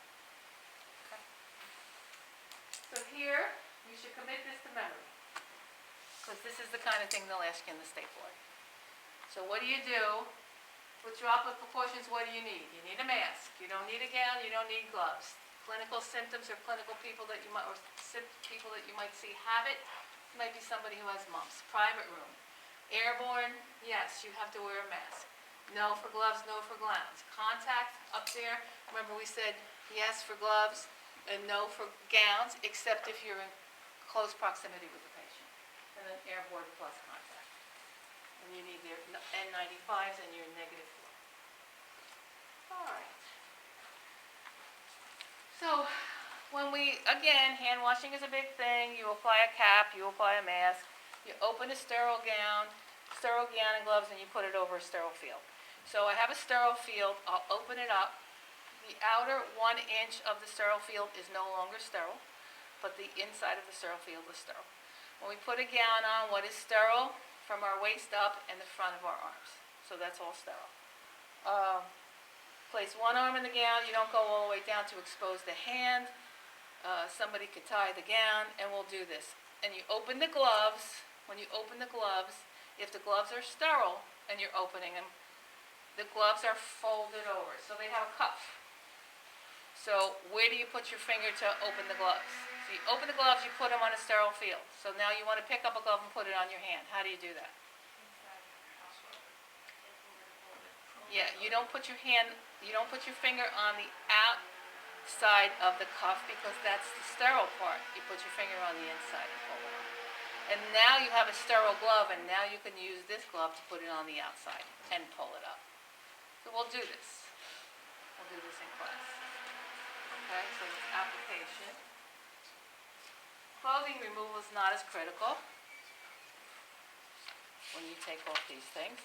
Okay. So here, you should commit this to memory, because this is the kind of thing they'll ask you in the state board. So what do? With droplet precautions, what do you need? You need a mask. You don't need a gown. You don't need gloves. Clinical symptoms or clinical people that you might, or people that you might see have it. It might be somebody who has mumps. Private room. Airborne, yes, you have to wear a mask. No for gloves, no for gowns. Contact up there, remember we said yes for gloves and no for gowns, except if you're in close proximity with the patient. And then airborne plus contact. And you need your N95s and your negative flow. All right. So when again, hand washing is a big thing. You apply a cap, you apply a mask, you open a sterile gown and gloves, and you put it over a sterile field. So I have a sterile field, I'll open it up. The outer 1 inch of the sterile field is no longer sterile, but the inside of the sterile field is sterile. When we put a gown on, what is sterile? From our waist up and the front of our arms. So that's all sterile. Place one arm in the gown, you don't go all the way down to expose the hand. Somebody could tie the gown, and we'll do this. And you open the gloves. When you open the gloves, if the gloves are sterile and you're opening them, the gloves are folded over, so they have a cuff. So where do you put your finger to open the gloves? So you open the gloves, you put them on a sterile field. So now you want to pick up a glove and put it on your hand. How do you do that? Yeah, you don't put your finger on the outside of the cuff, because that's the sterile part. You put your finger on the inside and pull it on. And now you have a sterile glove, and now you can use this glove to put it on the outside and pull it up. So we'll do this. We'll do this in class. Okay, so it's application. Clothing removal is not as critical when you take off these things.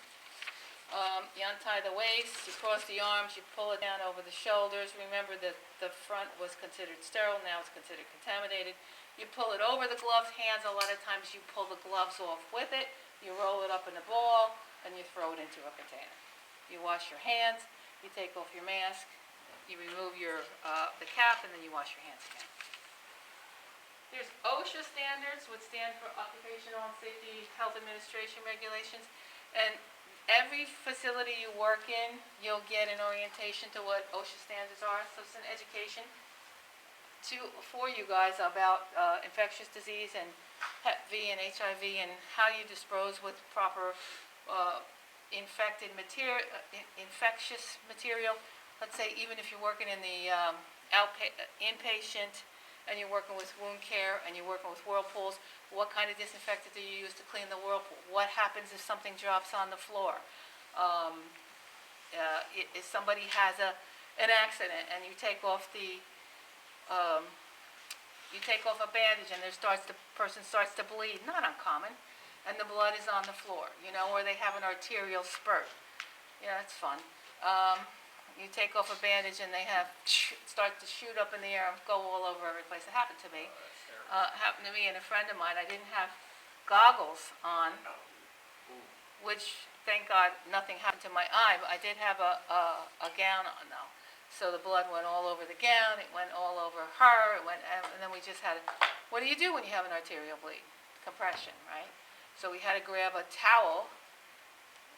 You untie the waist, you cross the arms, you pull it down over the shoulders. Remember that the front was considered sterile, now it's considered contaminated. You pull it over the gloves' hands. A lot of times you pull the gloves off with it, you roll it up in a ball, and you throw it into a container. You wash your hands, you take off your mask, you remove the cap, and then you wash your hands again. There's OSHA standards, which stand for Occupational and Safety Health Administration regulations, and every facility you work in, you'll get an orientation to what OSHA standards are. So it's an education for you guys about infectious disease and Hep V and HIV, and how you dispose with proper infectious material. Let's say even if you're working in the inpatient, and you're working with wound care, and you're working with whirlpools, what kind of disinfectant do you use to clean the whirlpool? What happens if something drops on the floor? If somebody has an accident and you take off a bandage and the person starts to bleed, not uncommon, and the blood is on the floor, or they have an arterial spurt. It's fun. You take off a bandage and they start to shoot up in the air and go all over every place. It happened to me. Happened to me and a friend of mine. I didn't have goggles on, which, thank God, nothing happened to my eye, but I did have a gown on though. So the blood went all over the gown, it went all over her, and then we just had what do you do when you have an arterial bleed? Compression, right? So we had to grab a towel,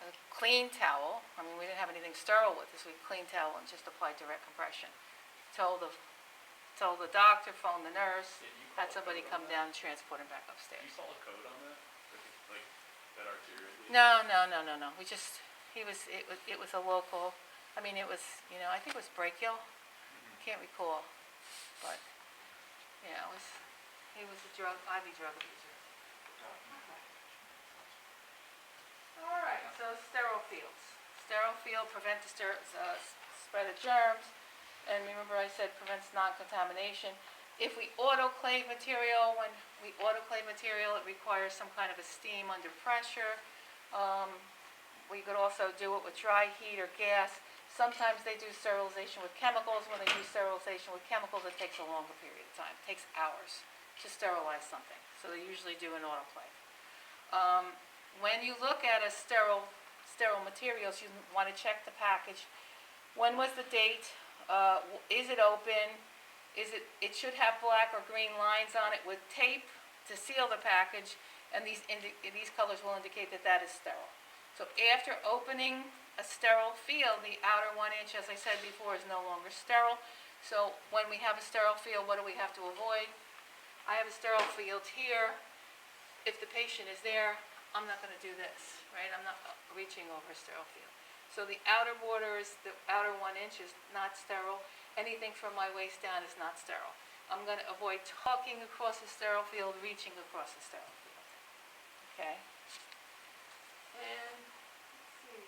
a clean towel. I mean, we didn't have anything sterile with us. We had a clean towel and just applied direct compression. Told the doctor, phoned the nurse, had somebody come down and transport him back upstairs. You saw a code on that? Like that arterial bleed? No. It was a local, I think it was brachial. Can't recall. But, he was a IV drug abuser. All right, so sterile fields. Sterile field prevent the spread of germs, and remember I said prevents non-contamination. If we autoclave material, when we autoclave material, it requires some kind of a steam under pressure. We could also do it with dry heat or gas. Sometimes they do sterilization with chemicals. When they do sterilization with chemicals, it takes a longer period of time. It takes hours to sterilize something. So they usually do an autoclave. When you look at a sterile materials, you want to check the package. When was the date? Is it open? It should have black or green lines on it with tape to seal the package, and these colors will indicate that that is sterile. So after opening a sterile field, the outer 1 inch, as I said before, is no longer sterile. So when we have a sterile field, what do we have to avoid? I have a sterile field here. If the patient is there, I'm not going to do this, right? I'm not reaching over a sterile field. So the outer border is, the outer 1 inch is not sterile. Anything from my waist down is not sterile. I'm going to avoid talking across the sterile field, reaching across the sterile field. Okay? And let's see.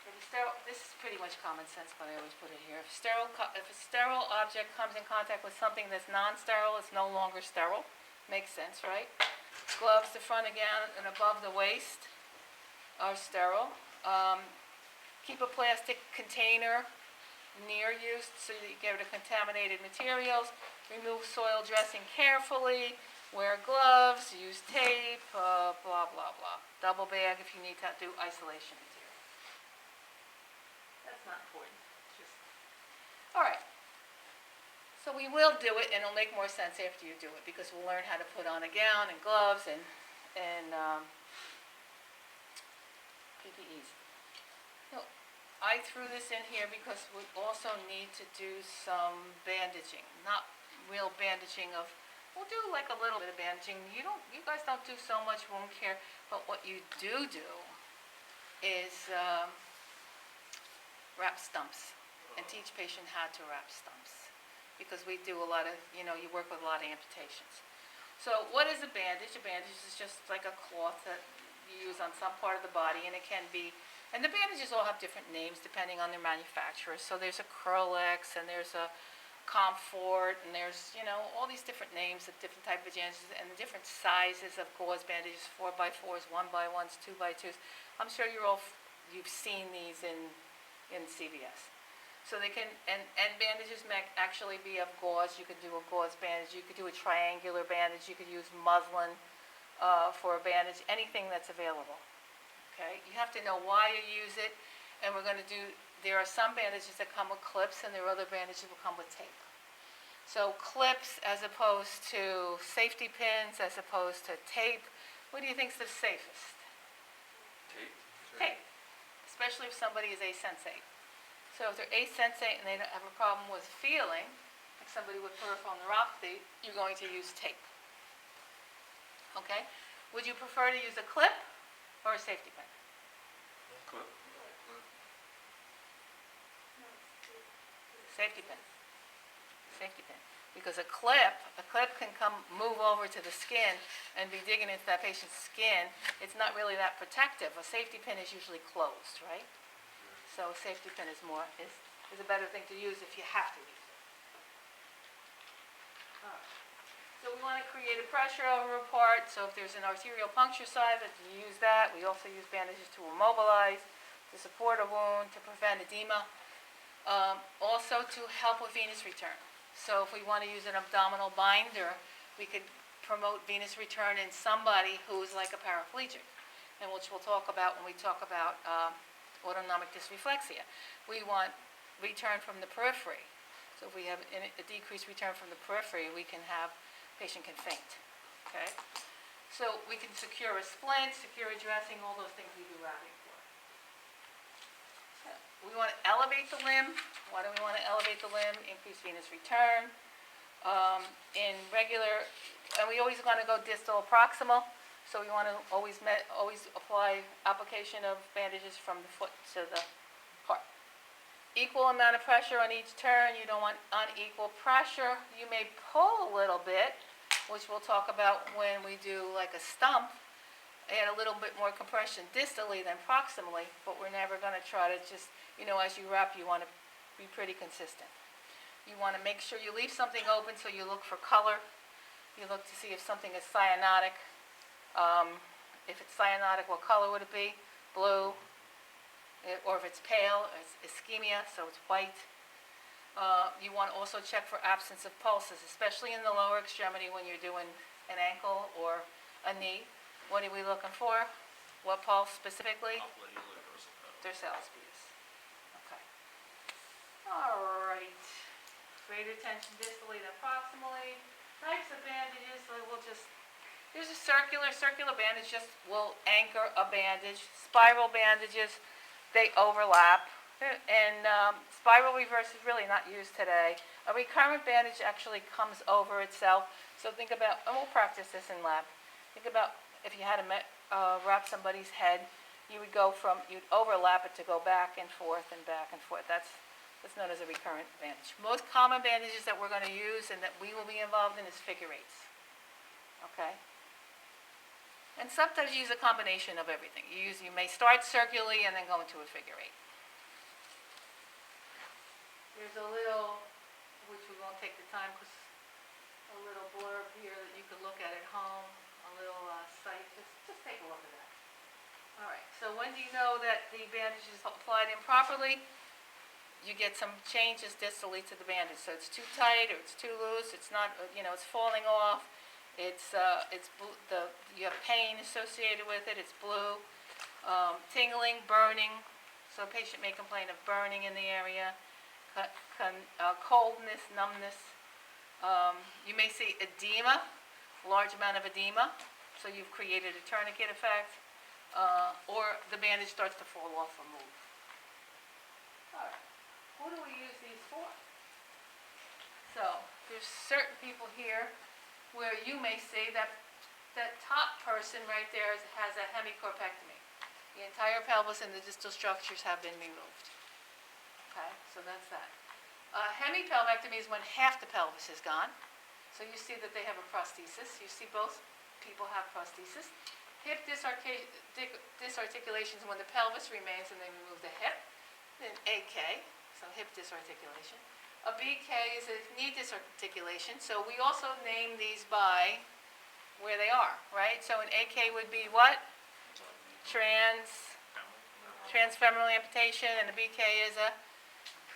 For the sterile, this is pretty much common sense, but I always put it here. If a sterile object comes in contact with something that's non-sterile, it's no longer sterile. Makes sense, right? Gloves, the front again and above the waist are sterile. Keep a plastic container near you so that you get rid of contaminated materials. Remove soil dressing carefully. Wear gloves, use tape, blah, blah, blah. Double bag if you need to do isolation material. That's not important. All right. So we will do it, and it'll make more sense after you do it, because we'll learn how to put on a gown and gloves and PPEs. So I threw this in here because we also need to do some bandaging. Not real bandaging of, we'll do like a little bit of bandaging. You guys don't do so much wound care, but what you do is wrap stumps and teach patient how to wrap stumps, because we do a lot of, you work with a lot of amputations. So what is a bandage? A bandage is just like a cloth that you use on some part of the body, and it can be, and the bandages all have different names depending on their manufacturer. So there's a Curlex, and there's a Comfort, and there's, all these different names of different type of bandages, and the different sizes of gauze bandages, 4x4s, 1x1s, 2x2s. I'm sure you've seen these in CVS. So they can, and bandages may actually be of gauze. You could do a gauze bandage. You could do a triangular bandage. You could use muslin for a bandage, anything that's available. Okay? You have to know why you use it, and there are some bandages that come with clips, and there are other bandages that will come with tape. So clips as opposed to safety pins, as opposed to tape. What do you think is the safest? Tape? Tape. Especially if somebody is asensate. So if they're asensate and they don't have a problem with feeling, like somebody with peripheral neuropathy, you're going to use tape. Okay? Would you prefer to use a clip or a safety pin? Clip. Safety pin. Safety pin. Because a clip can move over to the skin and be digging into that patient's skin. It's not really that protective. A safety pin is usually closed, right? So a safety pin is a better thing to use if you have to use it. All right. So we want to create a pressure over a part. So if there's an arterial puncture site, you use that. We also use bandages to immobilize, to support a wound, to prevent edema. Also to help with venous return. So if we want to use an abdominal binder, we could promote venous return in somebody who's like a paraplegic, and which we'll talk about when we talk about autonomic dysreflexia. We want return from the periphery. So if we have a decreased return from the periphery, patient can faint. Okay? So we can secure a splint, secure a dressing, all those things we do wrapping for. We want to elevate the limb. Why do we want to elevate the limb? Increase venous return. And we always want to go distal proximal. So we want to always apply application of bandages from the foot to the heart. Equal amount of pressure on each turn. You don't want unequal pressure. You may pull a little bit, which we'll talk about when we do like a stump. add a little bit more compression distally than proximally, but we're never going to try to just, as you wrap, you want to be pretty consistent. You want to make sure you leave something open, so you look for color. You look to see if something is cyanotic. If it's cyanotic, what color would it be? Blue. Or if it's pale, it's ischemia, so it's white. You want to also check for absence of pulses, especially in the lower extremity when you're doing an ankle or a knee. What are we looking for? What pulse specifically? Dorsal speed. Okay. All right. Greater tension distally than proximally. Types of bandages, so we'll just, there's a circular bandage, just will anchor a bandage. Spiral bandages, they overlap. And spiral reverse is really not used today. A recurrent bandage actually comes over itself. So think about, and we'll practice this in lab. Think about if you had to wrap somebody's head, you'd overlap it to go back and forth and back and forth. That's known as a recurrent bandage. Most common bandages that we're going to use and that we will be involved in is figure eights. Okay? And sometimes you use a combination of everything. You may start circularly and then go into a figure eight. There's a little, which we won't take the time, because a little blurb here that you can look at home, a little site. Just take a look at that. All right, so when do you know that the bandage is applied improperly? You get some changes distally to the bandage. So it's too tight or it's too loose. It's not, it's falling off. You have pain associated with it. It's blue. Tingling, burning. So a patient may complain of burning in the area. Coldness, numbness. You may see edema, large amount of edema. So you've created a tourniquet effect. Or the bandage starts to fall off or move. All right. Who do we use these for? So there's certain people here where you may see that top person right there has a hemicorpectomy. The entire pelvis and the distal structures have been removed. Okay, so that's that. Hemipelvectomy is when half the pelvis is gone. So you see that they have a prosthesis. You see both people have prosthesis. Hip disarticulation is when the pelvis remains and they remove the hip. Then AK, so hip disarticulation. A BK is a knee disarticulation. So we also name these by where they are, right? So an AK would be what? Transfemoral amputation, and a BK is a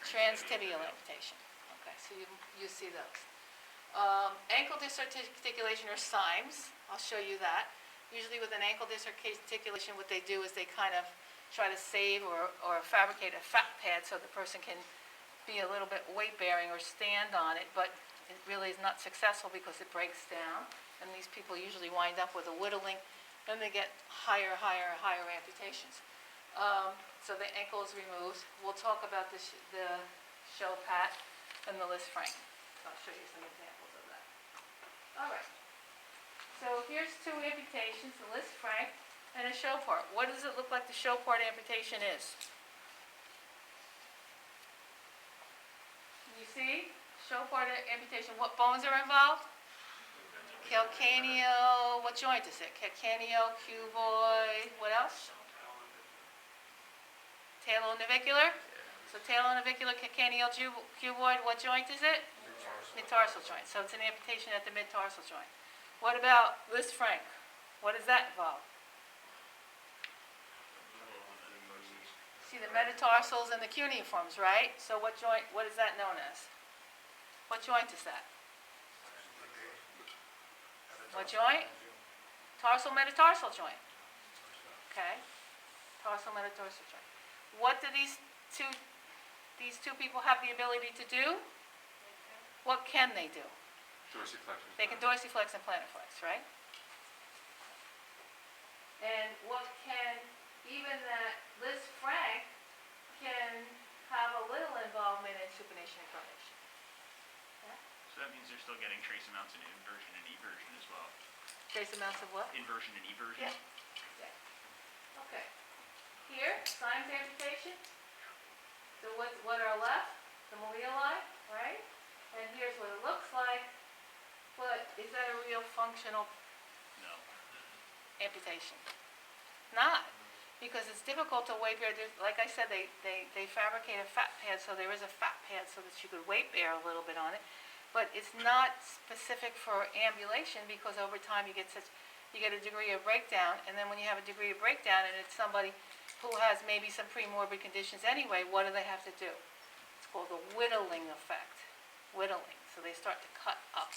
transtibial amputation. Okay, so you see those. Ankle disarticulation or SIMS, I'll show you that. Usually with an ankle disarticulation, what they do is they kind of try to save or fabricate a fat pad so the person can be a little bit weight-bearing or stand on it, but it really is not successful because it breaks down, and these people usually wind up with a whittling, then they get higher amputations. So the ankle is removed. We'll talk about the show pat and the Liz Frank. So I'll show you some examples of that. All right. So here's two amputations, the Liz Frank and a show part. What does it look like the show part amputation is? You see, show part amputation, what bones are involved? Calcaneal, what joint is it? Calcaneal, cuboid, what else? Talonavicular. So talonavicular, calcaneal, cuboid, what joint is it? Mid-tarsal joint. So it's an amputation at the mid-tarsal joint. What about Liz Frank? What does that involve? See the metatarsals and the cuneiforms, right? So what is that known as? What joint is that? What joint? Tarsal metatarsal joint. Okay. Tarsal metatarsal joint. What do these two people have the ability to do? What can they do? Dorsiflexion. They can dorsiflex and plantarflex, right? And what can, even that Liz Frank can have a little involvement in supination and pronation. Yeah? So that means they're still getting trace amounts of inversion and eversion as well. Trace amounts of what? Inversion and eversion? Yeah. Okay. Here, Symes amputation. So what are left? The malleoli, right? And here's what it looks like. But is that a real functional No. amputation? not, because it's difficult to weight bear. Like I said, they fabricate a fat pad, so there is a fat pad so that you could weight bear a little bit on it. But it's not specific for ambulation, because over time you get a degree of breakdown, and then when you have a degree of breakdown and it's somebody who has maybe some premorbid conditions anyway, what do they have to do? It's called the whittling effect. Whittling. So they start to cut up.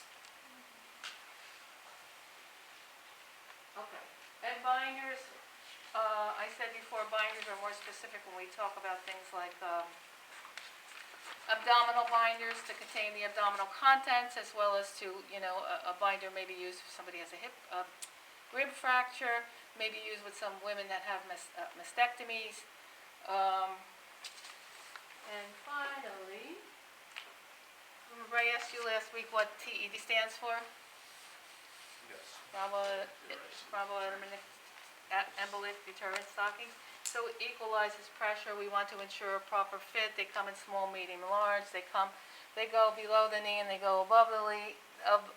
Okay. And binders, I said before, binders are more specific when we talk about things like abdominal binders to contain the abdominal contents, as well as to, a binder may be used if somebody has a rib fracture, may be used with some women that have mastectomies. And finally, remember I asked you last week what TED stands for? Yes. Embolic deterrent stockings. So it equalizes pressure. We want to ensure a proper fit. They come in small, medium, large. They go below the knee and they go above the knee.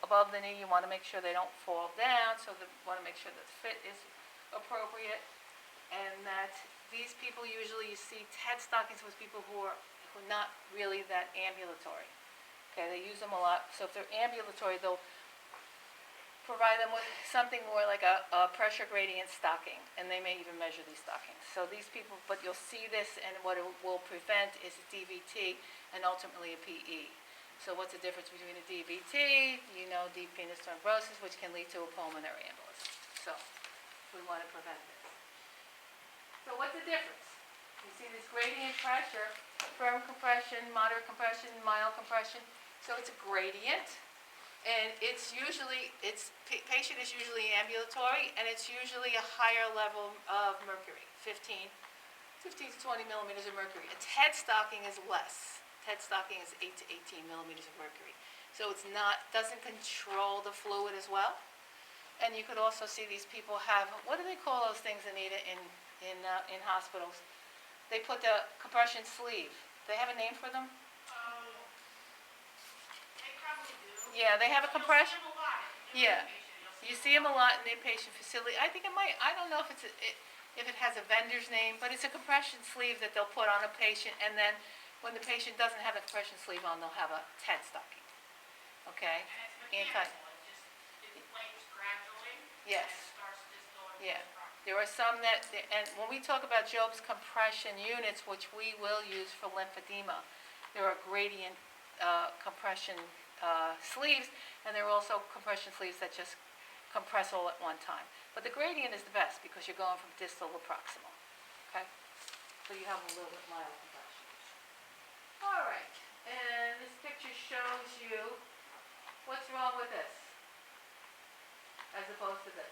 Above the knee, you want to make sure they don't fall down. So you want to make sure the fit is appropriate, and that these people usually, you see TED stockings with people who are not really that ambulatory. Okay, they use them a lot. So if they're ambulatory, they'll provide them with something more like a pressure gradient stocking, and they may even measure these stockings. So these people, but you'll see this, and what it will prevent is a DVT and ultimately a PE. So what's the difference between a DVT, deep venous thrombosis, which can lead to a pulmonary embolism. So we want to prevent this. So what's the difference? You see this gradient pressure, firm compression, moderate compression, mild compression. So it's a gradient. And patient is usually ambulatory, and it's usually a higher level of mercury, 15 to 20 millimeters of mercury. A TED stocking is less. TED stocking is 8 to 18 millimeters of mercury. So doesn't control the fluid as well. And you could also see these people have, what do they call those things, Anita, in hospitals? They put the compression sleeve. They have a name for them? They probably do. Yeah, they have a compression. You'll see them a lot. Yeah, you see them a lot in the inpatient facility. I think I don't know if it has a vendor's name, but it's a compression sleeve that they'll put on a patient, and then when the patient doesn't have a compression sleeve on, they'll have a TED stocking. Okay? And it's mechanical, it inflames gradually. Yes. And it starts distilling. Yeah. There are some and when we talk about Job's compression units, which we will use for lymphedema, there are gradient compression sleeves, and there are also compression sleeves that just compress all at one time. But the gradient is the best because you're going from distal to proximal. Okay? So you have a little bit mild compression. All right. And this picture shows you what's wrong with this as opposed to this.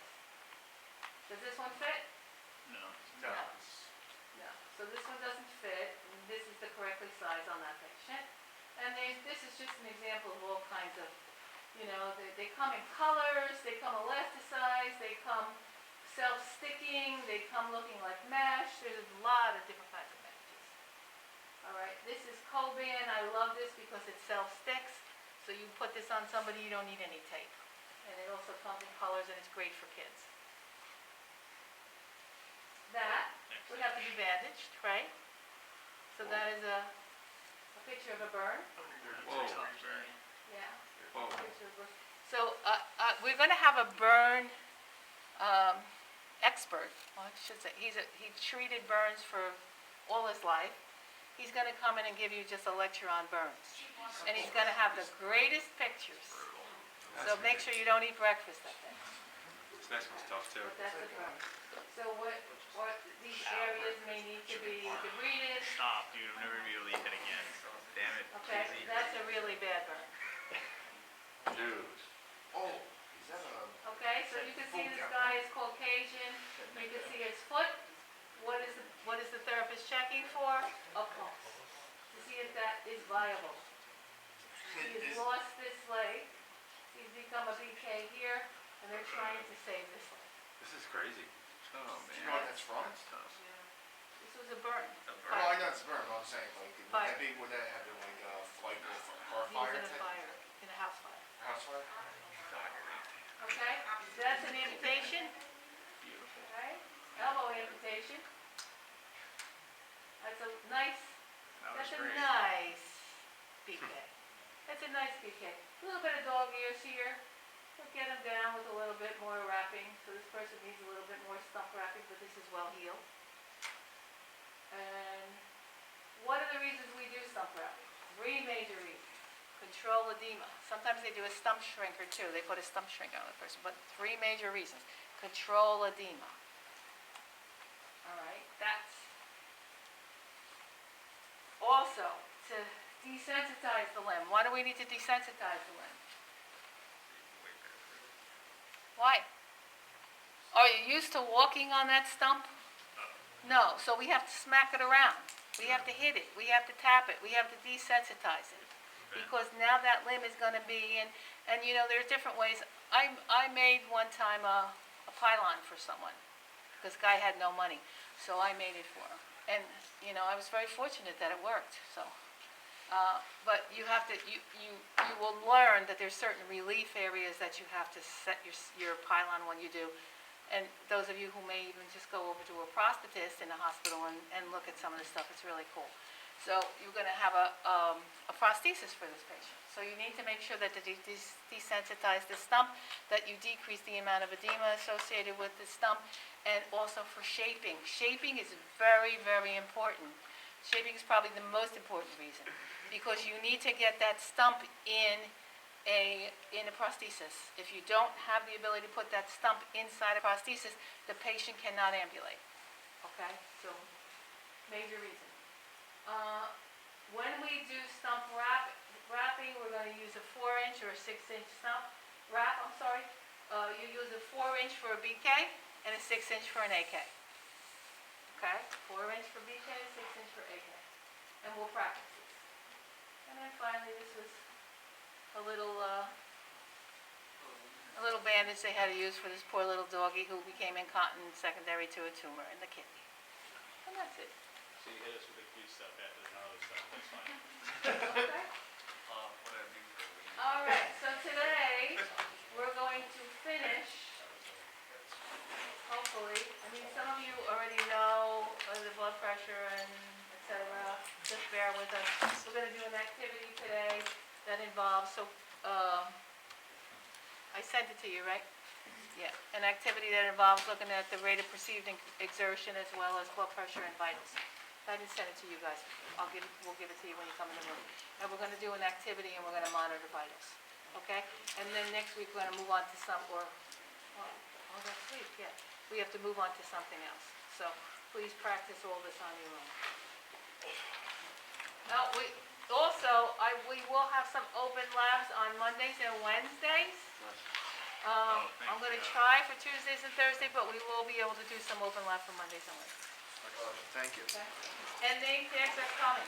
Does this one fit? No. No. No. So this one doesn't fit, and this is the correctly sized on that patient. And this is just an example of all kinds of, they come in colors, they come elasticized, they come self-sticking, they come looking like mesh. There's a lot of different kinds of meshes. All right, this is Coban. I love this because it self-sticks. So you put this on somebody, you don't need any tape. And it also comes in colors, and it's great for kids. That would have to be bandaged, right? So that is a picture of a burn. Whoa. Yeah. Whoa. So we're going to have a burn expert. Well, I should say he treated burns for all his life. He's going to come in and give you just a lecture on burns, and he's going to have the greatest pictures. So make sure you don't eat breakfast that day. This next one's tough too. But that's a burn. So what these areas may need to be debrided. Stop, dude. I'm never gonna be able to eat that again. Damn it. Okay, that's a really bad burn. Dude. Oh, is that a? Okay, so you can see this guy is Caucasian. You can see his foot. What is the therapist checking for? A pulse, to see if that is viable. He has lost this leg. He's become a BK here, and they're trying to save this leg. This is crazy. Oh, man. Do you know what that's from? That's tough. This was a burn. Well, I know it's burn, but I'm saying, like, would that have been like a car He was fire? in a fire, in a house fire. House fire? Okay, that's an amputation. Beautiful. Okay, elbow amputation. That's a nice, That was that's a great. nice BK. That's a nice BK. A little bit of dog ears here. We'll get them down with a little bit more wrapping. So this person needs a little bit more stump wrapping, but this is well healed. And what are the reasons we do stump wrapping? 3 major reasons. Control edema. Sometimes they do a stump shrinker too. They put a stump shrinker on the person, but 3 major reasons. Control edema. All right, that's also to desensitize the limb. Why do we need to desensitize the limb? Why? Are you used to walking on that stump? No, so we have to smack it around. We have to hit it. We have to tap it. We have to desensitize it. Because now that limb is going to be in, and you know, there's different ways. I made one time a pylon for someone because guy had no money. So I made it for him. And, you know, I was very fortunate that it worked, so. But you have to, you will learn that there's certain relief areas that you have to set your pylon when you do. And those of you who may even just go over to a prosthetist in the hospital and look at some of this stuff, it's really cool. So you're going to have a prosthesis for this patient. So you need to make sure that you desensitize the stump, that you decrease the amount of edema associated with the stump, and also for shaping. Shaping is very, very important. Shaping is probably the most important reason, because you need to get that stump in a prosthesis. If you don't have the ability to put that stump inside a prosthesis, the patient cannot ambulate. Okay? So, major reason. When we do stump wrapping, we're going to use a 4-inch or a 6-inch stump wrap, You use a 4-inch for a BK and a 6-inch for an AK. Okay? 4-inch for BK, 6-inch for AK. And we'll practice this. And then finally, this was a little bandage they had to use for this poor little doggy who became incontinent secondary to a tumor in the kidney. And that's it. So you hit us with the cute stuff after the gnarly stuff, that's fine. Okay? What I do for a week. All right, so today, we're going to finish, hopefully, I mean, some of you already know the blood pressure and et cetera, just bear with us. We're going to do an activity today that involves, I sent it to you, right? Yeah, an activity that involves looking at the rate of perceived exertion as well as blood pressure and vitals. I didn't send it to you guys. We'll give it to you when you come in the room. And we're going to do an activity and we're going to monitor vitals. Okay? And then next week we're going to move on to next week, yeah. We have to move on to something else. So please practice all this on your own. Now, we will have some open labs on Mondays and Wednesdays. I'm going to try for Tuesdays and Thursdays, but we will be able to do some open lab for Mondays and Wednesdays. Thank you. Okay? And name tags are coming.